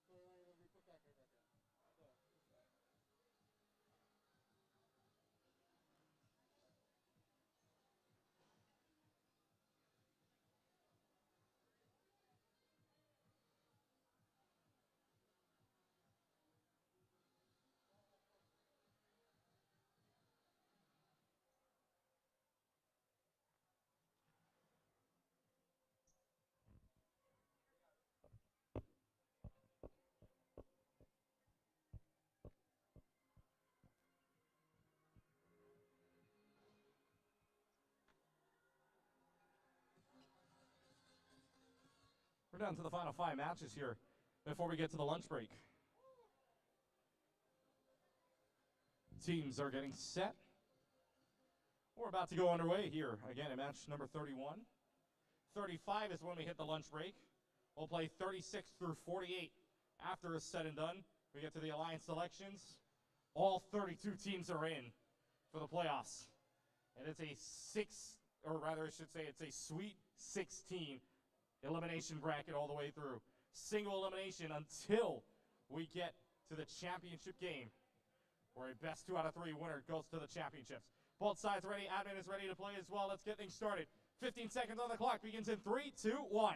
So we put back air back in. We're down to the final 5 matches here before we get to the lunch break. Teams are getting set. We're about to go underway here. Again, in match number 31. 35 is when we hit the lunch break. We'll play 36 through 48. After it's said and done, we get to the alliance selections. All 32 teams are in for the playoffs. And it's a it's a Sweet 16 elimination bracket all the way through. Single elimination until we get to the championship game where a best 2 out of 3 winner goes to the championships. Both sides ready. Admin is ready to play as well. Let's get things started. 15 seconds on the clock. Begins in 3, 2, 1.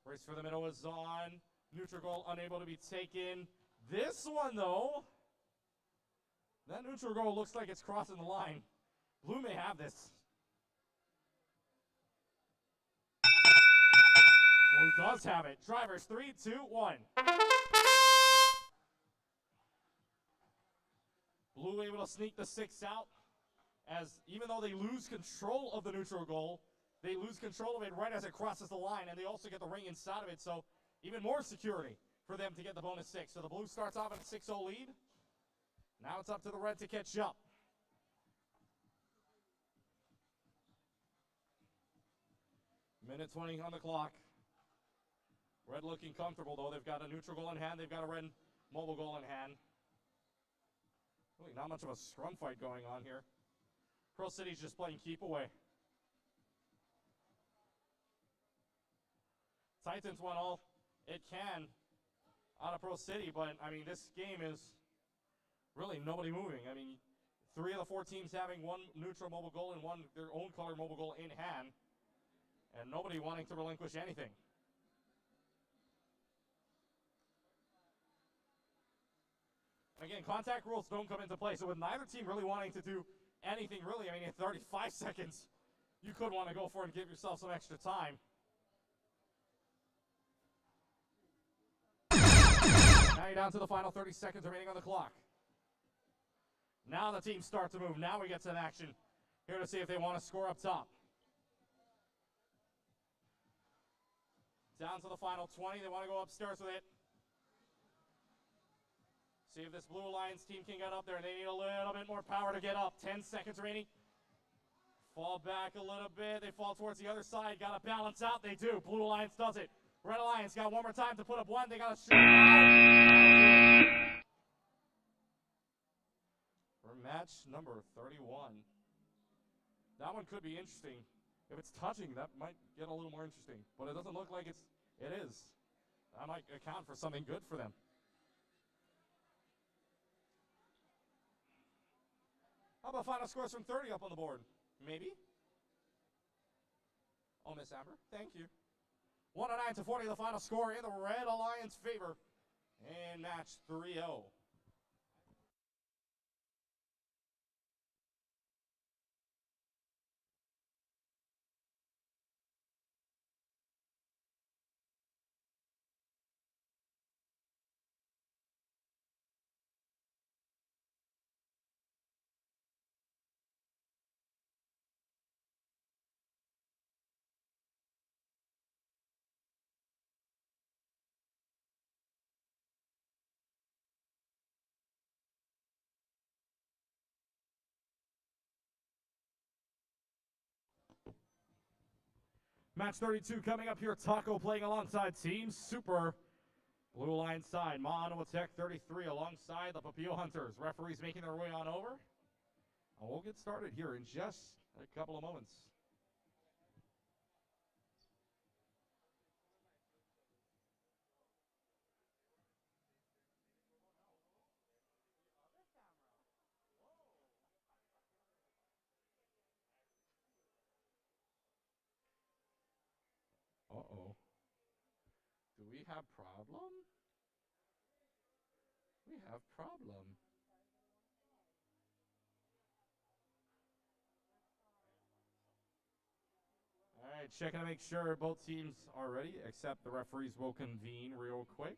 Race for the middle is on. Neutral goal unable to be taken. This one, though, that neutral goal looks like it's crossing the line. Blue may have this. Blue does have it. Drivers, 3, 2, 1. Blue able to sneak the 6 out, as even though they lose control of the neutral goal, they lose control of it right as it crosses the line, and they also get the ring inside of it, so even more security for them to get the bonus 6. So the blue starts off at a 6-0 lead. Now it's up to the red to catch up. Minute 20 on the clock. Red looking comfortable, though. They've got a neutral goal in hand. They've got a red mobile goal in hand. Really not much of a scrum fight going on here. Pearl City's just playing keep away. Titans won all it can out of Pearl City, but, I mean, this game is really nobody moving. I mean, 3 of the 4 teams having one neutral mobile goal and one their own color mobile goal in hand, and nobody wanting to relinquish anything. Again, contact rules don't come into play, so with neither team really wanting to do anything, really, I mean, in 35 seconds, you could want to go for it and give yourself some extra time. Now you're down to the final 30 seconds remaining on the clock. Now the teams start to move. Now we get some action here to see if they want to score up top. Down to the final 20. They want to go upstairs with it. See if this Blue Alliance team can get up there. They need a little bit more power to get up. 10 seconds remaining. Fall back a little bit. They fall towards the other side. Got to balance out. They do. Blue Alliance does it. Red Alliance got one more time to put up one. They got to shoot it out. For match number 31. That one could be interesting. If it's touching, that might get a little more interesting. But it doesn't look like it is. That might account for something good for them. How about final scores from 30 up on the board? Maybe? Oh, Miss Amber, thank you. 109 to 40, the final score in the Red Alliance favor in match 3-0. Match 32 coming up here. Taco playing alongside Team Super. Blue Line side. Ma'anoa Tech 33 alongside the Papio Hunters. Referees making their way on over. And we'll get started here in just a couple of moments. Uh-oh. Do we have problem? We have problem. All right, checking to make sure both teams are ready, except the referees will convene real quick.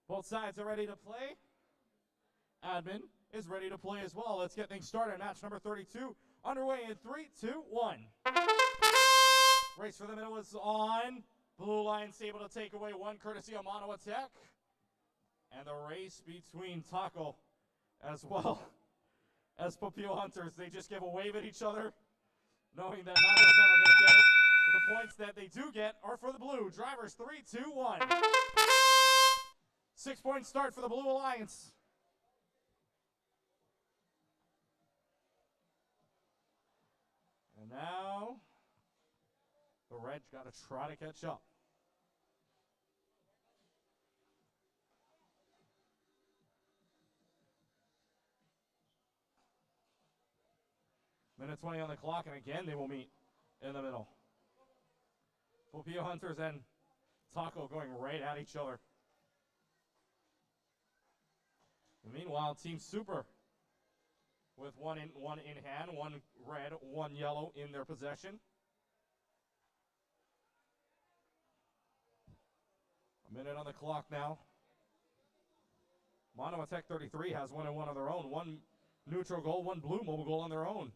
Both sides are ready to play. Admin is ready to play as well. Let's get things started. Match number 32 underway in 3, 2, 1. Race for the middle is on. Blue Lions able to take away one courtesy of Ma'anoa Tech. And the race between Taco as well as Papio Hunters. They just give a wave at each other, knowing that neither of them are going to get it. But the points that they do get are for the blue. Drivers 3, 2, 1. 6-point start for the Blue Alliance. And now the Red's got to try to catch up. Minute 20 on the clock, and again they will meet in the middle. Popio Hunters and Taco going right at each other. And meanwhile, Team Super with one in hand, one red, one yellow in their possession. A minute on the clock now. Mono Attack 33 has 1 and 1 of their own. One neutral goal, one blue mobile goal on their own.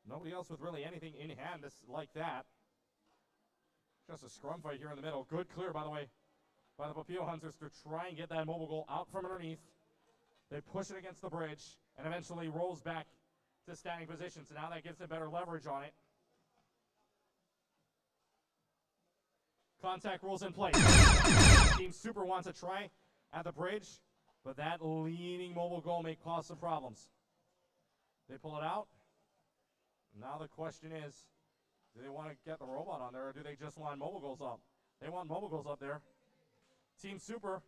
Nobody else with really anything in hand like that. Just a scrum fight here in the middle. Good clear, by the way, by the Popio Hunters to try and get that mobile goal out from underneath. They push it against the bridge and eventually rolls back to standing position. So now that gives them better leverage on it. Contact rules in place. Team Super wants to try at the bridge, but that leaning mobile goal may cause some problems. They pull it out. Now the question is, do they want to get the robot on there, or do they just line mobile goals up? They want mobile goals up there. Team Super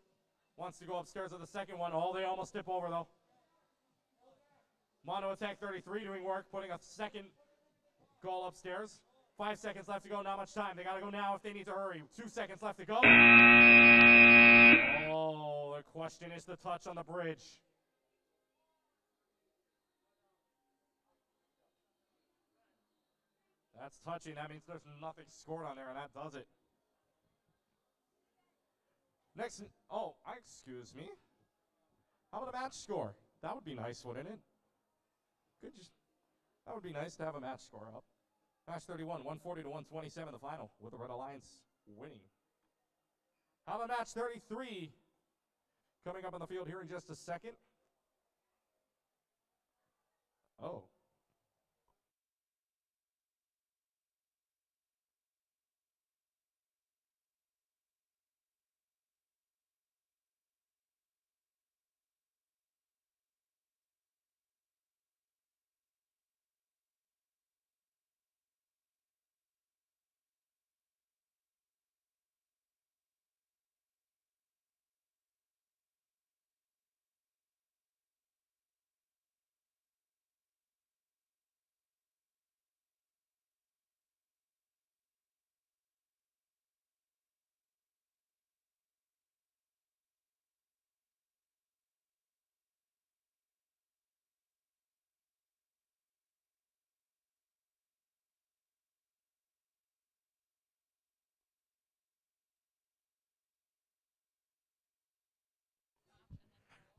wants to go upstairs with the second one. Oh, they almost tip over, though. Mono Attack 33 doing work, putting a second goal upstairs. 5 seconds left to go, not much time. They got to go now if they need to hurry. 2 seconds left to go. Oh, the question is the touch on the bridge. That's touching. That means there's nothing scored on there, and that does it. Next, oh, excuse me. How about a match score? That would be nice, wouldn't it? That would be nice to have a match score up. Match 31, 140 to 127, the final, with the Red Alliance winning. How about match 33? Coming up on the field here in just a second. Oh.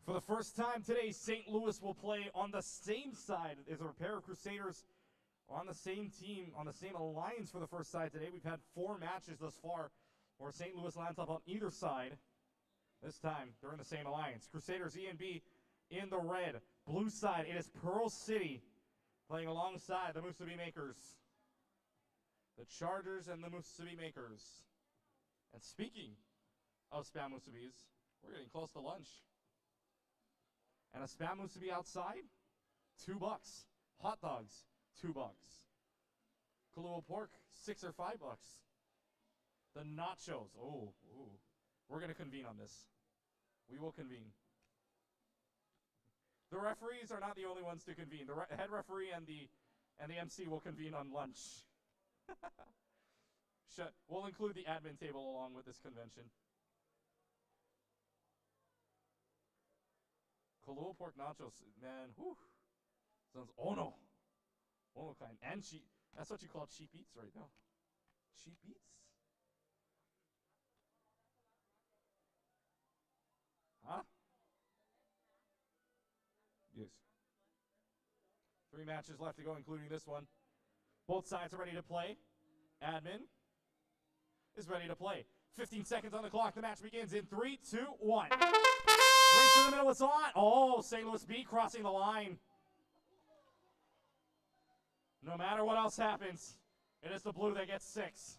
For the first time today, St. Louis will play on the same side as a pair of Crusaders on the same team, on the same alliance for the first side today. We've had 4 matches thus far where St. Louis lines up on either side. This time, they're in the same alliance. Crusaders E and B in the red. Blue side, it is Pearl City playing alongside the Musubi Makers. The Chargers and the Musubi Makers. And speaking of Spam Musubis, we're getting close to lunch. And a Spam Musubi outside, $2. Hot dogs, $2. Kahlua pork, $6 or $5. The nachos, oh. We're going to convene on this. We will convene. The referees are not the only ones to convene. The head referee and the MC will convene on lunch. We'll include the admin table along with this convention. Kahlua pork nachos, man, whew. Sounds ono kind. And cheap. That's what you call cheap eats right now. Cheap eats? Huh? Yes. 3 matches left to go, including this one. Both sides are ready to play. Admin is ready to play. 15 seconds on the clock. The match begins in 3, 2, 1. Race in the middle, it's on. Oh, St. Louis B crossing the line. No matter what else happens, it is the blue that gets 6.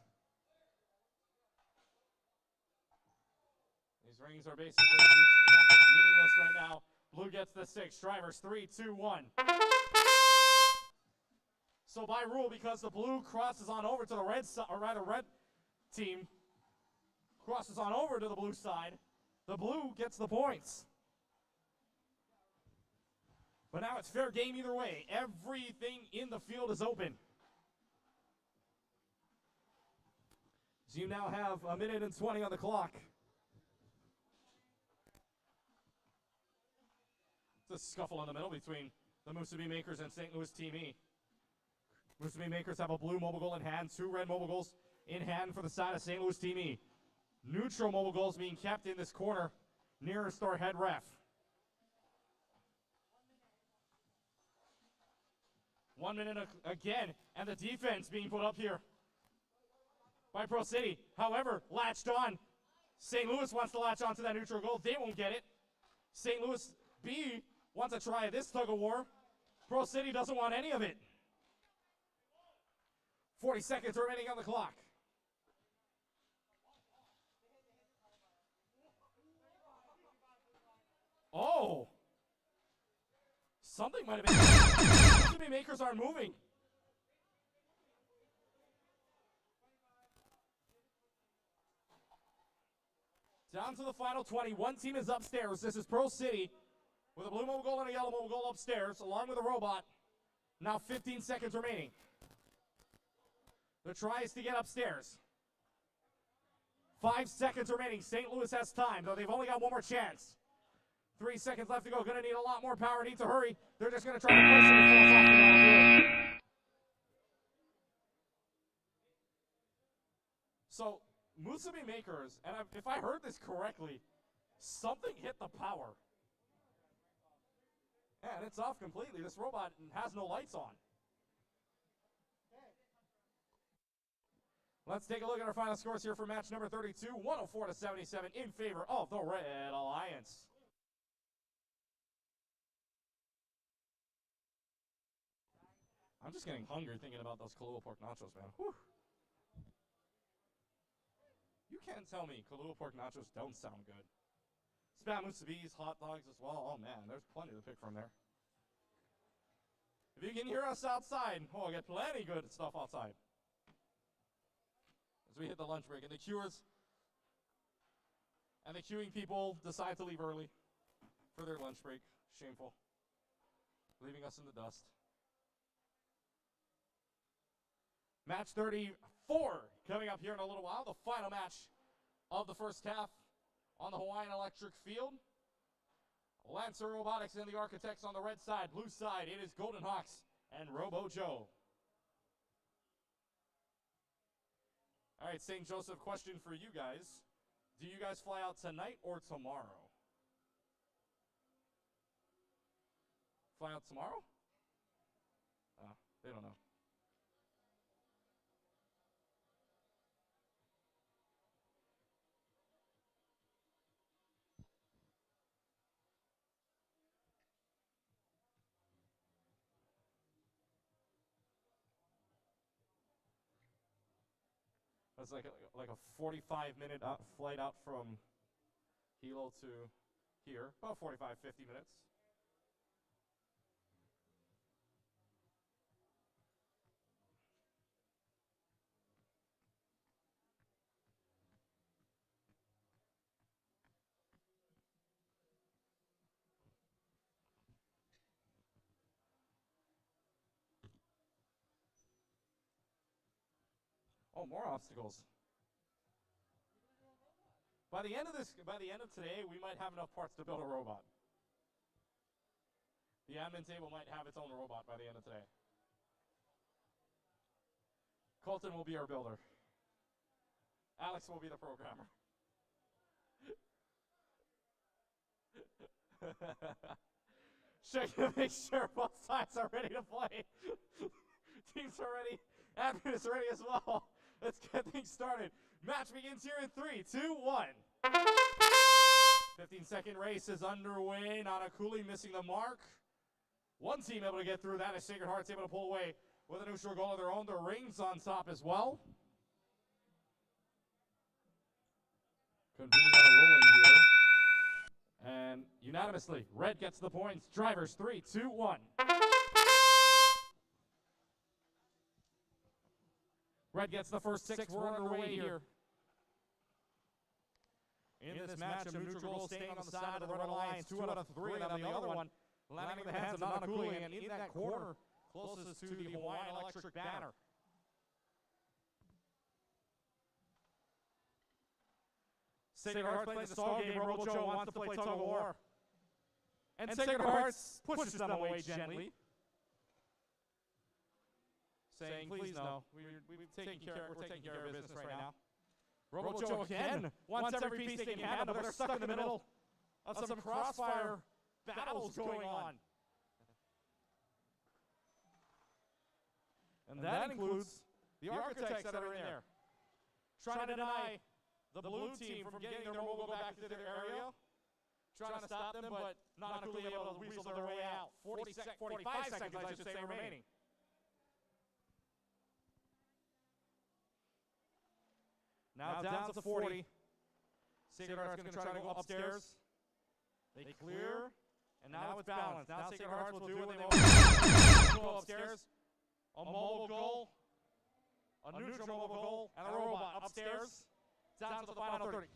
These These rings are basically meaningless right now. Blue gets the 6. Drivers, 3, 2, 1. So by rule, because the blue crosses on over to the red side, or rather red team crosses on over to the blue side, the blue gets the points. But now it's fair game either way. Everything in the field is open. So you now have 1 minute and 20 on the clock. It's a scuffle in the middle between the Musubi Makers and St. Louis Team E. Musubi Makers have a blue mobile goal in hand, 2 red mobile goals in hand for the side of St. Louis Team E. Neutral mobile goals being kept in this corner nearest our head ref. 1 minute again, and the defense being put up here by Pro City. However, latched on. St. Louis wants to latch on to that neutral goal. They won't get it. St. Louis B wants to try this tug of war. Pro City doesn't want any of it. 40 seconds remaining on the clock. Oh! Something might have been. The Makers aren't moving. Down to the final 20. One team is upstairs. This is Pro City with a blue mobile goal and a yellow mobile goal upstairs, along with a robot. Now 15 seconds remaining. The try is to get upstairs. 5 seconds remaining. St. Louis has time, though they've only got one more chance. 3 seconds left to go. Going to need a lot more power. Need to hurry. They're just going to try to push it. It falls off and that'll do it. So, Musubi Makers, and if I heard this correctly, something hit the power. And it's off completely. This robot has no lights on. Let's take a look at our final scores here for match number 32. 104-77 in favor of the Red Alliance. I'm just getting hungry thinking about those Kahlua pork nachos, man. Whew. You can't tell me Kahlua pork nachos don't sound good. Spam musubis, hot dogs as well. Oh man, there's plenty to pick from there. If you can hear us outside, oh, I got plenty good stuff outside. As we hit the lunch break, and the queuers and the queuing people decide to leave early for their lunch break. Shameful. Leaving us in the dust. Match 34 coming up here in a little while. The final match of the first half on the Hawaiian Electric Field. Lancer Robotics and the Architects on the red side. Blue side, it is Golden Hawks and Robo Joe. All right, St. Joseph, question for you guys. Do you guys fly out tonight or tomorrow? Fly out tomorrow? They don't know. It's like a 45-minute flight out from Hilo to here. About 45, 50 minutes. Oh, more obstacles. By the end of today, we might have enough parts to build a robot. The admin table might have its own robot by the end of today. Colton will be our builder. Alex will be the programmer. Checking to make sure both sides are ready to play. Teams are ready. Admin is ready as well. Let's get things started. Match begins here in 3, 2, 1. 15-second race is underway. Nanakuli missing the mark. One team able to get through that is Sacred Hearts able to pull away with a neutral goal of their own. The rings on top as well. Could be rolling here. Unanimously, red gets the points. Drivers, 3, 2, 1. Red gets the first 6. We're underway here. In this match of neutral goal staying on the side of the Red Alliance, 2 out of 3 on the other one, landing in the hands of Nanakuli, and in that corner, closest to the Hawaiian Electric banner. Sacred Hearts playing the stall game. Robo-Joe wants to play tug of war. And Sacred Hearts pushes them away gently, saying, please no, we're taking care of business right now. Robo-Joe again wants every piece they can handle, but they're stuck in the middle of some crossfire battles going on. And that includes the architects that are in there, trying to deny the blue team from getting their mogul back into their area, trying to stop them, but not able to weasel their way out. 45 seconds, I should say, remaining. Now down to 40. Sacred Hearts going to try to go upstairs. They clear, and now it's balanced. Now Sacred Hearts will do what they want. Go upstairs. A mobile goal, a neutral mobile goal, and a robot upstairs. Down to the final 30.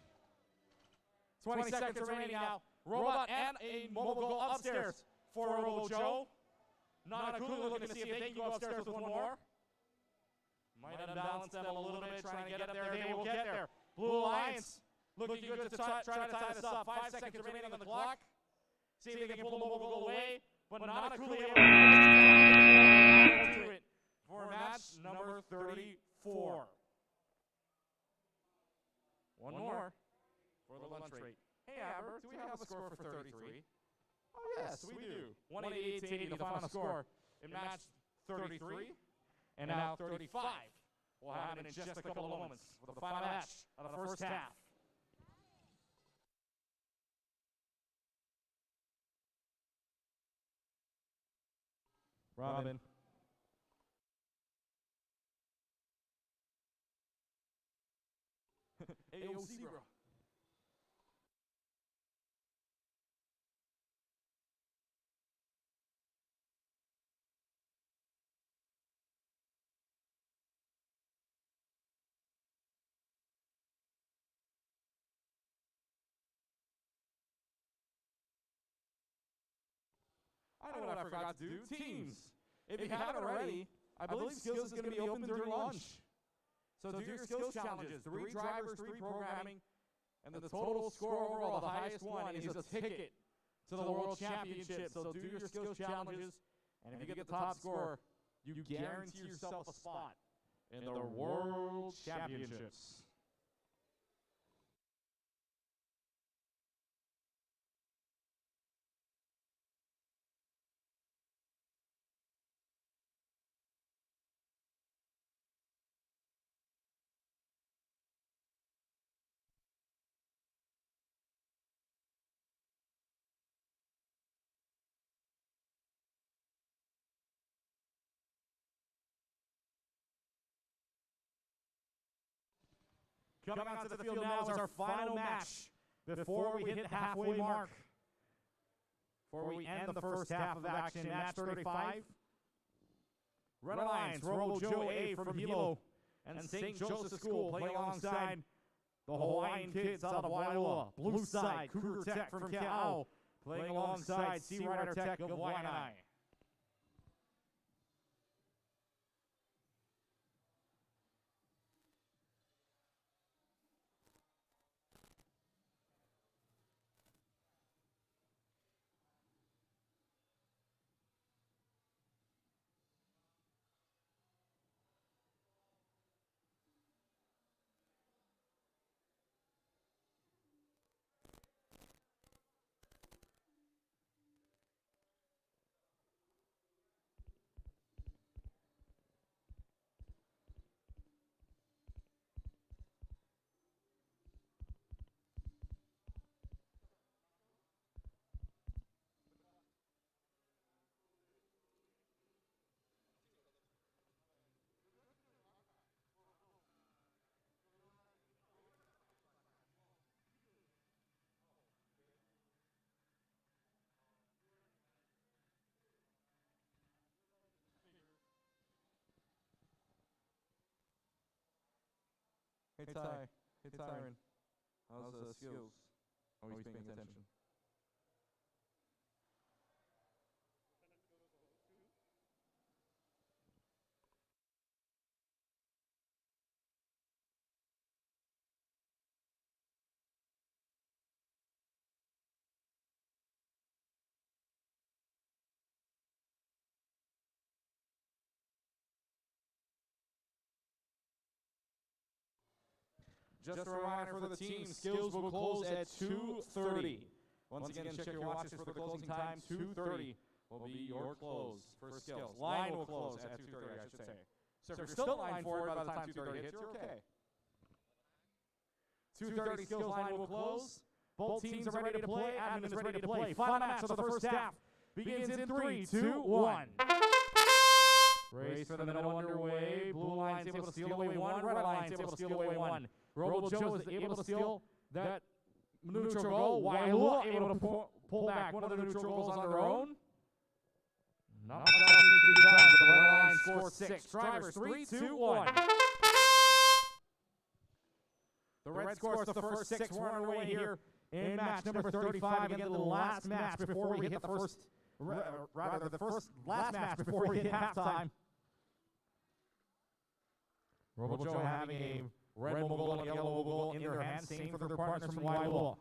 20 seconds remaining now. Robot and a mobile goal upstairs for Robo-Joe. Nanakuli looking to see if they can go upstairs with one more. Might unbalance them a little bit, trying to get up there. They will get there. Blue Alliance looking good to try to tie this up. 5 seconds remaining on the clock. See if they can pull the mobile goal away. But Nanakuli able to do it for match number 34. One more for the lunch rate. Hey, Aber, do we have a score for 33? Oh, yes, we do. 188 to 80, the final score in match 33. And now 35 will happen in just a couple of moments for the final match of the first half. Robin. Ayo Zebra. I know what I forgot to do. Teams. If you haven't already, I believe skills is going to be open during lunch. So do your skills challenges. 3 drivers, 3 programming, and the total score overall, the highest one, is a ticket to the World Championship. So do your skills challenges, and if you get the top score, you guarantee yourself a spot in the World Championships. Coming onto the field now is our final match before we hit the halfway mark. Before we end the first half of action, match 35. Red Alliance, Robo-Joe A from Hilo and St. Joseph's School playing alongside the Hawaiian kids out of Wailoa. Blue side, Cougar Tech from Kea'au playing alongside Sea Rider Tech of Waianae. Hey Ty. Hey Tyron. How's the skills? Always paying attention. Just a reminder for the team, skills will close at 2:30. Once again, check your watches for the closing time. 2:30 will be your close for skills. Line will close at 2:30, I should say. So if you're still in line for it by the time 2:30 hits, you're okay. 2:30 skills line will close. Both teams are ready to play. Admin is ready to play. Final match of the first half begins in 3, 2, 1. Race for the middle underway. Blue line's able to steal away one. Red line's able to steal away one. Robo Joe is able to steal that neutral goal. Wailua able to pull back one of the neutral goals on their own. Not much else needs to be done, but the red line scores 6. Drivers, 3, 2, 1. The red scores the first 6. We're underway here in match number 35. Again, the last match before we hit the first, rather the first last match before we hit halftime. Robo Joe having a red mobile goal and a yellow mobile goal in their hands. Same for their partners from Wailua.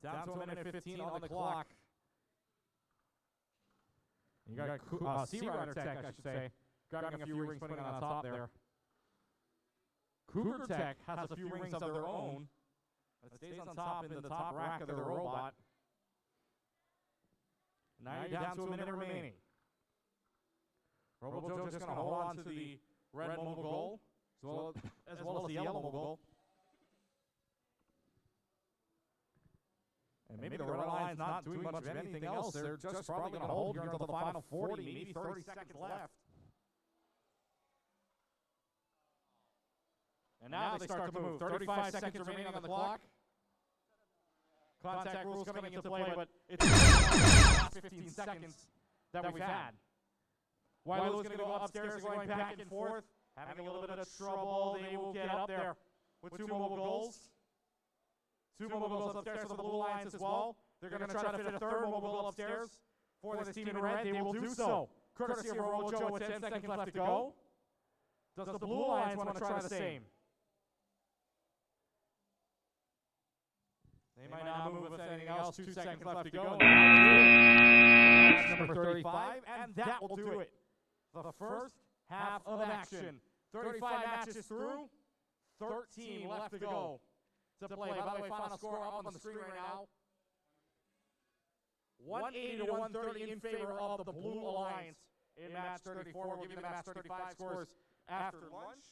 Down to a minute 15 on the clock. You got Sea Rider Tech, I should say, grabbing a few rings, putting on top there. Cougar Tech has a few rings of their own. It stays on top in the top rack of their robot. Now you're down to a minute remaining. Robo Joe just going to hold on to the red mobile goal, as well as the yellow mobile goal. And maybe the red line's not doing much of anything else. They're just probably going to hold here until the final 40, maybe 30 seconds left. And now they start to move. 35 seconds remaining on the clock. Contact rules coming into play, but it's the last 15 seconds that we've had. Wailua's going to go upstairs, going back and forth, having a little bit of trouble. They will get up there with 2 mobile goals. 2 mobile goals upstairs for the Blue Lions as well. They're going to try to fit a 3rd mobile goal upstairs for this team in red. They will do so. Courtesy of Robo Joe with 10 seconds left to go. Does the Blue Lions want to try the same? They might not move with anything else. 2 seconds left to go. Match number 35, and that will do it. The first half of action. 35 matches through, 13 left to go to play. By the way, final score up on the screen right now. 180 to 130 in favor of the Blue Alliance in match 34. We'll give you the match 35 scores after lunch.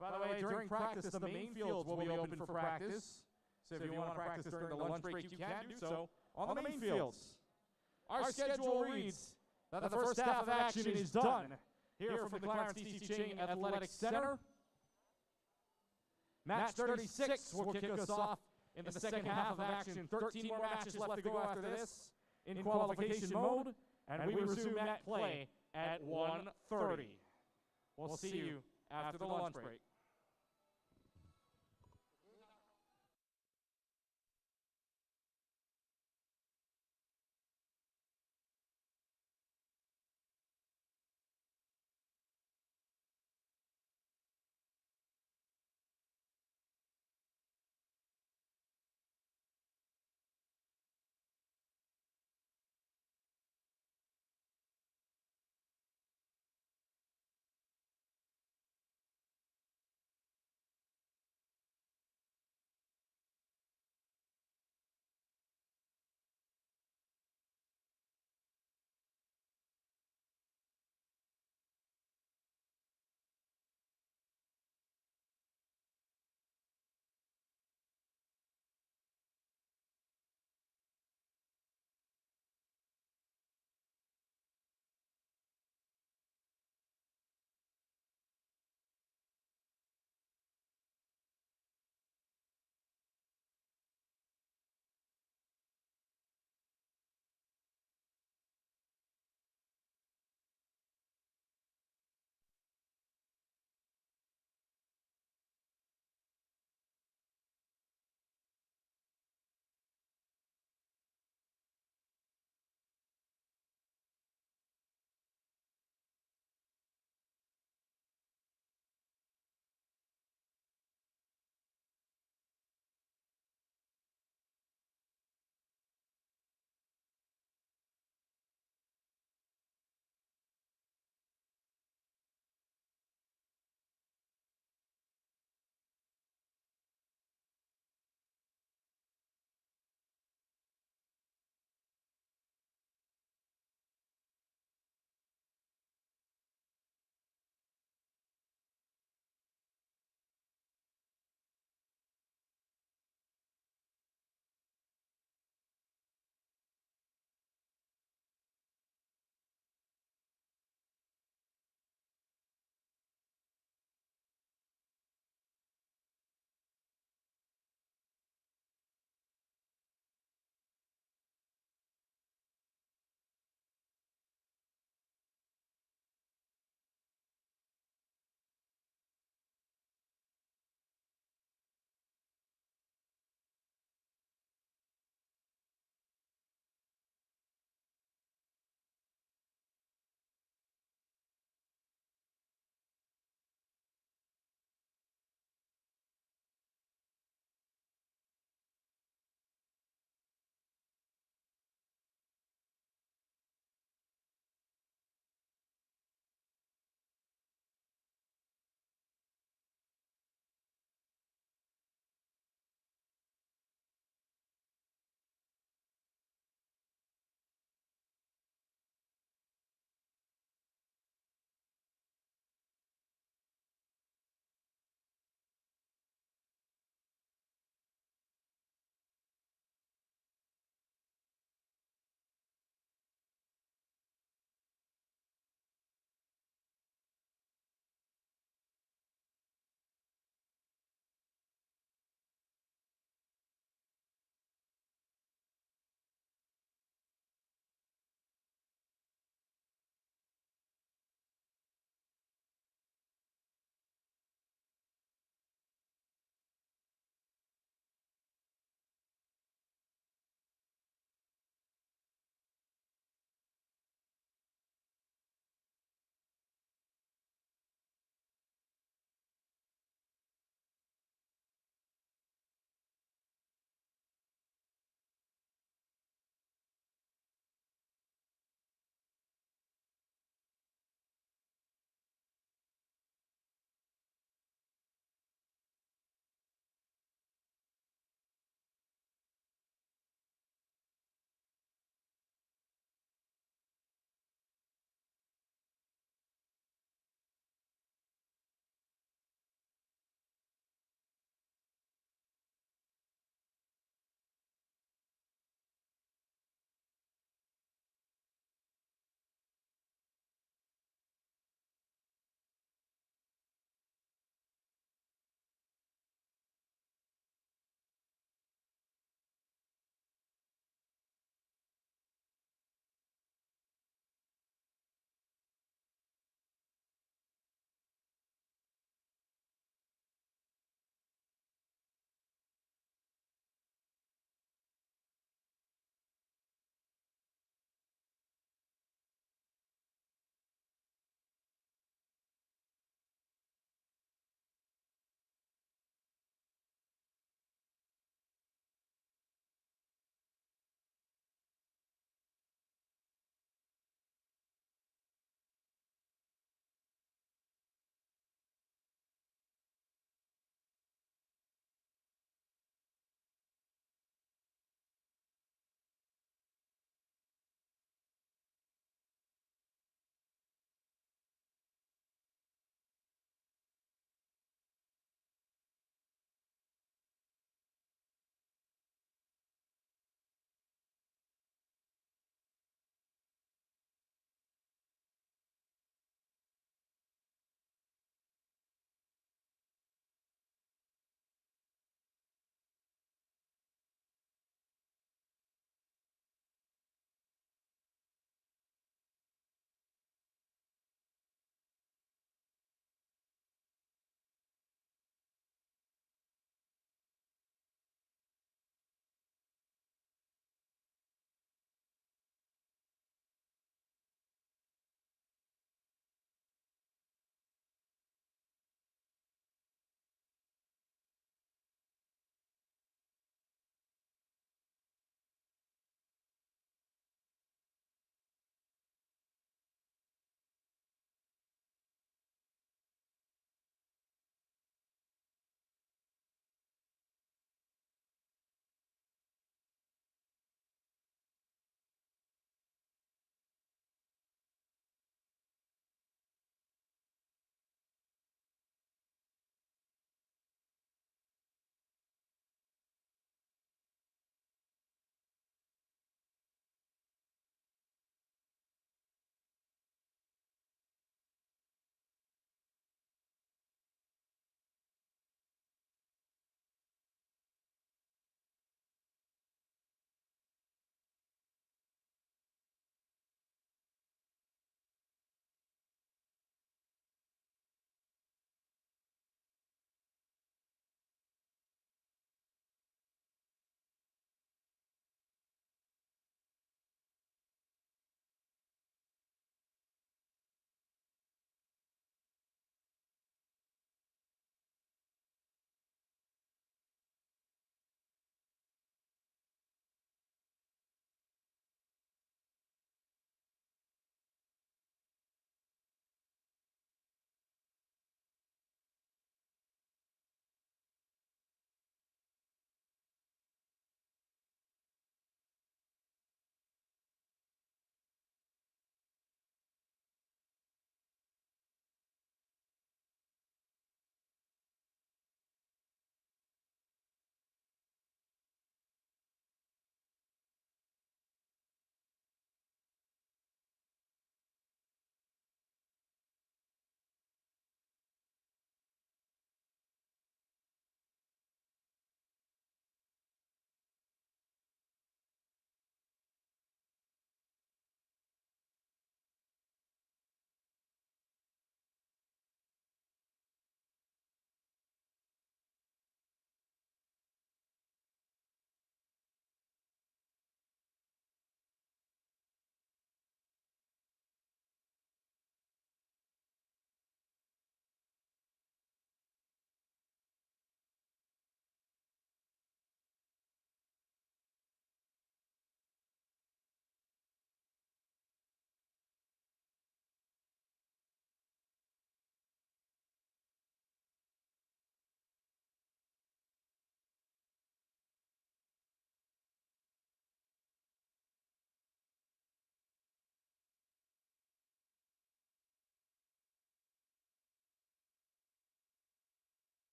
By the way, during practice, the main fields will be open for practice. So if you want to practice during the lunch break, you can do so on the main fields. Our schedule reads that the first half of action is done here from the Clarence T.C. Ching Athletic Center. Match 36 will kick us off in the second half of action. 13 more matches left to go after this in qualification mode, and we resume that play at 1:30. We'll see you after the lunch break.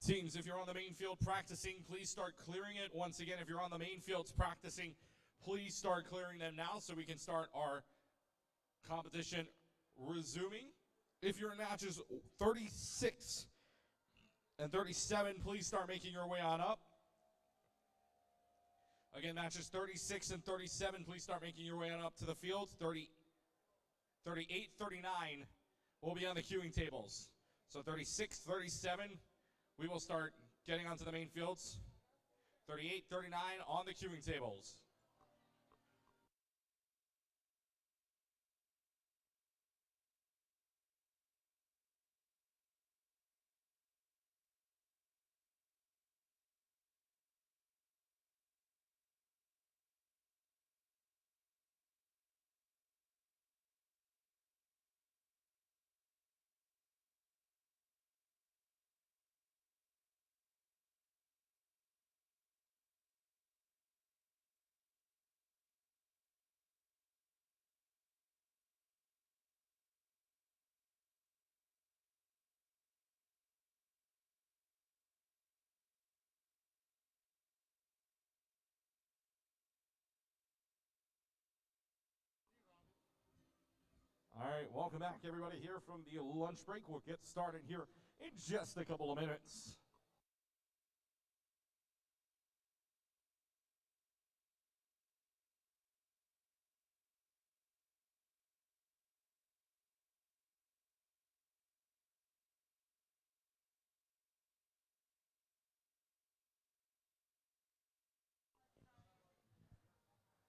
Teams, if you're on the main field practicing, please start clearing it. Once again, if you're on the main fields practicing, please start clearing them now so we can start our competition resuming. If you're in matches 36 and 37, please start making your way on up. Again, matches 36 and 37, please start making your way on up to the field. 38, 39 will be on the queuing tables. So 36, 37, we will start getting onto the main fields. 38, 39 on the queuing tables. All right, welcome back, everybody, here from the lunch break. We'll get started here in just a couple of minutes.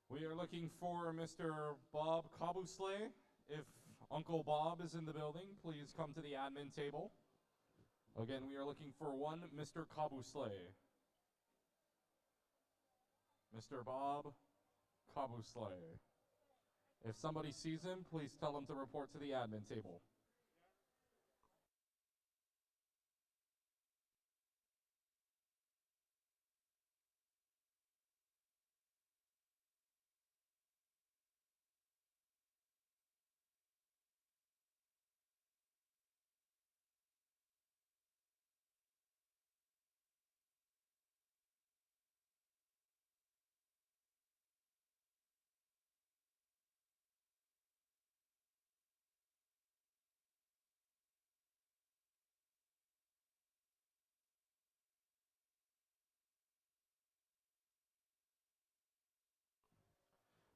We are looking for Mr. Bob Kabusle. If Uncle Bob is in the building, please come to the admin table. Again, we are looking for one Mr. Kabusle. Mr. Bob Kabusle. If somebody sees him, please tell him to report to the admin table.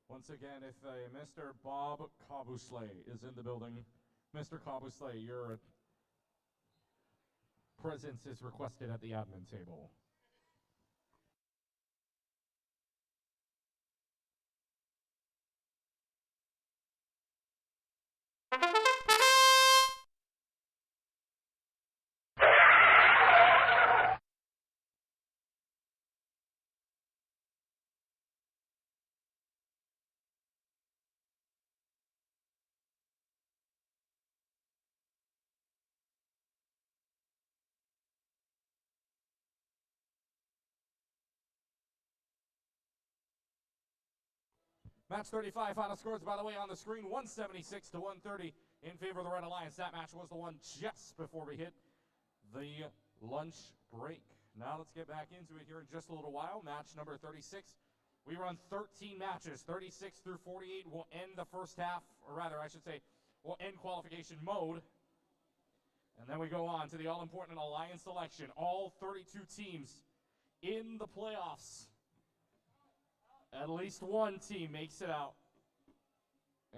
Once again, if Mr. Bob Kabusle is in the building, Mr. Kabusle, your presence is requested at the admin table. Match 35, final scores, by the way, on the screen, 176 to 130 in favor of the Red Alliance. That match was the one just before we hit the lunch break. Now let's get back into it here in just a little while. Match number 36. We run 13 matches, 36 through 48. We'll end the first half, or rather, I should say, we'll end qualification mode. And then we go on to the all-important Alliance selection. All 32 teams in the playoffs. At least one team makes it out.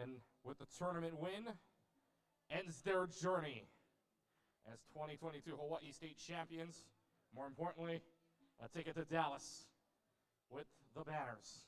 And with the tournament win, ends their journey as 2022 Hawaii State champions. More importantly, a ticket to Dallas with the banners.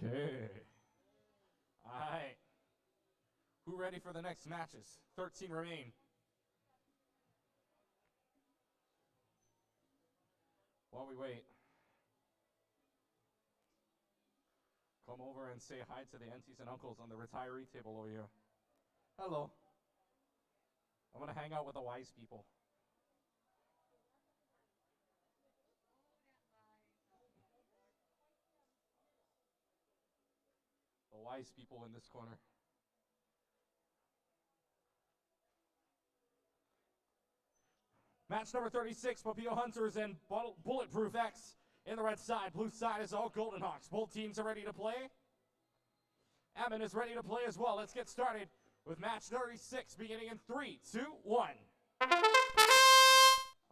Okay. All right. Who ready for the next matches? 13 remain. While we wait, come over and say hi to the aunties and uncles on the retiree table over here. Hello. I'm going to hang out with the wise people. The wise people in this corner. Match number 36, Papillo Hunters and Bulletproof X in the red side. Blue side is all Golden Hawks. Both teams are ready to play. Ammon is ready to play as well. Let's get started with match 36, beginning in 3, 2, 1.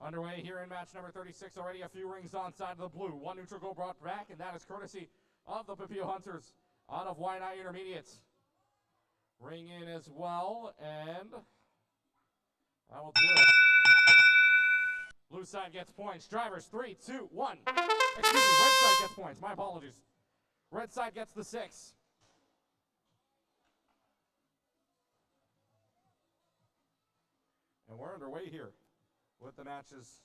Underway here in match number 36, already a few rings on side of the blue. One neutral goal brought back, and that is courtesy of the Papillo Hunters out of Hawaiian Intermediates. Ring in as well, and I will do it. Blue side gets points. Drivers, 3, 2, 1. Excuse me, red side gets points. My apologies. Red side gets the 6. And we're underway here with the matches.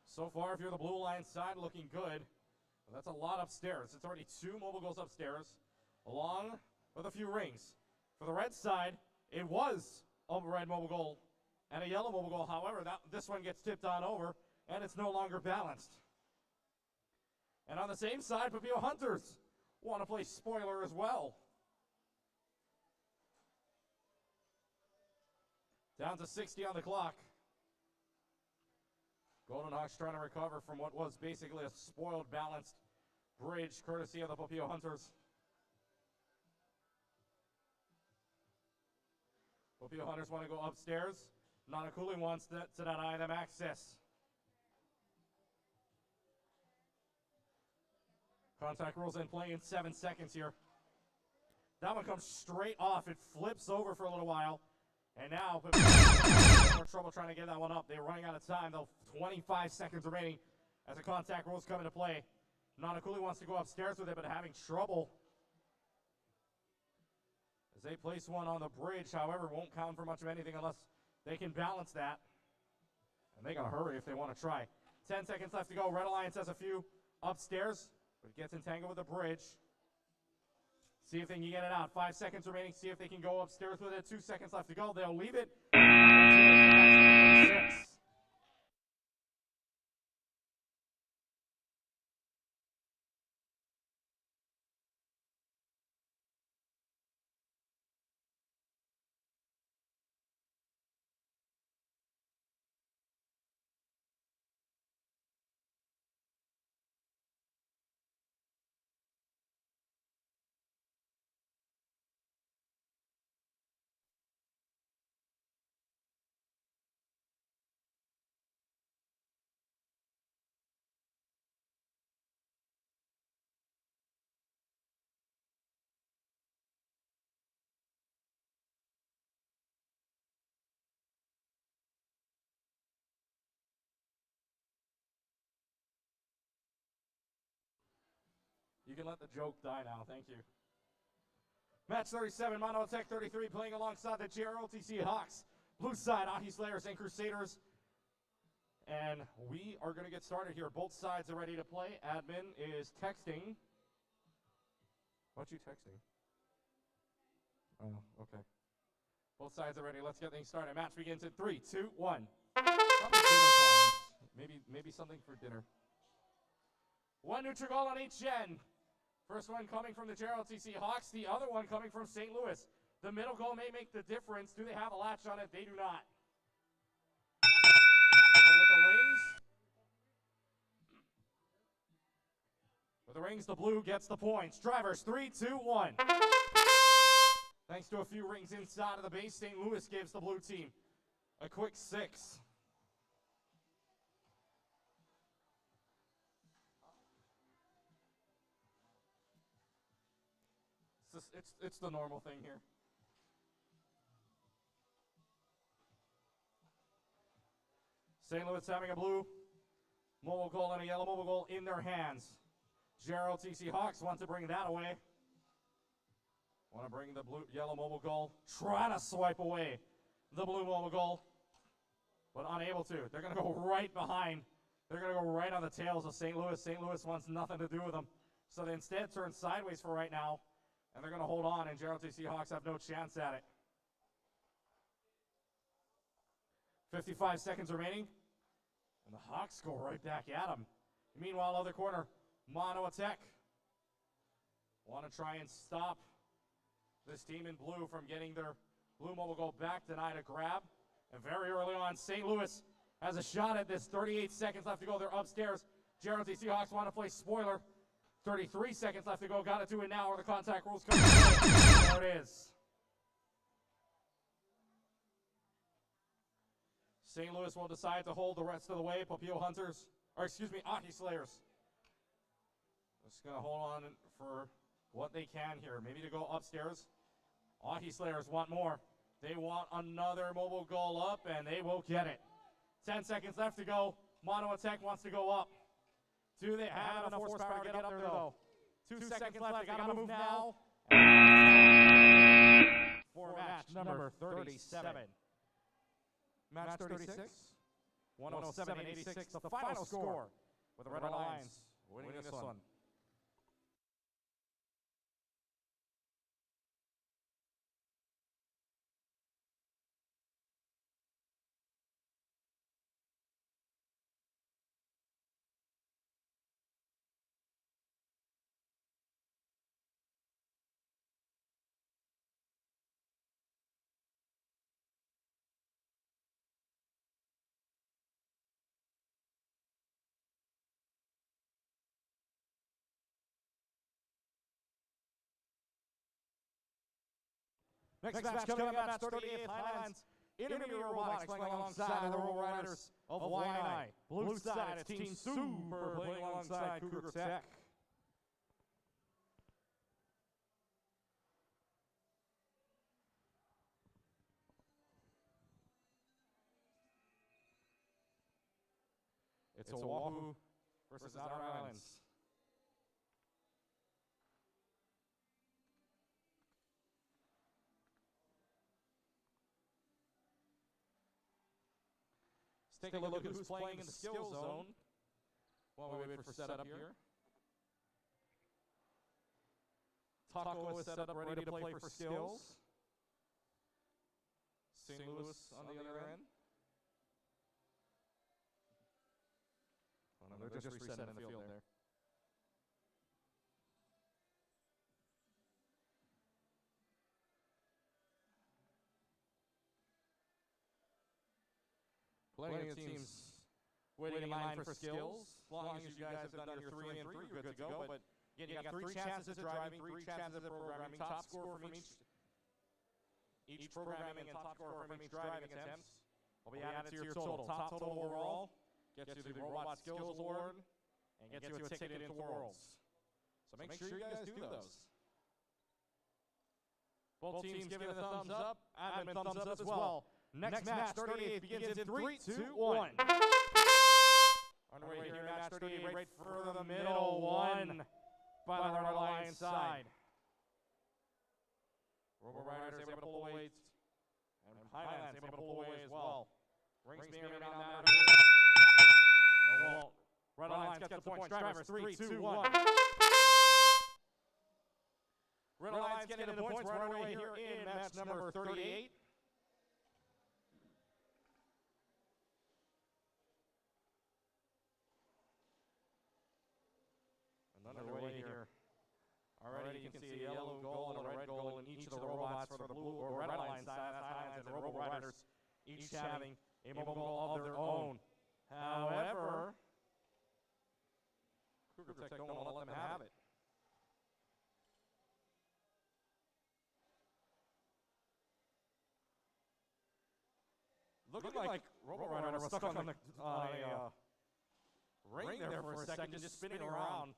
So far, if you're the blue line side, looking good. That's a lot upstairs. It's already 2 mobile goals upstairs, along with a few rings. For the red side, it was a red mobile goal and a yellow mobile goal. However, this one gets tipped on over, and it's no longer balanced. And on the same side, Papillo Hunters want to play spoiler as well. Down to 60 on the clock. Golden Hawks trying to recover from what was basically a spoiled, balanced bridge, courtesy of the Papillo Hunters. Papillo Hunters want to go upstairs. Nanakuli wants to deny them access. Contact rules in play in 7 seconds here. That one comes straight off. It flips over for a little while. And now, more trouble trying to get that one up. They're running out of time, though. 25 seconds remaining as the contact rules come into play. Nanakuli wants to go upstairs with it, but having trouble. As they place one on the bridge, however, won't count for much of anything unless they can balance that. And they got to hurry if they want to try. 10 seconds left to go. Red Alliance has a few upstairs, but it gets entangled with the bridge. See if they can get it out. 5 seconds remaining. See if they can go upstairs with it. 2 seconds left to go. They'll leave it. Six. You can let the joke die now. Thank you. Match 37, Monotech 33 playing alongside the JROTC Hawks. Blue side, Ahi Slayers and Crusaders. And we are going to get started here. Both sides are ready to play. Admin is texting. What you texting? Oh, okay. Both sides are ready. Let's get things started. Match begins in 3, 2, 1. Maybe something for dinner. One neutral goal on each end. First one coming from the JROTC Hawks, the other one coming from St. Louis. The middle goal may make the difference. Do they have a latch on it? They do not. With the rings, the blue gets the points. Drivers, 3, 2, 1. Thanks to a few rings inside of the base, St. Louis gives the blue team a quick 6. It's the normal thing here. St. Louis having a blue mobile goal and a yellow mobile goal in their hands. Gerald TC Hawks want to bring that away. Want to bring the yellow mobile goal. Try to swipe away the blue mobile goal, but unable to. They're going to go right behind. They're going to go right on the tails of St. Louis. St. Louis wants nothing to do with them. So they instead turn sideways for right now, and they're going to hold on, and Gerald TC Hawks have no chance at it. 55 seconds remaining, and the Hawks go right back at them. Meanwhile, other corner, Mono attack. Want to try and stop this team in blue from getting their blue mobile goal back, denied a grab. And very early on, St. Louis has a shot at this. 38 seconds left to go. They're upstairs. Gerald TC Hawks want to play spoiler. 33 seconds left to go. Got to do it now or the contact rules come. There it is. St. Louis will decide to hold the rest of the way. Papio Hunters, or excuse me, Ahi Slayers. Just going to hold on for what they can here. Maybe to go upstairs. Ahi Slayers want more. They want another mobile goal up, and they will get it. 10 seconds left to go. Mono Tech wants to go up. Do they have enough horsepower to get up there, though? 2 seconds left. They got to move now. For match number 37. Match 36. 107-86. The final score with the Red Lions winning this one. Next match coming up, match 38, Highlands Intermediate Robotics playing alongside the Robo Riders of Hawaiian. Blue side, it's Team Super playing alongside Cougar Tech. It's Oahu versus Outer Islands. Let's take a look at who's playing in the skill zone while we wait for setup here. Taco is set up ready to play for skills. St. Louis on the other end. Oh, no, they're just resetting the field there. Plenty of teams waiting in line for skills. As long as you guys have done your 3 and 3, you're good to go. But again, you got 3 chances at driving, 3 chances at programming, top score from each programming and top score from each driving attempts will be added to your total. Top total overall gets you the Robot Skills Award and gets you a ticket into Worlds. So make sure you guys do those. Both teams giving a thumbs up. Admin thumbs up as well. Next match, 38 begins in 3, 2, 1. Underway here, match 38, right for the middle one by the Red Lions side. Robo Riders able to pull away, and Highlands able to pull away as well. Rings may or may not matter. No, won't. Red Lions gets the points. Drivers, 3, 2, 1. Red Lions getting the points. We're underway here in match number 38. Underway here. Already you can see a yellow goal and a red goal in each of the robots for the blue or red line side. That's Highlands and Robo Riders, each having a mobile goal of their own. However, Cougar Tech don't want to let them have it. Looking like Robo Rider was stuck on a ring there for a second, just spinning around.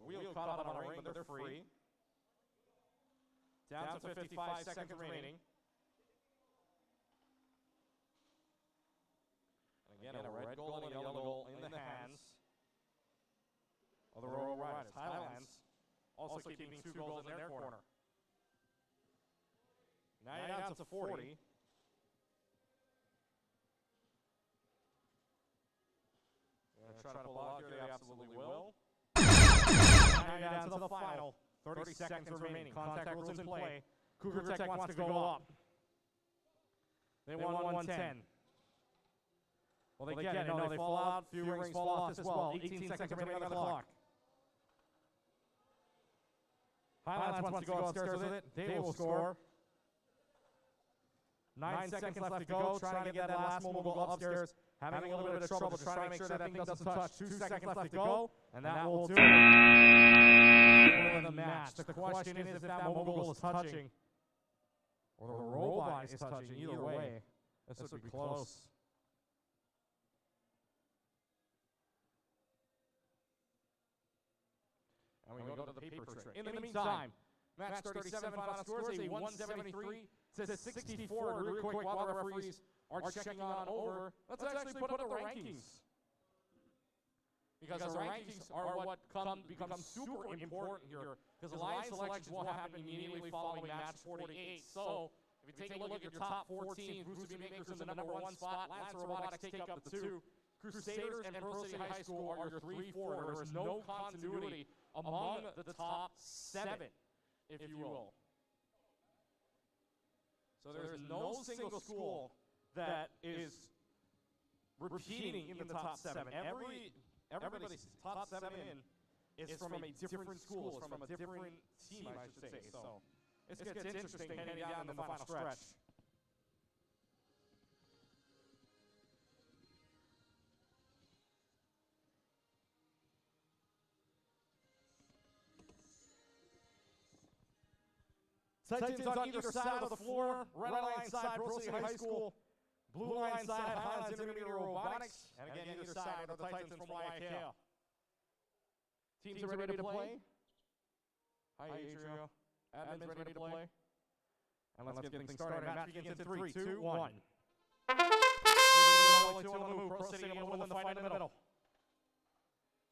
Wheel caught up on a ring, but they're free. Down to 55 seconds remaining. Again, a red goal and a yellow goal in the hands of the Royal Riders. Highlands also keeping 2 goals in their corner. Now you're down to 40. Try to pull out here, they absolutely will. Now you're down to the final. 30 seconds remaining. Contact rules in play. Cougar Tech wants to go up. They won 110. Well, they get it. No, they fall out. Few rings fall off as well. 18 seconds remaining on the clock. Highlands wants to go upstairs with it. They will score. 9 seconds left to go. Trying to get that last mobile goal upstairs. Having a little bit of trouble to try to make sure that thing doesn't touch. 2 seconds left to go. And that will do it for the match. The question is if that mobile goal is touching or the robot is touching. Either way, this would be close. And we go to the paper trick. In the meantime, match 37 final scores, a 173 to 64. Real quick, while the referees are checking on over, let's actually put up the rankings. Because the rankings are what become super important here. Because the line selections will happen immediately following match 48. So, if you take a look at your top 14, Bruce Lee Makers in the number 1 spot, Lancer Robotics take up the 2. Crusaders and Pearl City High School are your 3, 4. There is no continuity among the top 7, if you will. So there is no single school that is repeating in the top 7. Everybody's top 7 is from a different school. It's from a different team, I should say. So this gets interesting heading down in the final stretch. Titans on either side of the floor. Red line side, Pearl City High School. Blue line side, Highlands Intermediate Robotics. And again, either side are the Titans from YKL. Teams are ready to play. Hi, Adria. Admin's ready to play. And let's get things started. Match begins in 3, 2, 1. Only 2 on the move. Pearl City will win the fight in the middle.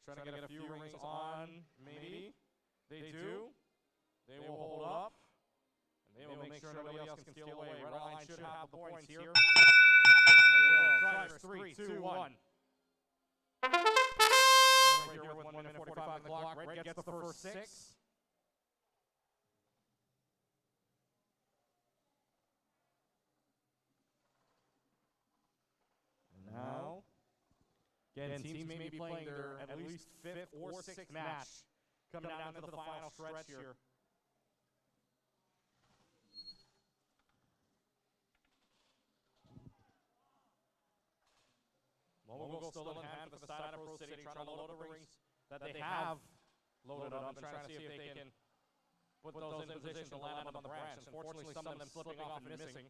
Trying to get a few rings on, maybe. They do. They will hold up. They will make sure nobody else can steal away. Red line should have the points here. And they will. Drivers, 3, 2, 1. Right here with 1 minute 45 on the clock. Red gets the first 6. And now, again, teams may be playing their at least 5th or 6th match coming down into the final stretch here. Mobile goal still in hand for the side of Pearl City, trying to load the rings that they have loaded up and trying to see if they can put those in position to land on the branch. Unfortunately, some of them slipping off and missing.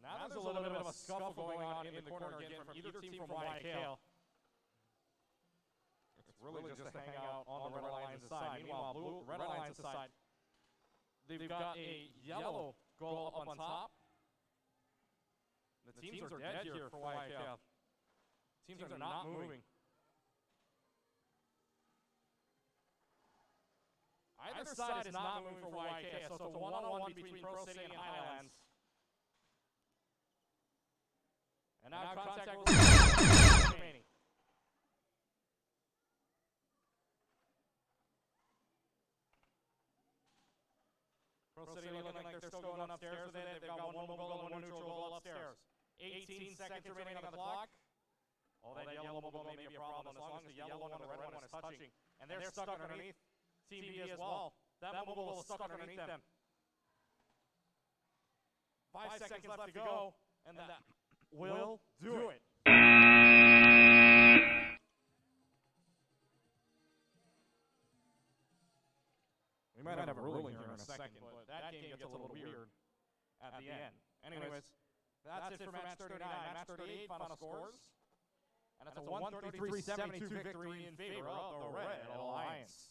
Now there's a little bit of a scuffle going on in the corner again from either team from YKL. It's really just to hang out on the Red Alliance side. Meanwhile, Red Alliance side, they've got a yellow goal up on top. The teams are dead here for YKL. Teams are not moving. Either side is not moving for YKL, so it's a one-on-one between Pearl City and Highlands. And now contact will remaining. Pearl City looking like they're still going upstairs with it. They've got 1 mobile goal and 1 neutral goal upstairs. 18 seconds remaining on the clock. Oh, that yellow mobile goal may be a problem as long as the yellow one and the red one is touching. And they're stuck underneath Team B as well. That mobile goal is stuck underneath them. 5 seconds left to go, and that will do it. We might have a ruling here in a second, but that game gets a little weird at the end. Anyways, that's it for match 39. Match 38 final scores. And it's a 133-72 victory in favor of the Red Alliance.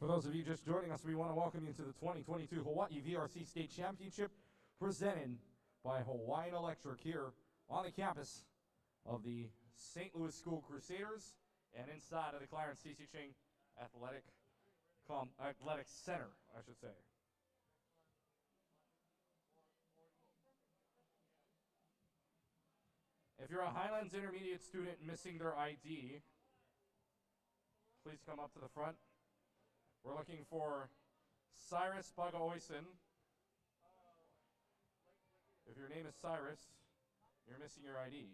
those of you just joining us, we want to welcome you to the 2022 Hawaii VRC State Championship presented by Hawaiian Electric here on the campus of the St. Louis School Crusaders and inside of the Clarence C.C. Ching Athletic Center, I should say. If you're a Highlands Intermediate student missing their ID, please come up to the front. We're looking for Cyrus Bagaoisen. If your name is Cyrus, you're missing your ID.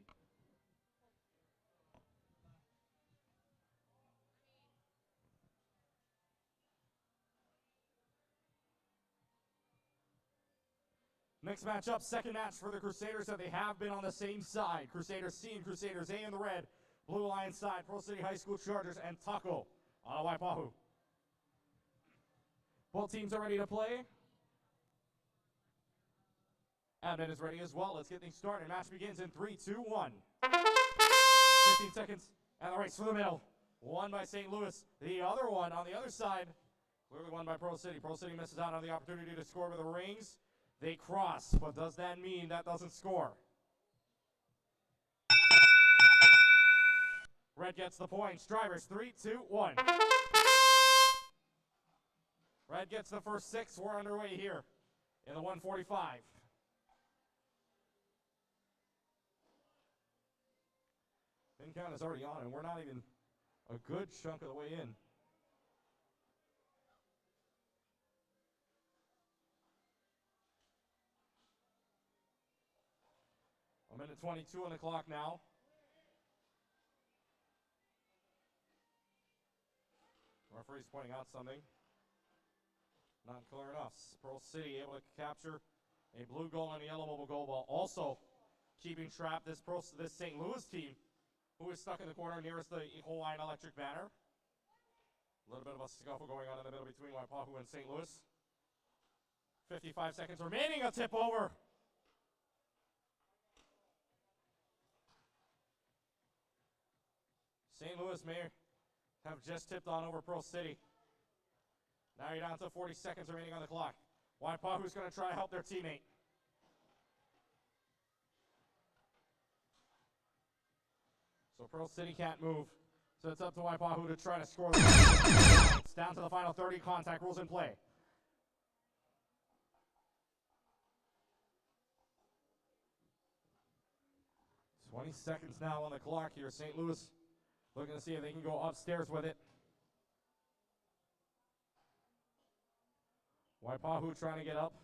Next matchup, second match for the Crusaders that they have been on the same side. Crusaders C and Crusaders A in the red. Blue Line side, Pearl City High School Chargers and Taco on Waipahu. Both teams are ready to play. Admin is ready as well. Let's get things started. Match begins in 3, 2, 1. 15 seconds, and the race for the middle. One by St. Louis. The other one on the other side, clearly won by Pearl City. Pearl City misses out on the opportunity to score with the rings. They cross, but does that mean that doesn't score? Red gets the points. Drivers, 3, 2, 1. Red gets the first 6. We're underway here in the 145. Pin count is already on, and we're not even a good chunk of the way in. A minute 22 on the clock now. Referee's pointing out something. Not clear enough. Pearl City able to capture a blue goal and a yellow mobile goal, while also keeping trapped this St. Louis team, who is stuck in the corner nearest the Hawaiian Electric banner. A little bit of a scuffle going on in the middle between Waipahu and St. Louis. 55 seconds remaining, a tip over. St. Louis may have just tipped on over Pearl City. Now you're down to 40 seconds remaining on the clock. Waipahu's going to try to help their teammate. So Pearl City can't move. So it's up to Waipahu to try to score. It's down to the final 30. Contact rules in play. "20 seconds now on the clock here. St. Louis looking to see if they can go upstairs with it. Waipahu trying to get up,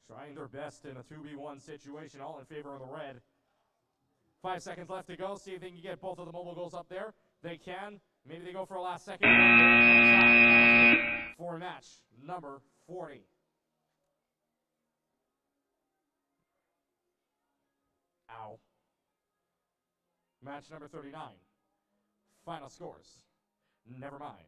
trying their best in a 2v1 situation, all in favor of the red. 5 seconds left to go. See if they can get both of the mobile goals up there. They can. Maybe they go for a last second. For match number 40. Ow. Match number 39. Final scores. Never mind.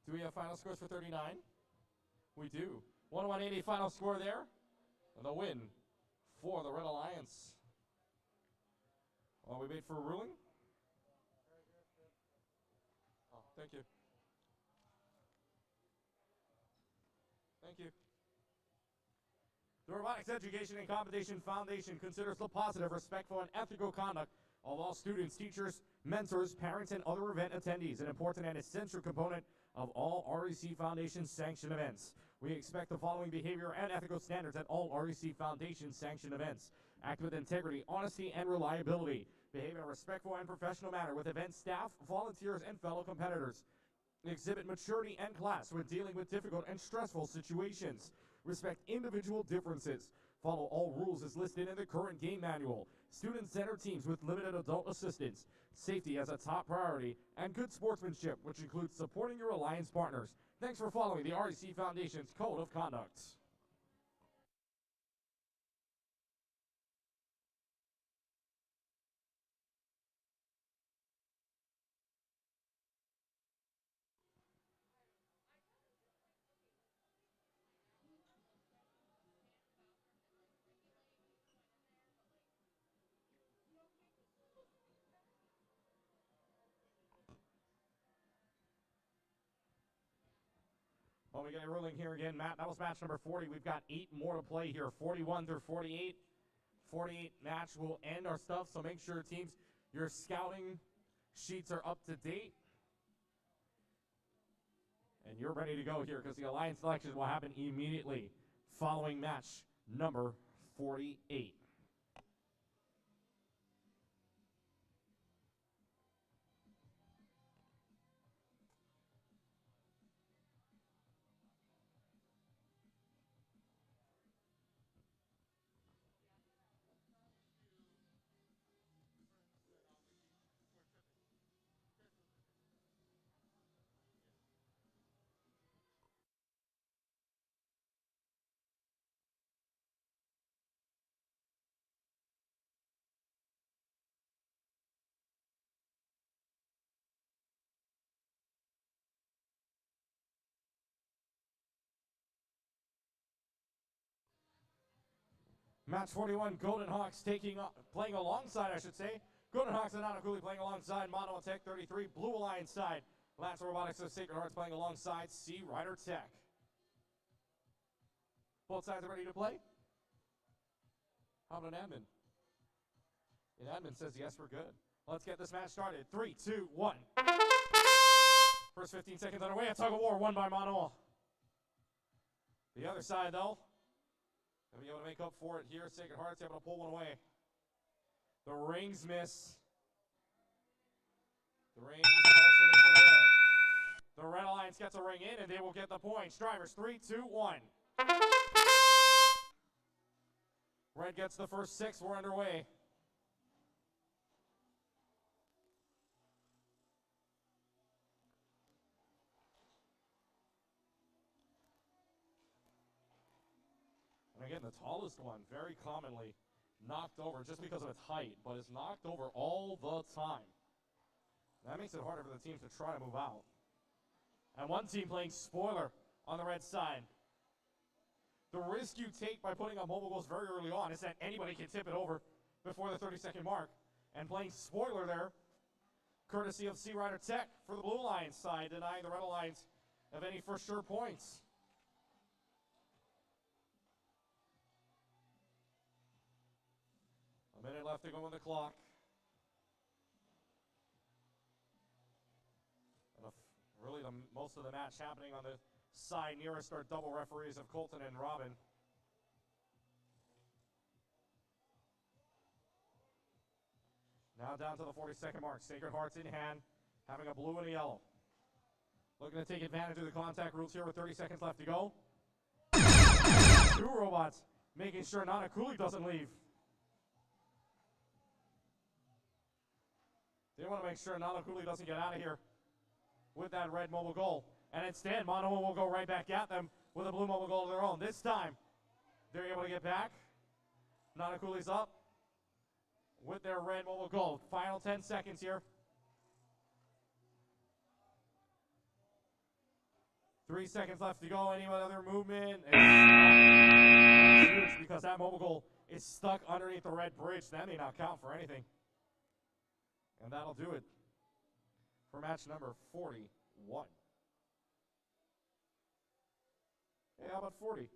Do we have final scores for 39? We do. 101-80 final score there. And the win for the Red Alliance. While we wait for a ruling. Oh, thank you. Thank you. The Robotics Education and Competition Foundation considers the positive, respectful, and ethical conduct of all students, teachers, mentors, parents, and other event attendees, an important and essential component of all REC Foundation sanctioned events. We expect the following behavior and ethical standards at all REC Foundation sanctioned events. Act with integrity, honesty, and reliability. Behave in a respectful and professional manner with event staff, volunteers, and fellow competitors. Exhibit maturity and class when dealing with difficult and stressful situations. Respect individual differences. Follow all rules as listed in the current game manual. Student-centered teams with limited adult assistance. Safety as a top priority. And good sportsmanship, which includes supporting your alliance partners. Thanks for following the REC Foundation's Code of Conduct. Well, we get a ruling here again, Matt. That was match number 40. We've got 8 more to play here, 41 through 48. 48 match will end our stuff, so make sure, teams, your scouting sheets are up to date. And you're ready to go here because the alliance selection will happen immediately following match number 48. Match 41, Golden Hawks playing alongside, I should say. Golden Hawks and Nanakuli playing alongside Mono Tech 33. Blue Alliance side, Lance Robotics of Sacred Hearts playing alongside Sea Rider Tech. Both sides are ready to play? How about an admin? An admin says yes, we're good. Let's get this match started. 3, 2, 1. First 15 seconds underway. A tug of war won by Mono. The other side, though, they'll be able to make up for it here. Sacred Hearts able to pull one away. The rings miss. The rings also miss the air. The Red Alliance gets a ring in, and they will get the points. Drivers, 3, 2, 1. Red gets the first 6. We're underway. And again, the tallest one, very commonly knocked over just because of its height, but is knocked over all the time. That makes it harder for the teams to try to move out. And one team playing spoiler on the red side. The risk you take by putting up mobile goals very early on is that anybody can tip it over before the 30-second mark. And playing spoiler there, courtesy of Sea Rider Tech for the Blue Alliance side, denying the Red Alliance of any for sure points. A minute left to go on the clock. And really most of the match happening on the side nearest our double referees of Colton and Robin. Now down to the 40-second mark. Sacred Hearts in hand, having a blue and a yellow. Looking to take advantage of the contact rules here with 30 seconds left to go. 2 robots making sure Nanakuli doesn't leave. They want to make sure Nanakuli doesn't get out of here with that red mobile goal. And instead, Mono will go right back at them with a blue mobile goal of their own. This time, they're able to get back. Nanakuli's up with their red mobile goal. Final 10 seconds here. 3 seconds left to go. Any other movement? It's huge because that mobile goal is stuck underneath the red bridge. That may not count for anything. And that'll do it for match number 41. Hey, how about 40?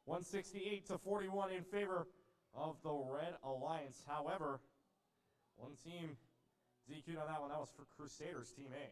168 to 41 in favor of the Red Alliance. However, One team DQ'd on that one. That was for Crusaders, Team A.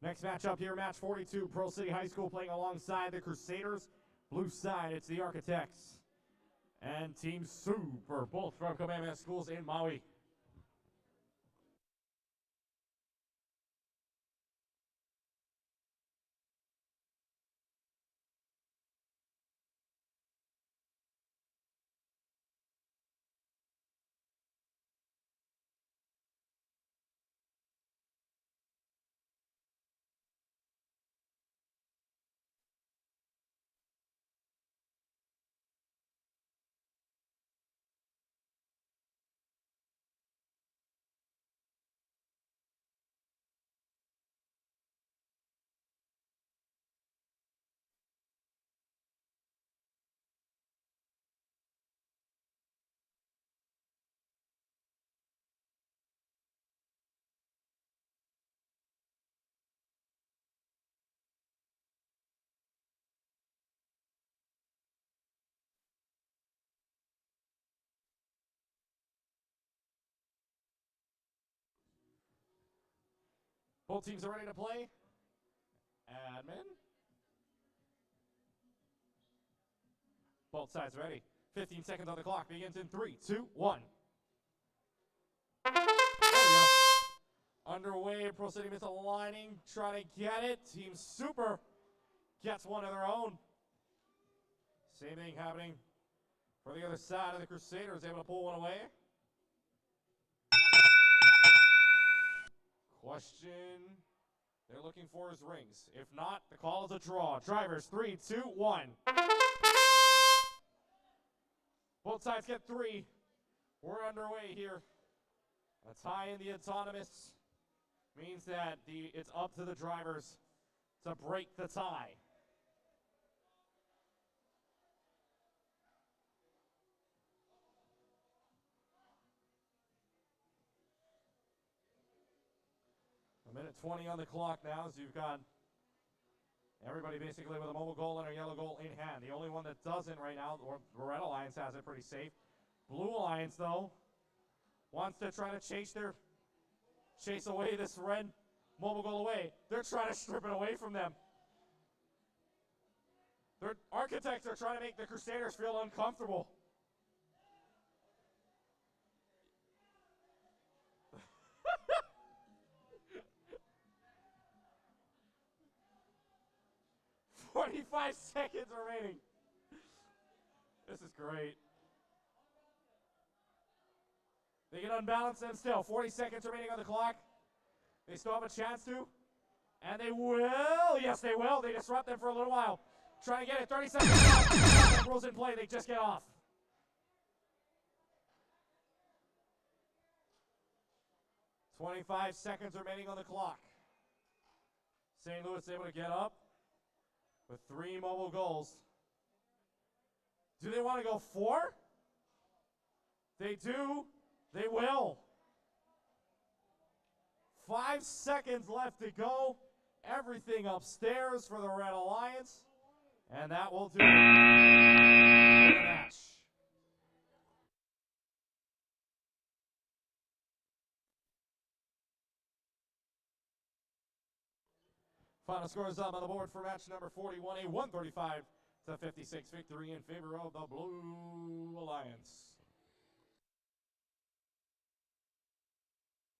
Next matchup here, match 42, Pearl City High School playing alongside the Crusaders. Blue side, it's the Architects and Team Super, both from Kamehameha Schools in Maui. Both teams are ready to play. Admin. Both sides ready. 15 seconds on the clock. Begins in 3, 2, 1. There we go. Underway. Pearl City misaligning. Trying to get it. Team Super gets one of their own. Same thing happening for the other side of the Crusaders. Able to pull one away. Question they're looking for is rings. If not, the call is a draw. Drivers, 3, 2, 1. Both sides get 3. We're underway here. A tie in the autonomous means that it's up to the drivers to break the tie. A minute 20 on the clock now as you've got everybody basically with a mobile goal and a yellow goal in hand. The only one that doesn't right now, or Red Alliance has it pretty safe. Blue Alliance, though, wants to try to chase away this red mobile goal away. They're trying to strip it away from them. Their Architects are trying to make the Crusaders feel uncomfortable. 25 seconds remaining. This is great. They can unbalance them still. 40 seconds remaining on the clock. They still have a chance to. And they will. Yes, they will. They disrupt them for a little while. Trying to get it. 30 seconds left. Rules in play. They just get off. "25 seconds remaining on the clock. St. Louis able to get up with 3 mobile goals. Do they want to go 4? They do. They will. 5 seconds left to go. Everything upstairs for the Red Alliance. And that will do it for the match. Final scores up on the board for match number 41, a 135-56 victory in favor of the Blue Alliance.